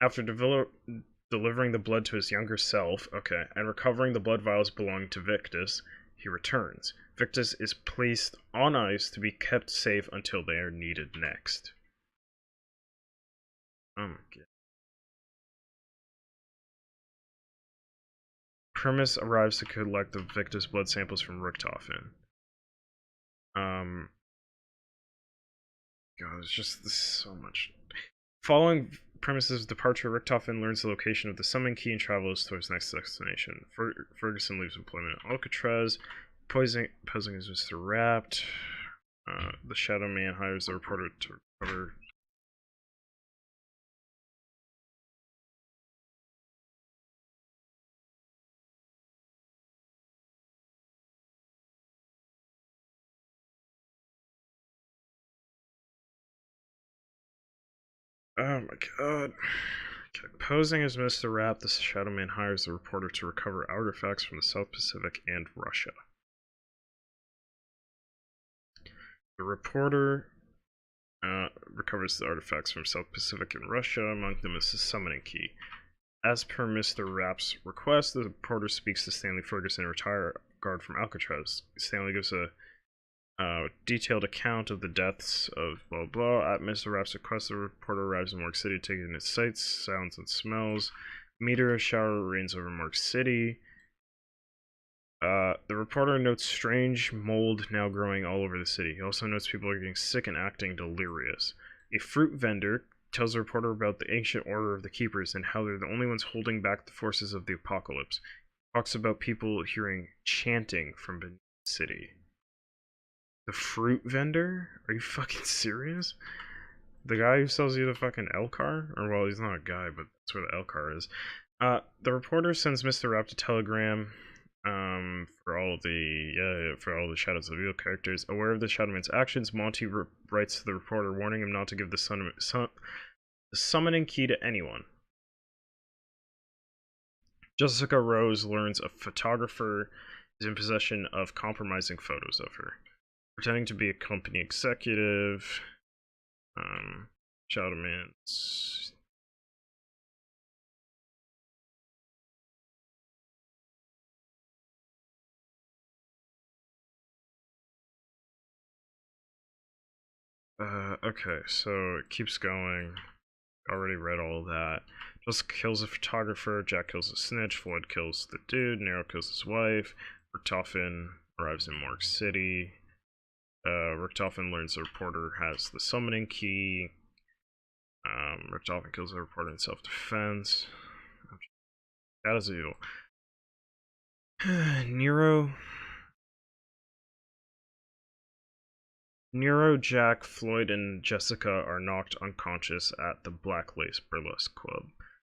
After delivering the blood to his younger self, and recovering the blood vials belonging to Victus, he returns. Victus is placed on ice to be kept safe until they are needed next. Oh my god. Primus arrives to collect the Victus blood samples from Richtofen. God, it's just so much. Following Primus's departure, Richtofen learns the location of the summon key and travels to his next destination. Ferguson leaves employment at Alcatraz. Posing as Mr. Rapt. The Shadow Man hires the reporter to recover. Oh my god. Okay. Posing as Mr. Rapt, the Shadow Man hires the reporter to recover artifacts from the South Pacific and Russia. The reporter recovers the artifacts from South Pacific and Russia. Among them is the summoning key. As per Mr. Rapp's request, the reporter speaks to Stanley Ferguson, a retired guard from Alcatraz. Stanley gives a detailed account of the deaths of blah blah. At Mr. Rapp's request, the reporter arrives in Mark City, taking in its sights, sounds, and smells. Meteor shower rains over Mark City. The reporter notes strange mold now growing all over the city. He also notes people are getting sick and acting delirious. A fruit vendor tells the reporter about the ancient order of the Keepers and how they're the only ones holding back the forces of the apocalypse. He talks about people hearing chanting from beneath the city. The fruit vendor? Are you fucking serious? The guy who sells you the fucking L car? Or, well, he's not a guy, but that's where the L car is. The reporter sends Mr. Rapt a telegram for all the Shadows of Evil characters. Aware of the Shadowman's actions, Monty writes to the reporter, warning him not to give the summoning key to anyone. Jessica Rose learns a photographer is in possession of compromising photos of her. Pretending to be a company executive, Shadowman's... okay, so it keeps going. Already read all of that. Jessica kills a photographer, Jack kills a snitch, Floyd kills the dude, Nero kills his wife, Richtofen arrives in Morgue City. Richtofen learns the reporter has the summoning key. Richtofen kills the reporter in self-defense. That is evil. Nero, Jack, Floyd, and Jessica are knocked unconscious at the Black Lace Burlesque Club.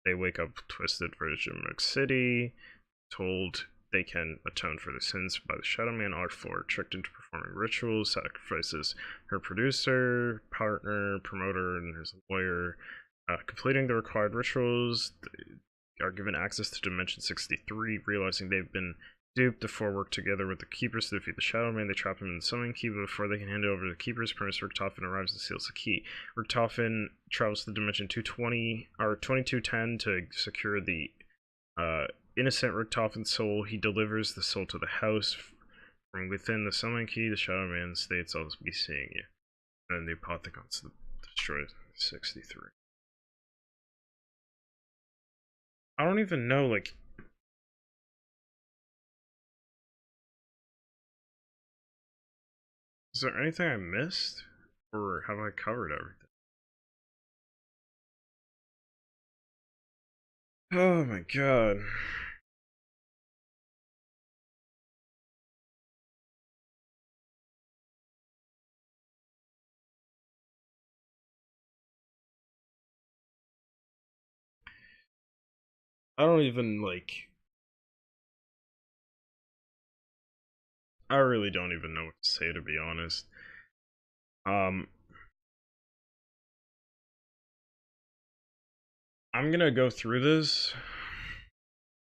They wake up twisted Virgin Morgue City, told they can atone for their sins by the Shadowman. Art Floor tricked into performing rituals, sacrifices her producer, partner, promoter, and his lawyer. Completing the required rituals, they are given access to Dimension 63, realizing they've been duped. The four work together with the Keepers to defeat the Shadowman. They trap him in the summoning key, but before they can hand it over to the Keepers, Prince Richtofen arrives and seals the key. Richtofen travels to Dimension 220 or 2210 to secure the innocent Richtofen soul. He delivers the soul to the house. From within the summoning key, the Shadowman states, "I'll be seeing you." And the Apothecons destroy 63. I don't even know, like... Is there anything I missed? Or have I covered everything? Oh my god. I don't even, like... I really don't even know what to say, to be honest. I'm gonna go through this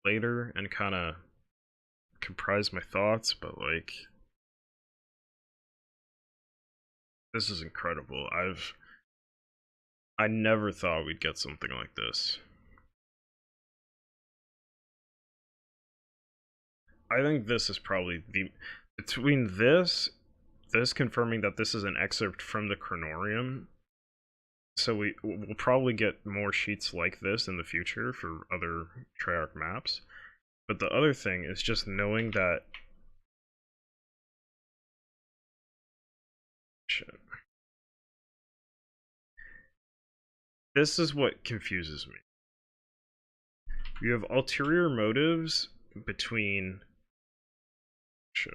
later and kind of comprise my thoughts, but like... This is incredible. I never thought we'd get something like this. I think this is probably the... Between this confirming that this is an excerpt from the Chronorium, so we'll probably get more sheets like this in the future for other Treyarch maps. But the other thing is just knowing that... Shit. This is what confuses me. You have ulterior motives between... Shit.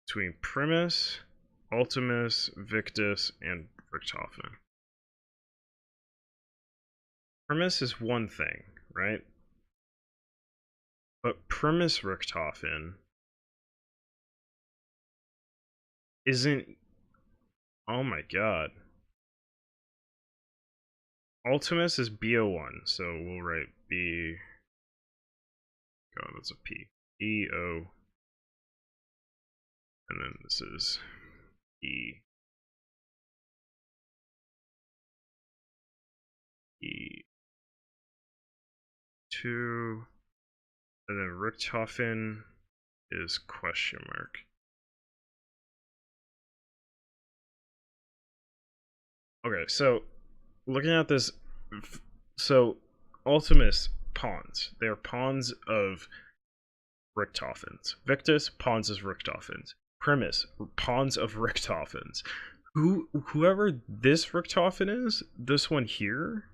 Between Primus, Ultimus, Victus, and Richtofen. Primus is one thing, right? But Primus Richtofen isn't... Oh my god. Ultimus is BO1, so we'll write B... God, that's a P. E-O... And then this is E. E2. And then Richtofen is question mark. Okay, so looking at this, so Ultimus pawns. They are pawns of Richtofens. Victus, pawns of Richtofens. Primus, pawns of Richtofens. Whoever this Richtofen is, this one here,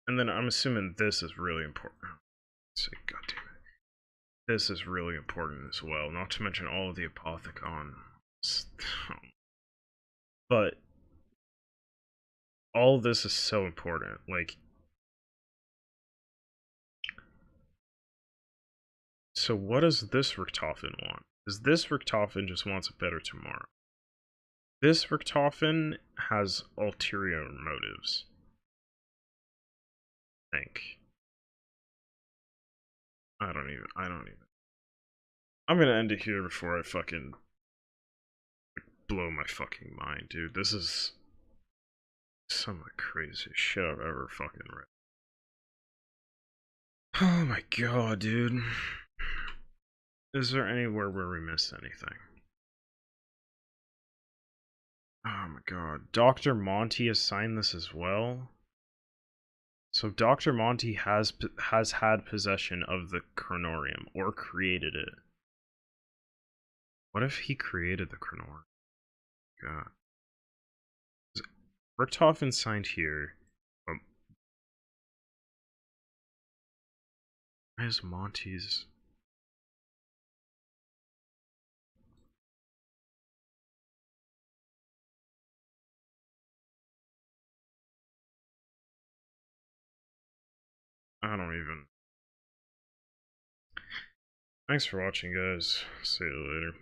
and then I'm assuming this is really important. God damn it. This is really important as well, not to mention all of the Apothecons. But all of this is so important. Like, so what does this Richtofen want? Because this Richtofen just wants a better tomorrow. This Richtofen has ulterior motives. I think. I don't even. I'm gonna end it here before I fucking blow my fucking mind, dude. This is some of the craziest shit I've ever fucking read. Oh my god, dude. Is there anywhere where we missed anything? Oh my god. Dr. Monty has signed this as well. So Dr. Monty has had possession of the Chronorium, or created it. What if he created the Chronorium? God. Richtofen signed here. Why is Monty's... I don't even... Thanks for watching, guys. See you later.